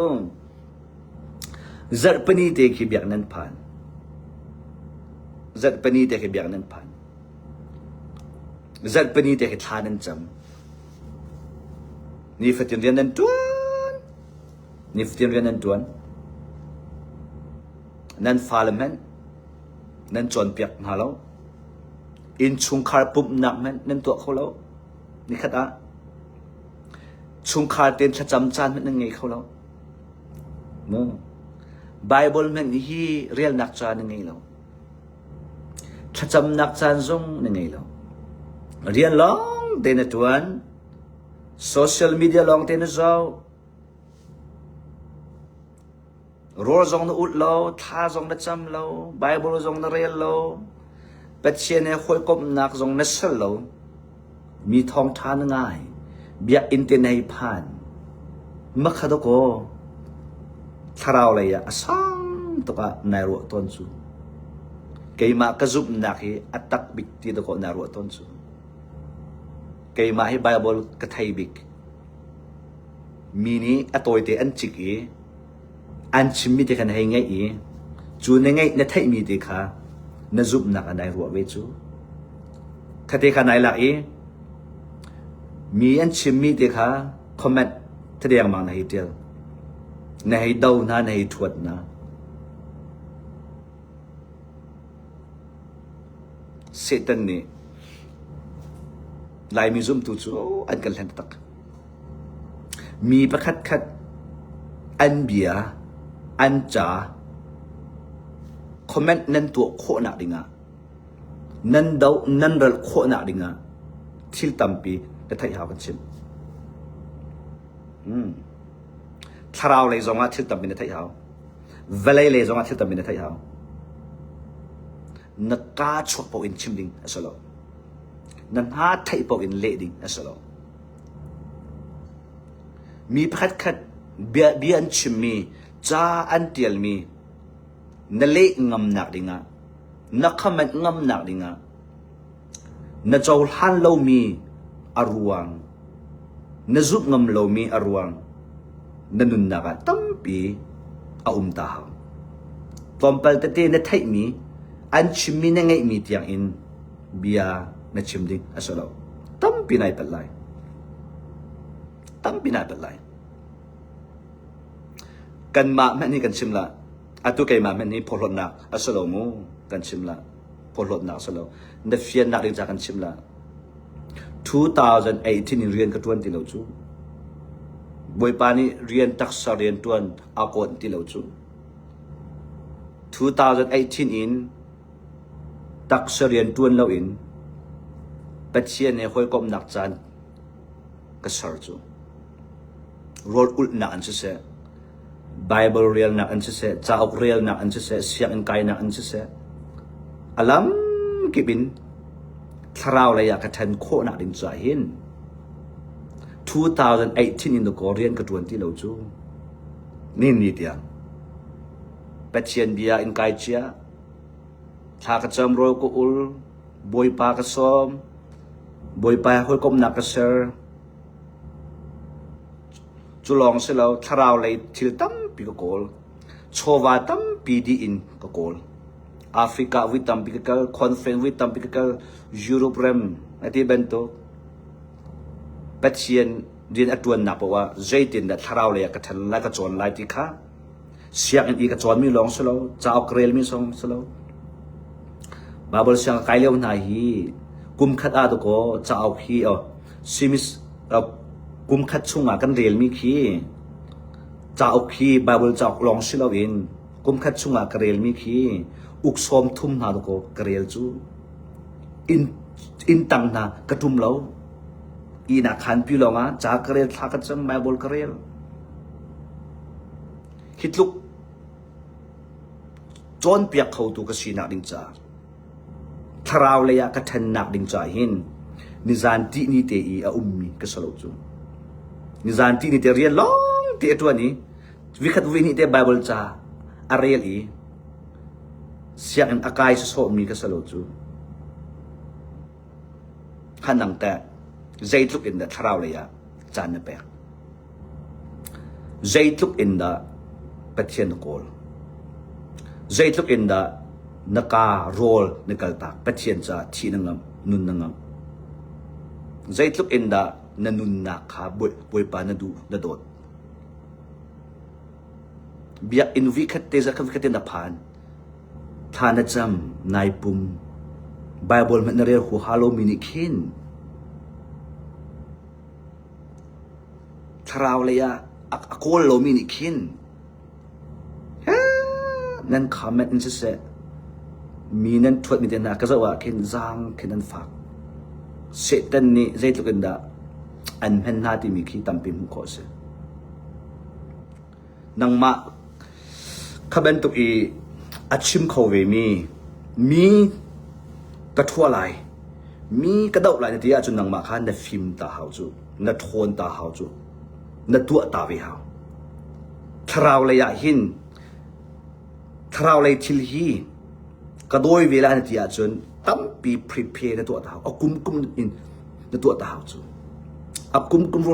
จัดปนีเตะขีเบียกนั้นผ่านจัดปนีเตะขีเบียกนั้นผ่านจัดปนีเตะขีทานั้นจำนี่ฟัตินเรียนนั้นตัวนนี่ฟัตินเรียนนั้นตัวนนั้นฟาลมันนั้นจวนเปียกมาแล้วอินชุงคาร์ปุ่มหนักมันนั้นตัวเขาแล้วนี่ขัดอ่ะชุงคาร์เต็นชะจำจานมันนั่งไงเขาแล้วมั้งไบเบิลมันฮีเรียลนักจานนั่งไงแล้วชะจำนักจานซงนั่งไงแล้วเรียนลองเต็นตัวนโซเชียลมีเดียลองเต็นเจ้ารัวซงนอุดเราท่าซงนจำเราไบเบิลซงนเรียนเราเป็ดเชียนเนี่ยคอยกบนักซงนเสลเรามีทองทานง่ายเบียอินเทอร์เน็ตผ่านมักขัดก็ทาราวเลยอะสังตัวก็นายรัวต้นสูเกี่ยมากระซุบนักให้อัตักบิกที่ตัวก็นายรัวต้นสูเกี่ยมาให้ไบเบิลกระไทยบิกมีนี้อัตัวเตอันจิกอันชิมมีเตกันให้ไงจูนไงนั่นไทยมีเตค่ะนั่นซุบนักนายรัวเวจูคดีกันนายละมีอันชิมมีเด็กฮะคอมเมนต์ที่เรียกมาในเดียวในดาวนะในทวดนะเสตันนี่ลายมีซุ่มตุจูอันกันเล่นตักมีประคัดคัดอันเบียอันจ่าคอมเมนต์นั่นตัวโคนักดิ่งะนั่นดาวนั่นเรื่องโคนักดิ่งะทิลตัมปีแต่ไทยหากันชิมทาราวเลยจงอาทิตย์ตัมเป็นไทยหาเวลาเลยจงอาทิตย์ตัมเป็นไทยหานักกาชวปอินชิมดิ้งอัสโลนันหาไทยปอินเล่ดิ้งอัสโลมีพัดขัดเบียนชิมมีจ้าอันเตียลมีนั่นเล่งำหนักดิ้งะนักขมันงำหนักดิ้งะนักเจ้าฮันโลมีอารวงนซุบงำโลมีอารวงนันุนนักตั้มปีอาตาหงตอมเปิลเตนไทยมีอันชิมีนั่งไงมีที่ยังอินเบียนชิมดิ้งอัสลาตั้มปีไหนเป็นไรตั้มปีไหนเป็นไรกันมาแม่นี่กันชิมละอัตุกัยมาแม่นี่พลนักอัสลามูกันชิมละพลนักอัสลาเนฟเฟียนนักเรียนจากกันชิมละ2018 เรียนกับทวนที่เราจูบอยปานี่เรียนตักษะเรียนทวนอากอนที่เราจู2018อินตักษะเรียนทวนเราอินเป็ดเชียนเนี่ยคอยกบนักจานกษัตริย์จูโรดอุลนักอันเสะไบเบิลเรียนนักอันเสะจ้าอกเรียนนักอันเสะเสียงอันไกนักอันเสะอลัมกิบินทาราวเลยอยากจะทันโคนักดิ้งใจหิน2018อินโดกอเรียนกับทวนที่เราจูนี่เดียงเป็ดเชียนเบียอินไกเชียชากระจำโรยกุอุลบอยปากระซอมบอยปาหอยกบนักกระเซอร์จุลองเสลาทาราวเลยทิลตั้มปีกโกลโชวาตั้มปีดีอินกโกลแอฟริกาวิตัมปิกเกลคอนเฟรนวิตัมปิกเกลยุโรปเรมไอที่เป็นตัวเป็ดเชียนเรียนอัตวนนับว่าใจตินแต่ทาราวเลยกระทันไล่กระจรไล่ที่ข้าเสียงอีกระจรมีลองสโลจ้าอักเรลมีสองสโลบาเบิลเสียงไกลเลี้ยวนาฮีกุมขัดอาตุโกจ้าอักฮีซิมิสกุมขัดชุ่งกันเรียลมีคีจ้าอักฮีบาเบิลจ้าลองสโลอินกุมขัดชุ่งกันเรียลมีคีอุกซอมทุ่มนาตุโกกระเรียลจูอินตังนากระทุ่มเล้าอีนักขันพิลองจ้ากระเรียลทักกันจำบาเบิลกระเรียลคิดลุกจนเปียกเขาตัวกษีนักดิ้งจ่าทาราวเลยกระทันนักดิ้งจ่าหินนิจานที่นี่เตอีอุ้มมีกษโลจูนิจานที่นี่เตเรียนลองเตะตัวนี้วิคัดวินิเตไบเบิลจ่าอาเรียลเสียงอากาศสโสมีกษโลจู ขันนังแต่ใจทุกอินเดทราวเลยอะจานเปกใจทุกอินเดเป็ดเชียนโกลใจทุกอินเดนักการโรลนักการตักเป็ดเชียนจะทีนังนุนนังใจทุกอินเดนันนุนนักขาบวยปานัดูนัดโดดเบียอินวิคัตเตจะคับวิคัตเตนับผ่านทานจำนายปุ่มไบเบิลมันเรียกหัวฮาโลมินิคินทราวเลยอะอโคลโลมินิคินนั่นคำนั้นจะเสมีนั่นทวดมีแต่หนักก็จะว่าคินจางคินนั่นฝากเสตันนี่ใจตุกันดาอันเป็นหน้าที่มีขี้ตั้มปิมขอเสนังมาขบันตุอีอาชิมเขาเวมีกระทั่วไหลมีกระดกไหลในที่อาจุนังมาข้าในฟิล์มตาหาวจูในโทนตาหาวจูในตัวตาวิหาวทราวเลยอะหินทราวเลยทิลฮีกระโดยเวลาในที่อาจุนตั้มปีพรีเพย์ในตัวตาหาวเอากุมอินในตัวตาหาวจูเอากุมโ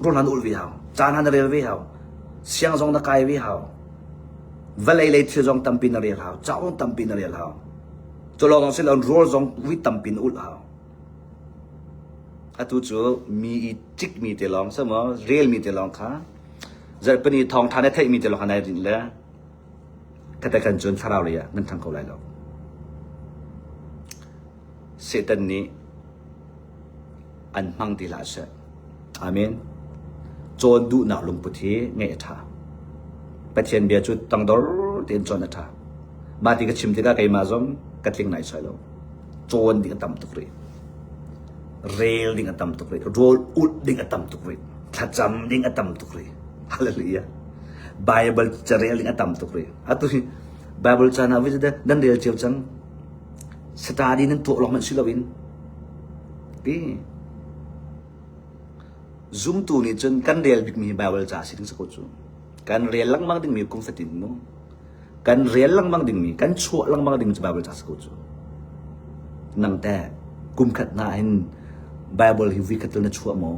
รนันอุลวิหาวจานฮันเรลวิหาวเสียงจงตะไควิหาวเวลาเลยที่จงตั้มปีนเรียลหาวเจ้าตั้มปีนเรียลหาวจะลองสิเราโรลจงวิตั้มปีนอุลหาวอะตุจูมีจิกมีเตลองสมอเรียลมีเตลองค่ะจะเป็นทองทานได้ไทยมีเตลองขนาดนี้แหละแต่กันจนทราวเลยอะนั่นทางเขาไรหรอกเสตันนี้อันมังติลาเสอาเมนโจนดูหนาลุงพุทธิไงท่าไปเทียนเบียจุดตังดอร์เตียนจนท่ามาที่กระชิมที่ก็ไกมาจงกัดลิงไหนใช่หรอโจนดิ่งตั้มตุกรีเรลดิ่งตั้มตุกรีโรลอุดดิ่งตั้มตุกรีทัดจำดิ่งตั้มตุกรีฮาเลลูยาไบเบิลจะเรลดิ่งตั้มตุกรีอะตุไบเบิลจะนาวิจเดดันเรลเจียวจังสตาร์ดีนั้นตัวลองมันสิลวินปีzoom tu ni chun kan real big mi bible cha si ding sa ko chu kan real lang mang ding mi kum fatin no kan real lang mang ding mi kan chu lang mang ding bible cha sa ko chu nang te kum khat na hin bible hi vi khat na chu mo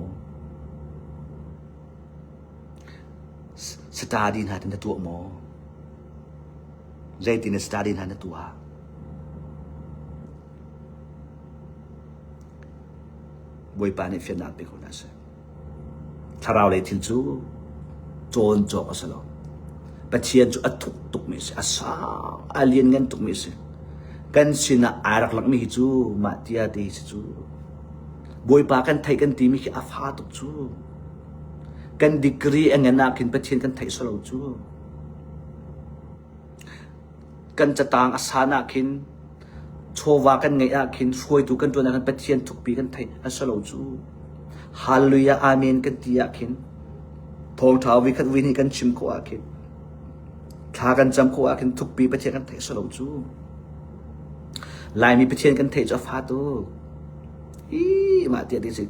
study na tin tu mo zai tin study na tu ha boy pa ni fian na pe ko na saทาราวเลยทิลจูโจนจอกสลบปะเชียนจูอัตุกตุกมิสอาสาอาเลียนเงินตุกมิสกันสินะอารักลักมิฮิจูมาเตียดีสิจูบอยปากันไทยกันตีมิฮิอาฟาตุกจูกันดีกรีเงินนักินปะเชียนกันไทยสลบจูกันจะต่างอาสานักินโชวากันไงอากินช่วยดูกันตัวนั้นปะเชียนทุกปีกันไทยอาสลบจูฮาเลลูยาอาเมนกันที่อยากเห็นทองท้าวิคัตวินีกันชิมเขาอยากเห็นท้ากันจำเขาอยากเห็นทุกปีประเทศกันเทสโลจูลายมีประเทศกันเทจะฟาตูมาเตียดิสิ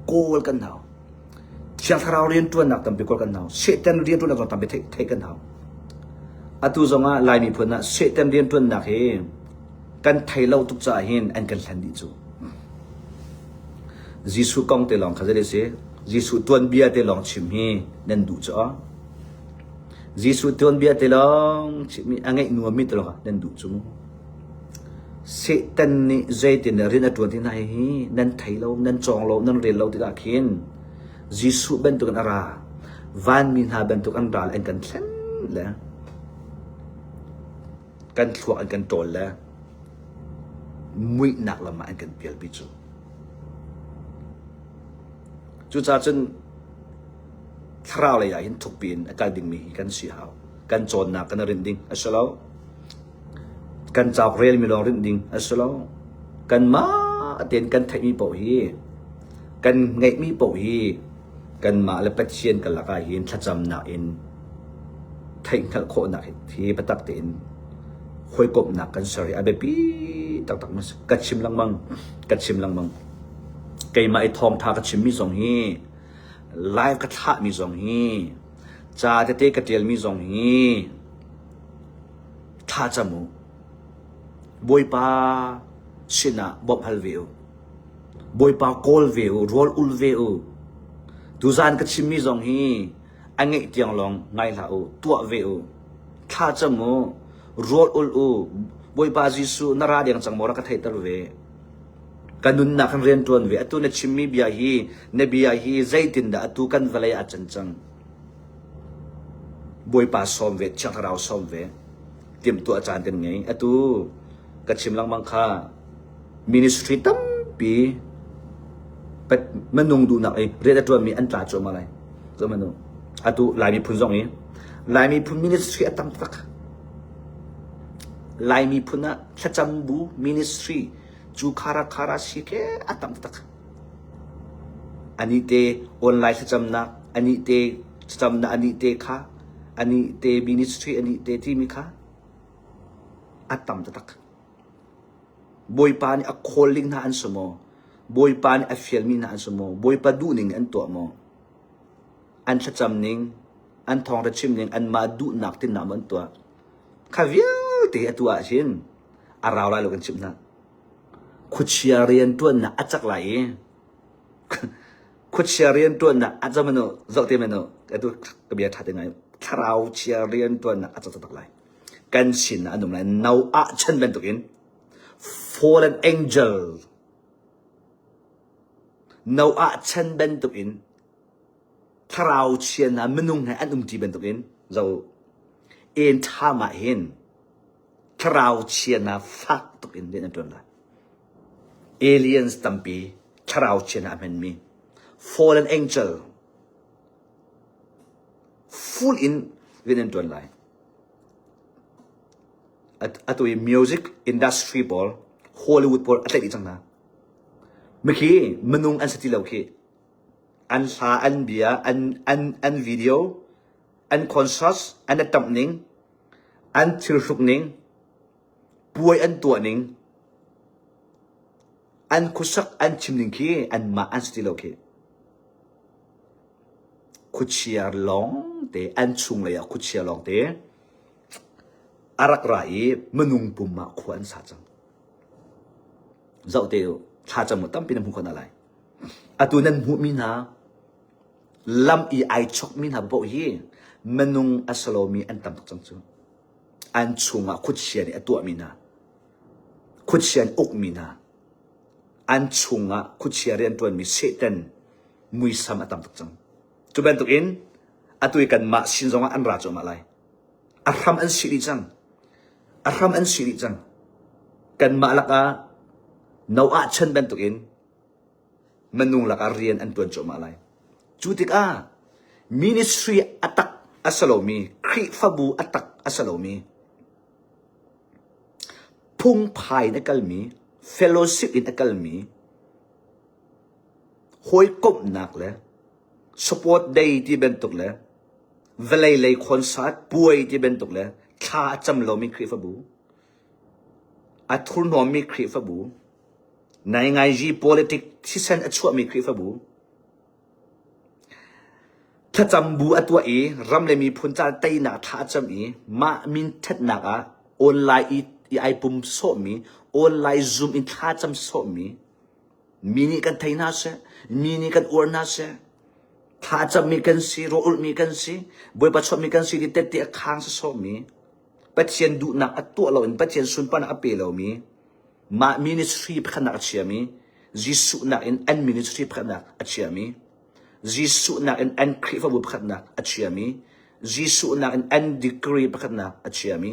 โกลกันเอาเชียงทาราวเรียนตัวหนักตั้งไปโกลกันเอาเซตันเรียนตัวหนักตั้งไปเทกันเอาอาตุจงอ่ะลายมีผลนะเซตันเรียนตัวหนักเองกันไทยเราทุกจ่าเห็นอันกันทันดีจูยิสุกองเตลองข้าจะได้เสียยิสุตัวนเบียเตลองชิมฮีนั่นดูจ้ะยิสุตัวนเบียเตลองชิมอังไงนัวมิตรหรอกนั่นดูจูเสตันนี่ใจเต็นเรียนตัวที่ไหนนั่นไทยเรานั่นจองเรานั่นเรียนเราที่ตาเขียนยิสุเป็นตัวกันอะไรวันมินหาเป็นตัวกันราเอ็นกันเล่นแล้วกันขวานกันโตแล้วมุ้ยหนักละมาเอ็นกันเปลี่ยนไปจูจู่จ้าจนคราวเลยอย่างทุกปีนการดิ่งมีกันสีหาวกันโจรหนักกันรินดิ่งอัศลาวกันจากเรียนมีลองรินดิ่งอัศลาวกันมาเตียนกันไทยมีเป่าฮีกันไงมีเป่าฮีกันมาแล้วไปเชียนกันละกายหินถ้าจำหนักอินไทยขัดโคหนักที่ประตักเตียนคุยกบหนักกันสรีอาเบปีตักมันกัดชิมลังมังกัดชิมลังมังไก่มาไอทองทากระชิมมีสองฮีไลฟ์กระทะมีสองฮีจ่าเตะกระเทียมมีสองฮีท่าจมูกบอยปาชินะบอบฮัลวิว boi pa kol veu rol ul veu tu zan ka chimmi zong hi angai tiang long ngai la u tua veu tha chamo rol ul u boi pa jisu nara diang chang mora ka thai tar ve kanun na kan ren tuan ve atu na chimmi bia hi ne bia hi zaitin da atu kan valai a chan chang boi pa som ve chang rao som ve tim tu a chan ten ngai atu ka chim lang mang kha ministry tam pi pat manung du na ai re da tuan mi an tla cho ma lai zo manu atu lai mi phun zong ni lai mi phun ministry atam tak lai mi phun na thacham bu ministry chu khara si ke atam tak ani te online thacham na ani te thacham na ani te kha ani te ministry ani te team kha atam tak boy pa ni a calling na an sumo boy pa ni a filming na an sumo boy pa du ning an to mo an thacham ning an thong ra chim ning an ma du nak tin na man to khavia te atua sin araw la lo kan chim na kuchia rian tuan na achak lai kuchia rian tuan na ajamano zokte meno atu kabia thate ngai tharau chia rian tuan na achak tak lai kan sin na anum lai nau a chen ben tukin fallen angel nau a chen ben tukin tharau chia na menung hai anum ti ben tukin zo en thama hin tharau chia na fak tukin den tuan la aliens tampi tharau chena men mi fallen angel full in within tuan lai atoi music industry ball Hollywood ball atleti chang na meki menung an sati lau ki an sa an bia an video an concerts an tamning an thilsuk ning puai an tua ning an kusak an chimning ki an ma an still okay kuchia long te an chung la ya kuchia long te arak rai menung puma khuan sa chang zau te tha chang tam pinam hu khona lai atu nan mu mi na lam I ai chok min ha bo hi menung asalomi an tam chang chu an chunga kuchia ni atu mi na kuchia ok mi na an chunga kuchia rian tuan mi setan mui sam atam tak chang tu ben tuk in atui kan ma sin zonga an ra cho ma lai aram an siri chang aram an siri chang kan ma laka nau a chen ben tuk in manung laka rian an tuan cho ma lai chu tik a ministry atak asalomi kri fabu atak asalomi phung phai na kalmi fellowship in academy hoi kop nak le support day ti ben tuk le velai lei concert puai ti ben tuk le tha cham lo mi khri fa bu a thur no mi khri fa bu nai ngai ji politic thi sen a chua mi khri fa bu tha cham bu atwa e ram le mi phun cha tai na tha cham e ma min that na ka online I ai pum so mi online zoom in tha cham so mi mini kan thaina se mini kan orna se tha cham mi kan si ro ul mi kan si boy pa chom mi kan si di te te khang se so mi patien du na atu lo in patien sun pa na apelo mi ma ministry phana achia mi jisu na in an ministry phana achia mi jisu na in an krifa bu phana achia mi jisu na in an degree phana achia mi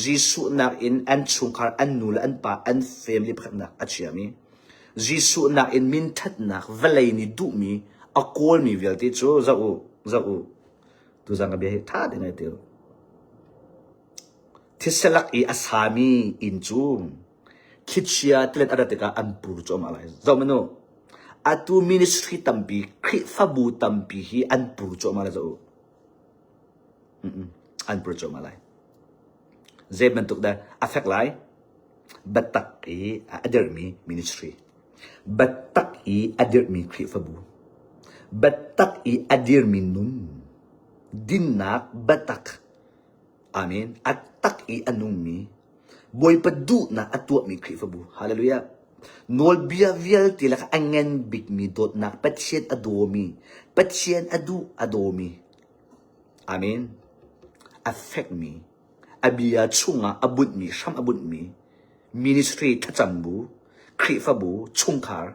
jisu na in an chungkar an nul an pa an family phana achia mi jisu na in min that na valai ni du mi a call mi velti cho zau tu zanga be tha de ngai te thiselak I asami in chung khichia tlet adateka an pur cho malai zau mano atu ministry tampi khri fabu tampi hi an pur cho malai zau an pur cho malai zeb bentuk da affect lai batak I adermi ministry batak I adermi khri fabu batak I adermi num dinak batak amin at tak I anung mi boy padu na atwa mi khri fabu hallelujah nol bia vial ti la angen big mi dot nak patien adomi patien adu adomi amen affect me abia chunga abut mi sham abut mi ministry thachambu khrifabu chungkhar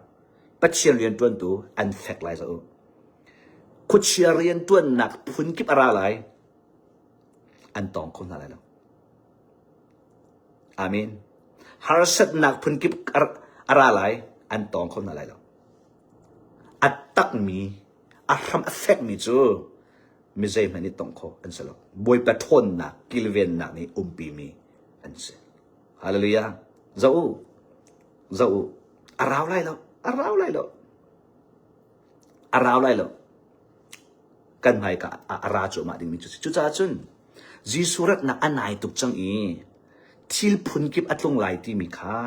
patien rian tuan tu affect lai zo kuchia rian tuan nak phun kip ara lai an tong kon la lai lo amen harsat nak phun kip ara lai an tong kon la lai lo attack me ahram affect me chu mi zai mani tong kho an selo boy pathon na kilven na ni umpi mi an se hallelujah zau arau lai lo kan hai ka ara chu ma ding mi chu cha chun jisurat na anai tuk chang i thil phun kip atlung lai ti mi kha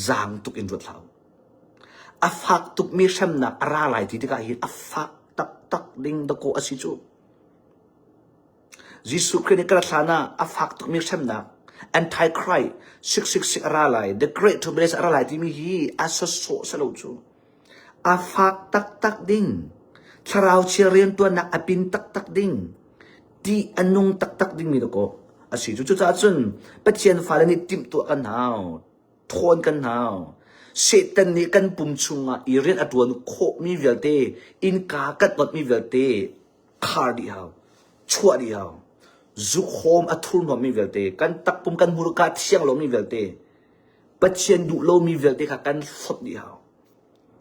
zang tuk in rut lau afak tuk mi sham na ara lai ti ka hi afak tak ding da ko asi chu jisu khrine kra thana afak tuk mi sham na anti-Christ 666 ara lai the great tribulation ara lai ti mi hi aso so salo chu afak tak ding tharau chirian tu nak apin tak ding ti anung tak ding mi ko asi chu cha chun pathian falani tim tu kan hau thon kan hau Satan ni kan pum chunga iren atwan kho mi velte in ka kat not mi velte khar di hau chua di hau zu khom athul no mi velte kan tak pum kan murka thiang lo mi velte pathian du lo mi velte ka kan sot di hau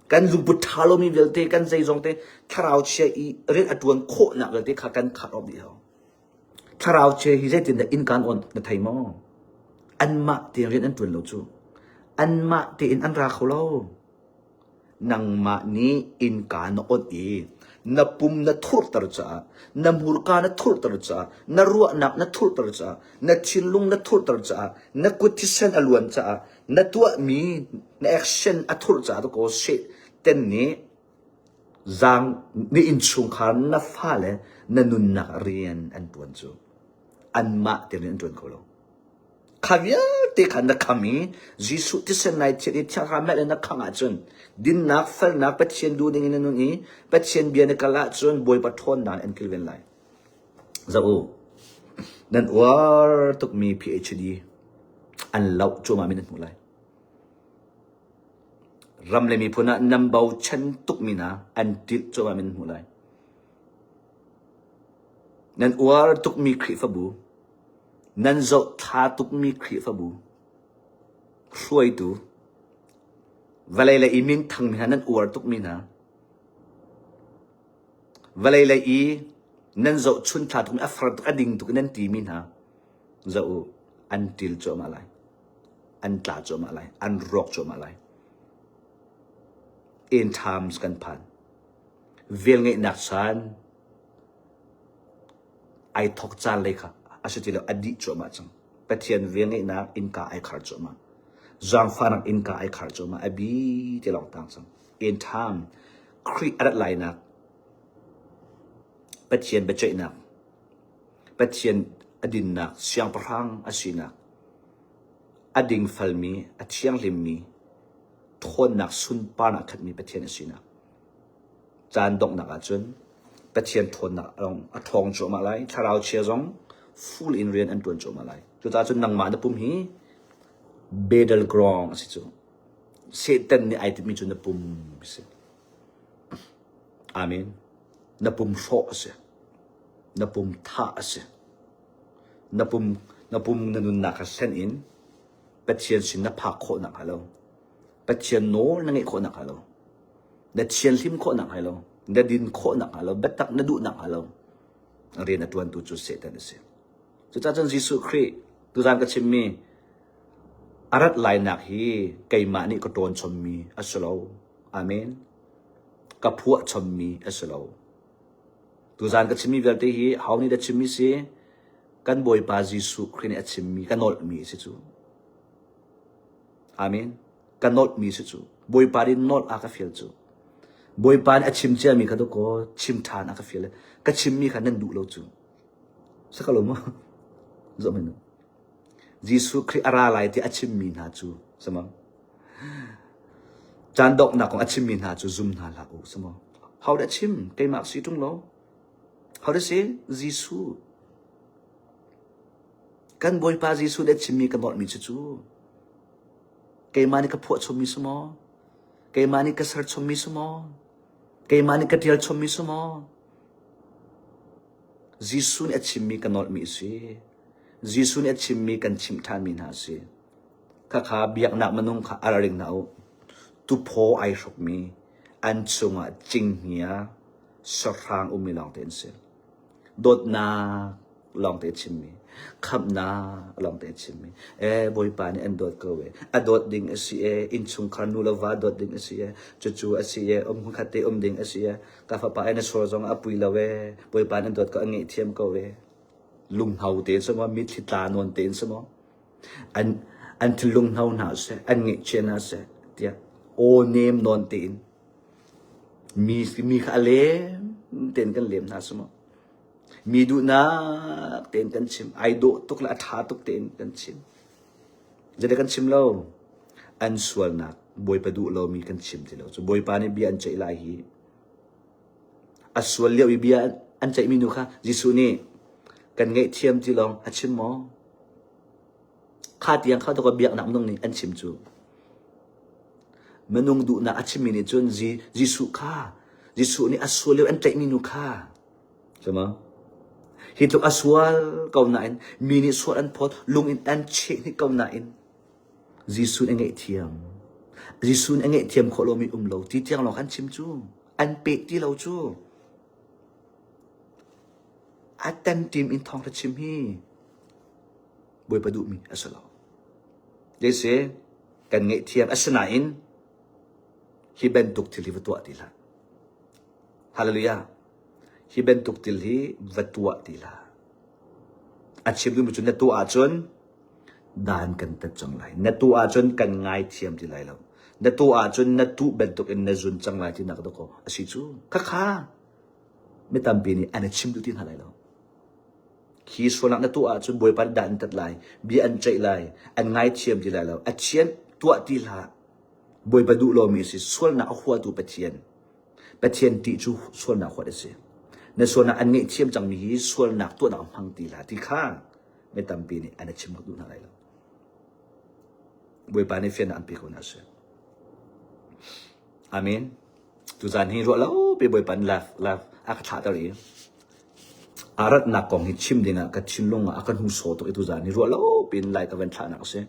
kan lu but thalo mi velte kan zai jong te tharau che i ren atwan kho na velte ka kan khat ob di hau tharau che hi zai tin da in kan on na thai mo an ma ti ren an tun lo chu an ma ti in an ra kholo nang ma ni in ka no ot e na pum na thur tar cha na murka na thur tar cha na ruwa na thur tar cha na chinlung na thur tar cha na kutisan alwan cha na tua mi na action a thur cha to ko se ten ni zang ni in chung khan na fa le na nun na rian an tuan chu an ma ti rin tuan ko lo khavya te khan na khami jisu ti sen nai che ti cha ma le na khanga chun din nak fal nak patchen du ding in nu ni patchen bia na kala chun boy pathon dan en kilven lai zau dan war tuk mi phd an lau chu ma min mulai ram le mi phuna nambau chen tuk mina an tit chu ma min mulai nan war tuk mi khri fa bu nan zo tha tuk mi khri fa bu hruai tu valai la imin thang mi hanan war tuk mi na valai la i nan zo chun tha tuk afar tuk ading tuk nan ti min ha zo an til cho ma lai an tla cho ma lai an rock cho ma lai in times kan pan vel ngai nak san ai thok chan le kha asutilo adi cho ma chang pathian vel ngai nak in ka ai khar cho ma zang fanak in ka ai khar cho ma abi te long tang chang in time kri adat lai nak pathian bechai nak pathian adin nak siang prang asina ading falmi athiang limmi thon nak sun pa nak khat mi pathian asina chan dok nak achun pathian thon nak rong athong cho ma lai tharau che jong full in rian an tuan cho ma lai chu ta chun nang ma na pum hi bedel grong si chu Satan ni ai ti mi chu na pum se amen na pum sho se na pum tha se na pum na nun na ka sen in pathian sin na pha kho na halo pathian no na ngai kho na halo na chian lim kho na halo na din kho na halo betak na du na halo rian atuan tu chu Satan se chu cha chan Jisu Christ tu jan ka chimmi arat lai nak hi kaima ni ko ton chommi aslo amen ka phua chommi aslo tu jan ka chimmi velte hi hauni da chimmi se kan boy pa Jisu Christ ni achimmi kanol mi se chu amen kanol mi se chu boy pa rin not aka feel chu boy pa achim che mi khado ko chim than aka feel ka chimmi khan nan du lo chu sakalo mo zo men Jisu Christ ara lai ti achim mi na chu sama จานดอกหนักของอาชิมมินหาจูซุมนาลาอุสมอ how that chim เกมักสีตุงโล how that say จิสูกันบอยปาจิสูเด็ดชิมมีกันบอดมีจูเกมานี่ก็พวดชมมีสมอเกมานี่ก็สร์ชมมีสมอเกมานี่ก็เดียลชมมีสมอจิสูเนี่ยชิมมีกันนอดมีสิจิสูเนี่ยชิมมีกันชิมทานมีนาสิข้าขาเบียกหนักมันนุ่งขาอะไรเรื่องหนาวตุโพไอชกมีอันชงอ่ะจริงเหี้ยสรางมีลองเต้นเสียโดดนาลองเต้นชิมมีขับนาลองเต้นชิมมีบอยปานี่อันโดดก็เวอโดดดิ่งเสียอินชงคานูลาวาโดดดิ่งเสียจู่ๆเสียหุ่นขัดเตะดิ่งเสียกาฟาปาอันสโลจงอปุยละเวบอยปานี่โดดก็อันเงี้ยเทียมก็เวลุงเฮาเต้นสมอมิทิตานวนเต้นสมออันที่ลุงเฮาหนาเสียอันเงี้ยเชน่าเสียเดียโอเนมนอนเต้นมีขาเล่มเต้นกันเล่มนะสมอมีดูนักเต้นกันชิมไอโดตุกละท้าตุกเต้นกันชิมจะได้กันชิมเราอันส่วนนักบอยประดูเรามีกันชิมที่เราจะบอยปานี่เบียอันใจลายฮีอันส่วนเลี้ยวเบียอันใจมีนูค่ะจิสุนี่กันไงเทียมที่ลองอันชิมหมอข้าเตียงข้าตัวก็เบียกหนักตรงนี้อันชิมจูมันนุ่งดูนักอันชิมมีนี่จนจิสุค่ะจิสุนี่อันส่วนเลี้ยวอันใจมีนูค่ะใช่ไหมhituk aswal kau nain mini suat an pot lungin an cek ni kau nain jisun engai thiam kho lo mi lo ti tiang lo kan chim chu an pe ti lo chu atan tim in thong ta chim hi boi padu mi asalo jese kan ngai thiam asna in hi ben tuk thili wa tua ti la hallelujah hi ben tuk til hi vatua tila achim du muchun na tu a chon dan kan ta chang lai na tu a chon kan ngai thiam ti lai lo na tu a chon na tu ben tuk in na zun chang lai ti nak do ko asi chu kha me tam pi ni an achim du tin ha lai lo khi so nak na tu a chon boy par dan tat lai bi an chai lai an ngai thiam ti lai lo a chien tua ti la boy pa du lo mi si sol na khwa tu pathian ti chu sol na khwa de seในส่วนนั้นอันนี้เชื่อมจังมีส่วนหนักตัวหนักพังตีละที่ข้างไม่ตามปีนี่อันนี้เชื่อมกับดูอะไรแล้วบวยปานในเฟียนอันปีคนนั้นเสียอาเมนทุกท่านที่รู้แล้วไปบวยปานลาฟอาคาตาลีอารัตนักกองหิชิมดินะกัดชิมลงอาการหูโสตัวทุกท่านที่รู้แล้วเป็นลายตะวันฉานักเสีย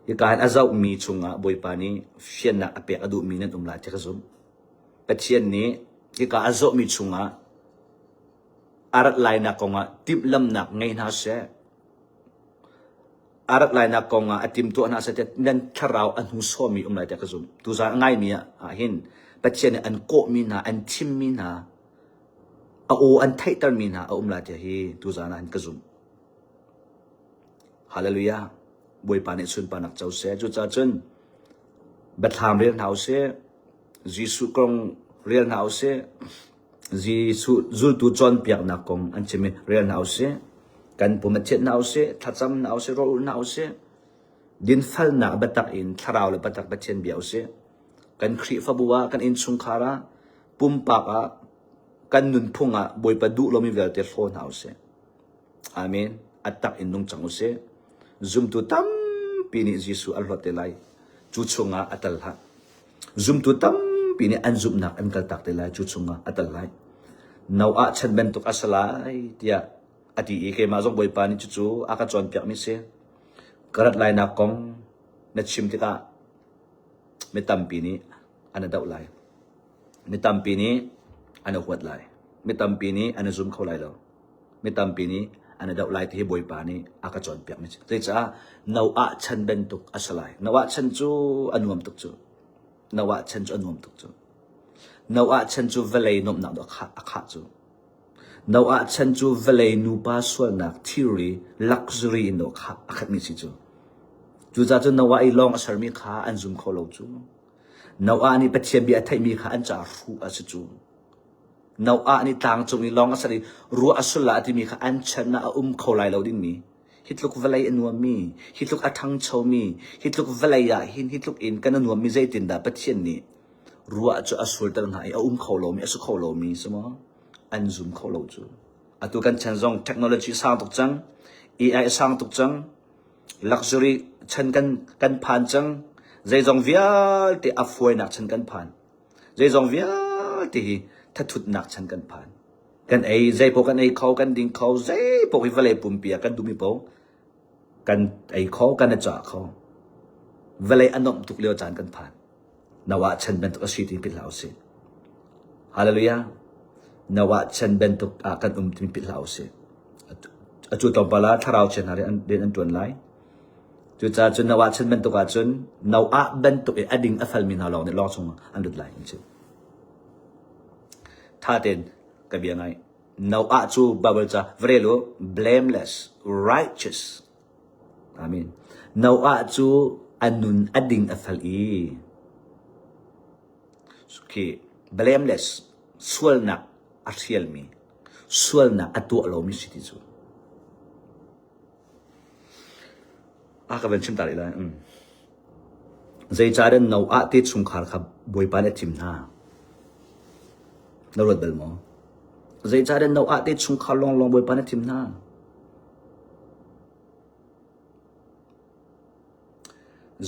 อีกการอาเจ้ามีชงอ่ะบวยปานนี้เฟียนนักอเปกอดูมีนั่นลายเจ้าสมเป็นเช่นนี้อีกการอาเจ้ามีชงอ่ะarat lai na konga tip lam nak ngai na se arat lai na konga atim tu na se te nan tharau an hu so mi lai ta kazum tu za ngai mi a hin patchen an ko mi na an tim mi na a o an thai tar mi na a lai ta hi tu za na an kazum hallelujah boy pa ne sun pa nak chau se chu cha chen batham re nau se jisu kong real nau se jisu zul tu chon piak na kong an chime real na ause kan pumatchet na ause thacham na ause rol na ause din phal na batak in tharau le batak bachen bi ause kan khri fa buwa kan in sungkhara pumpa ka kan nun phunga boi pa du lomi vel te phone na ause amen atak in nung chang ause zum tu tam pini jisu al rote lai chu chunga atal ha zum tu tam pini an zum nak an kal tak te lai chu chunga atal lai naw a chan ben tuk asalai tia ati e ke ma jong boi pa ni chu aka chon piak mi se karat lai na kong na chim ti ka me tam pi ni ana dau lai me tam pi ni ana huat lai me tam pi ni ana zum khau lai lo me tam pi ni ana dau lai ti boi pa ni aka chon piak mi se cha naw a chan ben tuk asalai naw a chan chu anuam tuk chu naw a chan chu anuam tuk chu naw a chan chu velai nom na do kha chu naw a chan chu velai nu pa swal nak theory luxury no kha akhat mi si chu za chu naw a I long asar mi kha an zum kho lo chu naw a ni pathian bi athai mi kha an cha ru a chu naw a ni tang chu ni long asari ru asula ti mi kha an chan na kho lai lo ding mi hitluk valay anwa mi hitluk athang chaw mi hitluk valaya hitluk in kan anwa mi zai tin da pathian ni ruwa chu asul tar ngai a kholo mi asu kholo mi sama an zoom kholo chu atu kan chanjong technology sang tok chang AI sang tok chang luxury chan kan phan chang zai jong vial te afoi nak chan kan phan zai jong vial te thatut nak chan kan phan kan ai zai po kan ai khau kan ding khau zai po hi vale pum pia kan dumi po kan ai khau kan cha khau vale anom tuk leo chan kan phan nawa chan ben tuk asiti pil lau se hallelujah nawa chan ben tuk kan tin pil lau se achu tom pala tharau chen hari an den an tuan lai chu cha chun nawa chan ben tuk a chun nawa ben tuk e ading afal min halong ne long chung an lut lai chu tha ten kabiangai now chu babel cha vrelo blameless righteous amen now chu anun ading afal I okay blameless sualna athial mi sualna atu alo mi siti chu ka ben chim ta lai zai cha den now te chung khar kha boi pa le chim na narod bel mo zai cha den now te chung khar long boi pa na chim na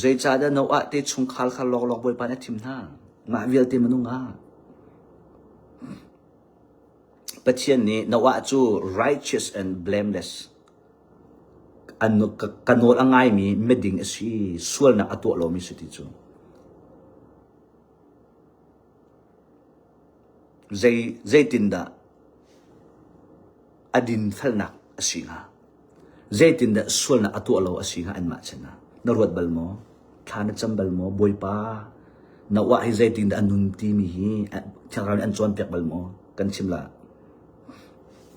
zai cha den now te chung khar kha long boi pa na chim na nga vial te manu nga pathian ni nawa chu righteous and blameless anu kanol angai mi meding asi sual na atu lo mi siti chu zai tinda adin falnak asinga zai tinda sual na atu lo asinga an ma chana narwat balmo thana chambal mo boipa nawa hi zai tinda anun ti mi hi thangran an chon pek balmo kan chimla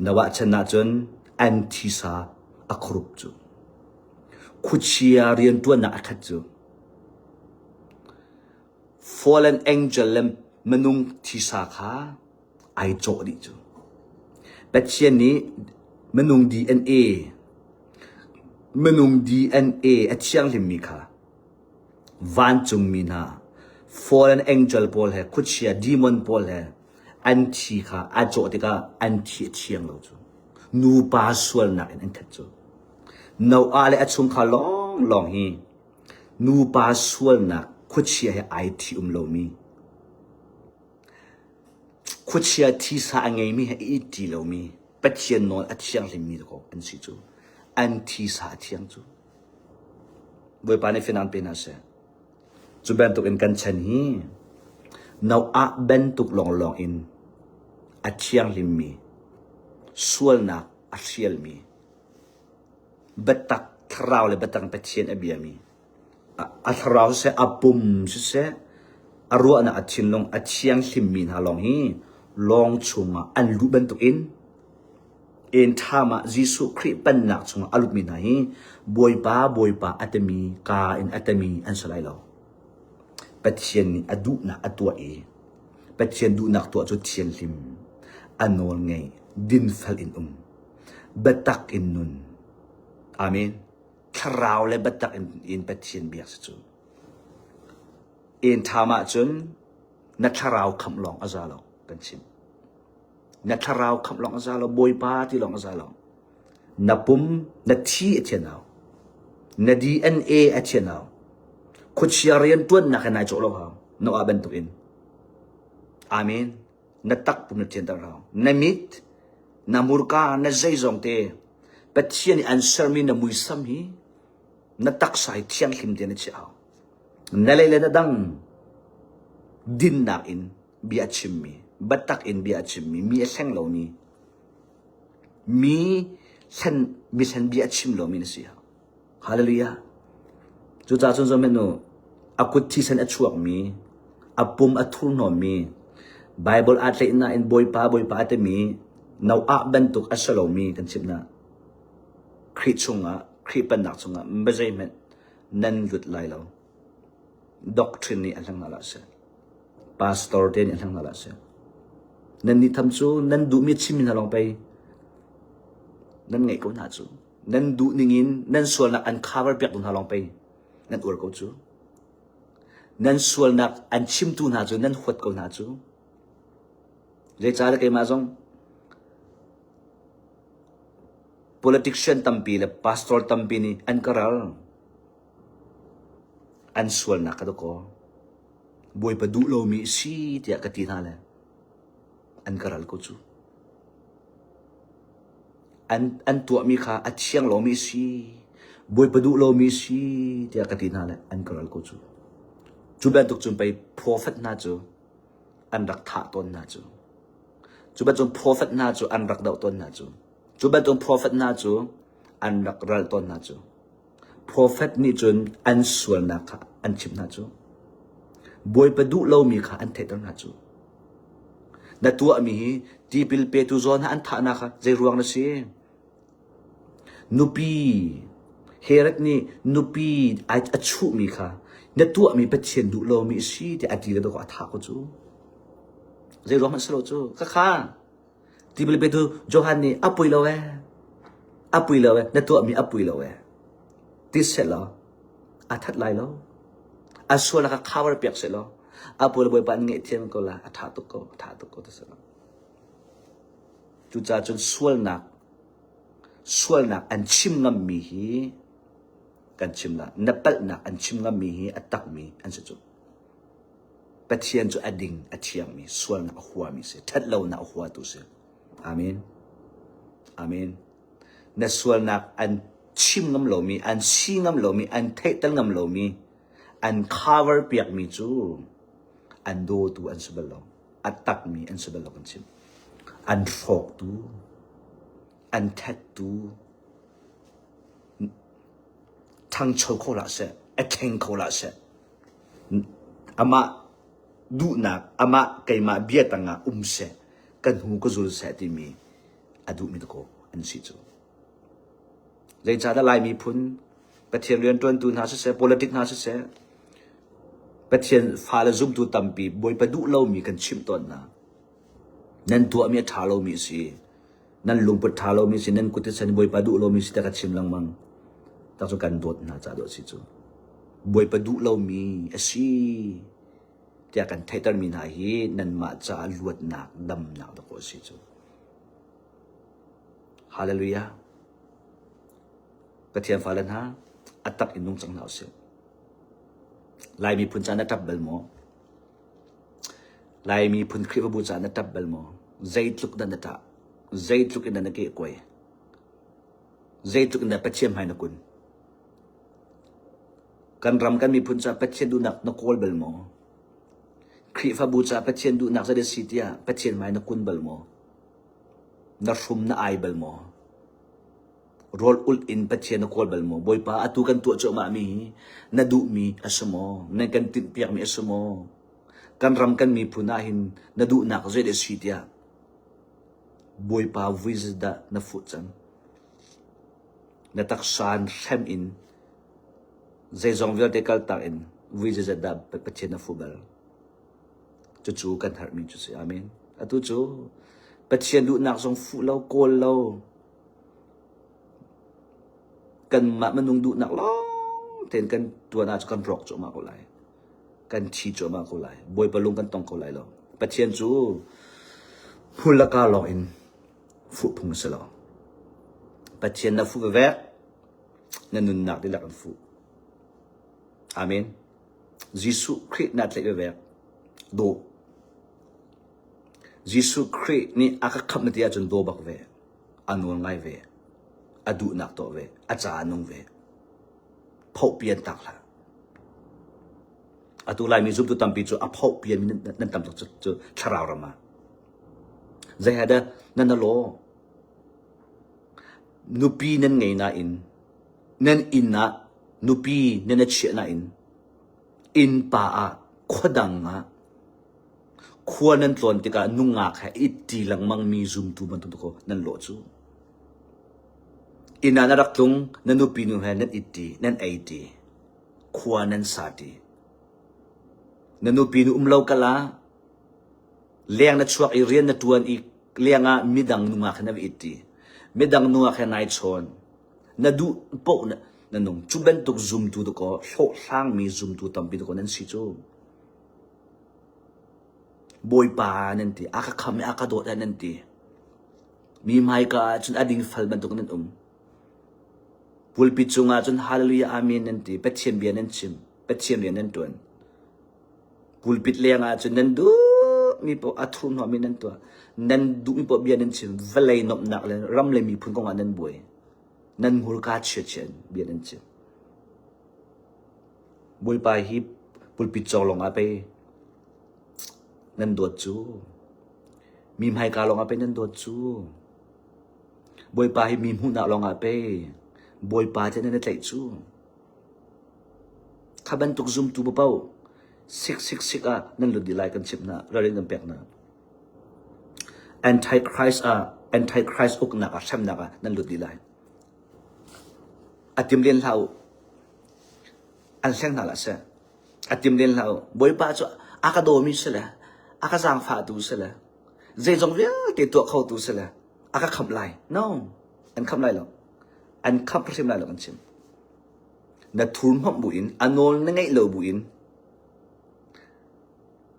nawa chana chon antisa akrup chu kuchia rian tu na akhat chu fallen angel lem manung thisa kha ai cho di chu pathian ni manung DNA achiang lim mi kha van chung mi na fallen angel pol hai kuchia demon pol hai anti kha a cho ti ka anti chiang lo chu nu pa sual na en khat chu no ale achung kha long hi nu pa sual na kuchia hai ai thi lo mi kuchia thi sa ngai mi hai ti lo mi pathian non achiang lim mi ko an si chu anti sa thiang chu boi pa ne finan pe na se chu ben tuk in kan chan hi now ben tuk long in achiang lim mi sual na asial mi betak thrau le betang pathian abiami athrau se apum se arua na achin long achiang lim mi na long hi long chunga an lu ben tuk in thama jisu khri pan nak chunga alut mi na hi boipa atami ka in atami an salai lo pathian ni adu na atua pathian du nak tu chu thian lim anol ngai din fal in betak in nun amen thrau le betak in pathian biak chu in thama chun na thrau kham long azalo kan chim na thrau kham long azalo boipa ti long azalo na pum na thi athenau na DNA athenau kuchiarian tuan na kana cho lo ha no aben tu in amen na tak pum na chen tar ha na mit na murka na zai zong te pathian answer mi na muisam hi na tak sai thiang him te na chao na le na dang din na in biachim mi batak in biachim mi asang lo mi san biachim lo mi na siya hallelujah chu cha chon zo menu akut thi san achuak mi apum athul no mi bible atle na in boipa ate mi now ben tuk asalo mi kan chipna khri chunga khri pan nak chunga mbajaimen nan lut lai lo doctrine ni alang ala se pastor den alang ala se nan ni tham chu nan du mi chimin along pai nan ngai ko na chu นั่นดูนิ่งนั่นส่วนนักอัน cover เปียกตุนหาลองไปนั่นอวดเขาจูนั่นส่วนนักอันชิมตุนหาจูนั่นหดเขาหาจูเรื่องจ้าได้กี่มาจง politician ตั้มปีและ pastor ตั้มปีนี่อันกระไรอันส่วนนักก็ต้องบวยประดูโลมีสีเดียกตินาเลยอันกระไรก็จูอันตัวมีค่าอัดเชียงโลมีสีบวยประดูโลมีสีเดียกตินาเลยอันกระไรก็จูเป็นตุกจุนไป prophet น่าจูอันรักท่าต้นน่าจูเป็นจุน prophet น่าจูอันรักดาวต้นน่าจูเป็นจุน prophet น่าจูอันรักรัลต้นน่าจู prophet นี่จุนอันส่วนนักอันชิมน่าจูบวยประดูเรามีค่าอันเทตั้งน่าจูแต่ตัวมีที่พิลเปตุโซนอันท่านะคะใจรวงนะสินุปีเฮรักนี่นุปีไออัชุมีค่ะแต่ตัวมีเป็นเชียนดูเรามีสิที่อดีตเราก็ท่าก็จูใจรวงมันสโลจูค่ะที่พิลเปตุโจฮันนี่อัปุยเราแต่ตัวมีอัปุยเราที่เสร็จแล้วอาทัดไล่แล้วอาส่วนละก็ข้าวเปียกเสร็จแล้วอาปุยเราไปปั่นเงี้ยเทียมก็ละท่าตุกก็ที่เสร็จแล้วจุดจ้าจนส่วนนักอันชิมงำมีฮีกันชิมละนับเป็ดนักอันชิมงำมีฮีอัตตักมีอันสุดปะเทียนจุอดิ่งอัดเทียมมีส่วนนักหัวมีเสทัดเรานักหัวตุเสอาเมนในส่วนนักอันชิมงำเรามีอันซีงำเรามีอันเทตัลงำเรามีอัน cover เปียกมีจูอันโดตูอันสุบลองอัตตักมีอันสุบลองกันชิมอันฟอกตูอันเท็ดตูทั้งโชโคลาเซอเคนโคลาเซอามาดูนักอามาไกมาเบียตังอาเซกันหูก็จุลเซติมีอดูมิตโกอันสิจูเรื่องจากลายมีพุนประเทศเรียนตัวตุนหาเส politics หาเสประเทศฟ้าละซุ่มตัวตั้มปีบอยประดูเรามีกันชิมต้นนะนั่นตัวมีท้าเรามีสินั่นลุงปดท้าเรามีสินั่นกุฏิสันบอยประดูเรามีสิแต่กันชิมลังมังตั้งใจกันโดดนะจ่าโดดสิจูบอยประดูเรามีสิแต่กันไทยตันมีนาฮีนั่นมาจ่าลวดหนักดำหนักตะโกสิจูฮาเลลูยาประเทศฟ้าละนะอัตตักอินนุ่งจังหนาวเสียลายมีพุนจานัตับเบลโมลายมีพุนคริปบูจานัตับเบลโมใจทุกดันนัตะใจทุกอินนันเกะกวยใจทุกอินนันเป็ดเชี่ยมให้นักุนกันรำกันมีพุนจาเป็ดเชี่ยดูนักนักโกลเบลโมคริปบูจาเป็ดเชี่ยดูนักจะได้สิทธิ์ยาเป็ดเชี่ยมให้นักุนเบลโมนักรุมนักไอเบลโมroll ult in patchen na call mo boy pa atukan tu cho mami na du mi asmo na kan tin piak mi asmo kan ram kan mi punahin na du na ka zede sitia boy pa vizda na futsan na taksan hem in zai zong vertical ta in vizda da patchen na fubal chu kan har mi chu si amen atu chu patchen du na song fu law call lawกันมันนุ่งดูหนักล้อเห็นกันตัวน่าจะกันรอกจมาเขาไหลกันชีจมาเขาไหลบอยปลุงกันต้องเขาไหลหรอปัจเจียนจูพูละกาลออินฟุพุงสลอปัจเจียนน่ะฟุเวกนั่นนุ่นหนักได้หลักกันฟุอาเมนยิสุคริสต์นัดเล็กเวกโดยิสุคริสต์นี่อาคับนาทีอาจนโดบักเวอันวนไงเวอดูนักตัวเวอาจารย์นงเวพบเปลี่ยนตักละอตุลายมีซุปตุตัมปีจูอพบเปลี่ยนนั่นตัมจูชราวรามาใจหาดนั่นน่ะโลนุปีนั่นไงน่าอินนั่นอินนะนุปีนั่นเชี่ยน่าอินป่าขวดังอ่ะขวนั่นตอนที่กานุ่งงาแค่อิตีหลังมังมีซุมตูมันตุกนั่นโลจูอินานารักตุงนันนูปีนูเฮนันอิตีนันไอตีขวานันสาตีนันนูปีนูเล่ากะลาเลี้ยงนัดช่วงอีเรียนนัดตัวนอีเลี้ยงมิดังนุ่งอาขนาดอิตีมิดังนุ่งอาขนายชน na du po na nung chuben tuk zoom tu ko hlo sang mi zoom tu tampi ko nan si chu boy pa nanti aka kami aka do nanti mi mai ka chun ading fal ban tuk nan pulpit chunga chun hallelujah amen nanti petchen bian nan chim petchen bian nan tuan pulpit lenga chun nan du mi po athum no mi nan to nan du mi po bian nan chim velai nop nak le ram le mi phun ko nan boy nan mul ka chen bian nan chim boy pa hi pulpit cholong ape nan dot chu mi mai ka long ape nan dot chu boy pa hi mi hu na long ape boy pa chen nan tlai chu khaban tuk zoom tu pau sik a nan lu di lai kan chip na rarin kan pek na antichrist uk na ka sam na ka nan lu di lai atim len lau an sang na la se atim len lau boy pa chu aka do mi se la aka sang fa tu se la zai jong ya ke to khau tu se la aka kham lai no an kham lai lo an kham prim lai lo kan chim na thun hom buin anol na ngai lo buin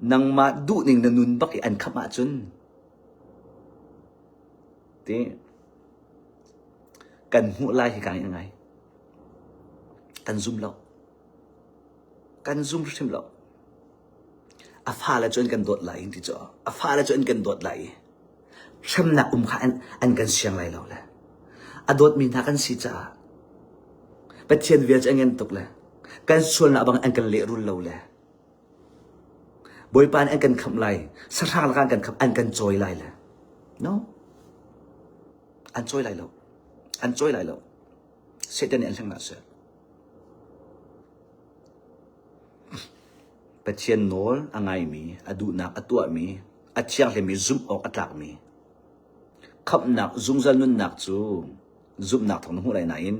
nang ma du ning na nun baki an khama chun ti kan hu lai hi kai ngai kan zoom lo kan zoom sim lo a pha la chun kan dot lai ti cho a pha la chun kan dot lai sam na kha an kan siang lai lo la a dot min ha kan si cha patchen viach angen tok la kan sul na bang an kan le rul lo la boy pan an kan kham lai sa thang la kan kham an kan joy lai la no an joy lai lo setan an sang na se patchen nol angai mi adu nak atua mi achiang le mi zoom ok atlak mi khap nak zung zal nun nak chu zoom nak thong hu lai na in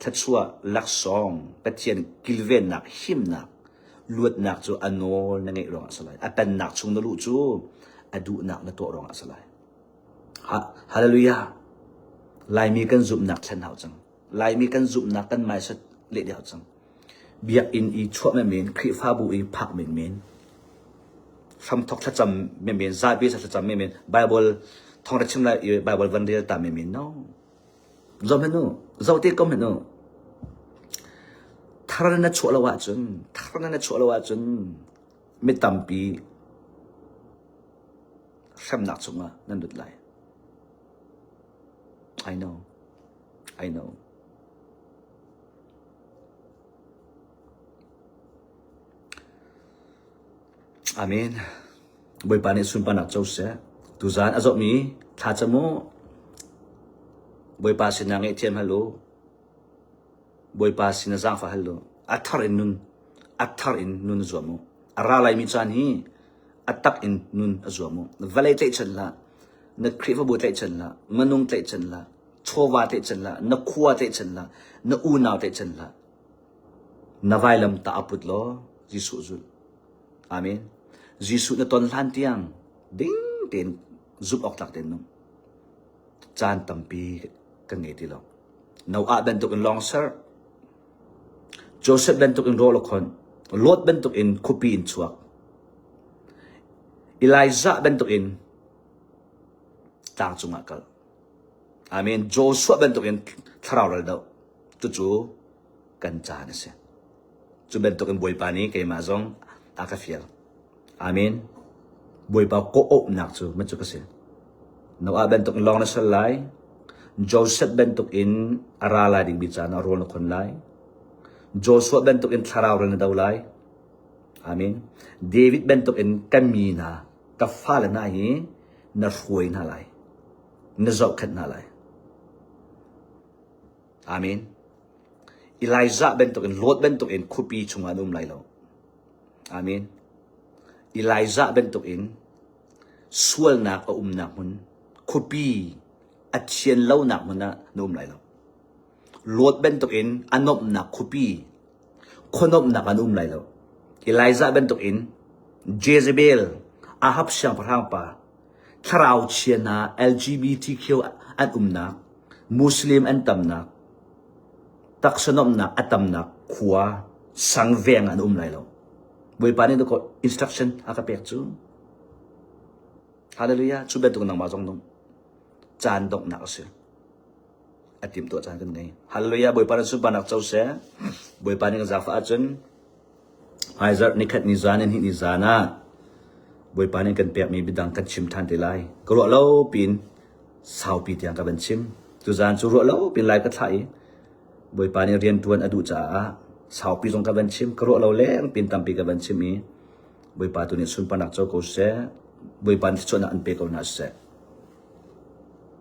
thachua lak song patchen kilven nak him nak luat nak chu anol na ngai rong asalai apan nak chung na lu chu adu nak na to rong asalai hallelujah lai mi kan zoom nak than hau chang lai mi kan zoom nak kan mai sat le diao chang biak in I chua me men khri fa bu I phak men sam thok tha cham men za bi sa cham men bible thong ra chim la bible van dia ta men no zo men no zo te kom men no thara na chua la wa chun me tampi sam nak chunga nan dut lai I know amen boy pa ni sun pa nak chau se tu zan azo mi tha chamo boy pa sin nang etiem hello boy pa sin zang fa hello athar in nun zomo ara lai mi chan hi atak in nun azomo valai tlai chan la na khrifa bu tlai chan la manung tlai chan la chowa tlai chan la na khuwa tlai chan la na u naw tlai chan la na vailam ta aput lo jisu zul amen jisu na ton hlan tiang ding ten zup ok tak ten no chan tampi kan nge ti lo no a ben tok in long sir Joseph ben tok in rolokon Lot ben tok in kupi in chuak Elijah ben tok in tang chunga kal amen Joshua ben tok in tharau ral daw chu kan cha na se chu ben tok in boy pani kay mazong akafiel amen boy pa ko op nak chu ma chu kasi no a ben tok in long na salai Joseph ben tok in arala ding bichana rol na kon lai Joshua ben tok in tharau ral na daw lai amen David ben tok in kamina ka fala na hi na ruoi na lai na zau khat na lai amen Elijah ben tok in Lot ben tok in khupi chunga num lai lo amen Elijah ben tok in sual nak a nak mun khupi at chien lau nak mun na num lai lo Lot ben tok in anop nak khupi khonop nak anum lai lo Elijah ben tok in Jezebel ahab siang parang pa tharau chien na LGBTQ an na Muslim an tamnak taksonom nak atamnak khua sangveng an lai lo boi pani do ko instruction akapek chu hallelujah chu betuk nang ma jong dong chan dok nak se atim to chan kan nei hallelujah boi pani su panak chau se boi pani ga zafa achun Aizer nikhat ni zanen hi ni zana boi pani kan pek mi bidang kan chim than te lai ko lo pin sau pi tiang ka ban chim tu zan chu ro lo pin lai ka thai boi pani rian tuan adu cha sau pi jong ka ban chim ko lo leng pin tam pi ka ban chim mi boi pa tu ni sun panak chau ko se boi pan chona an pe ko na se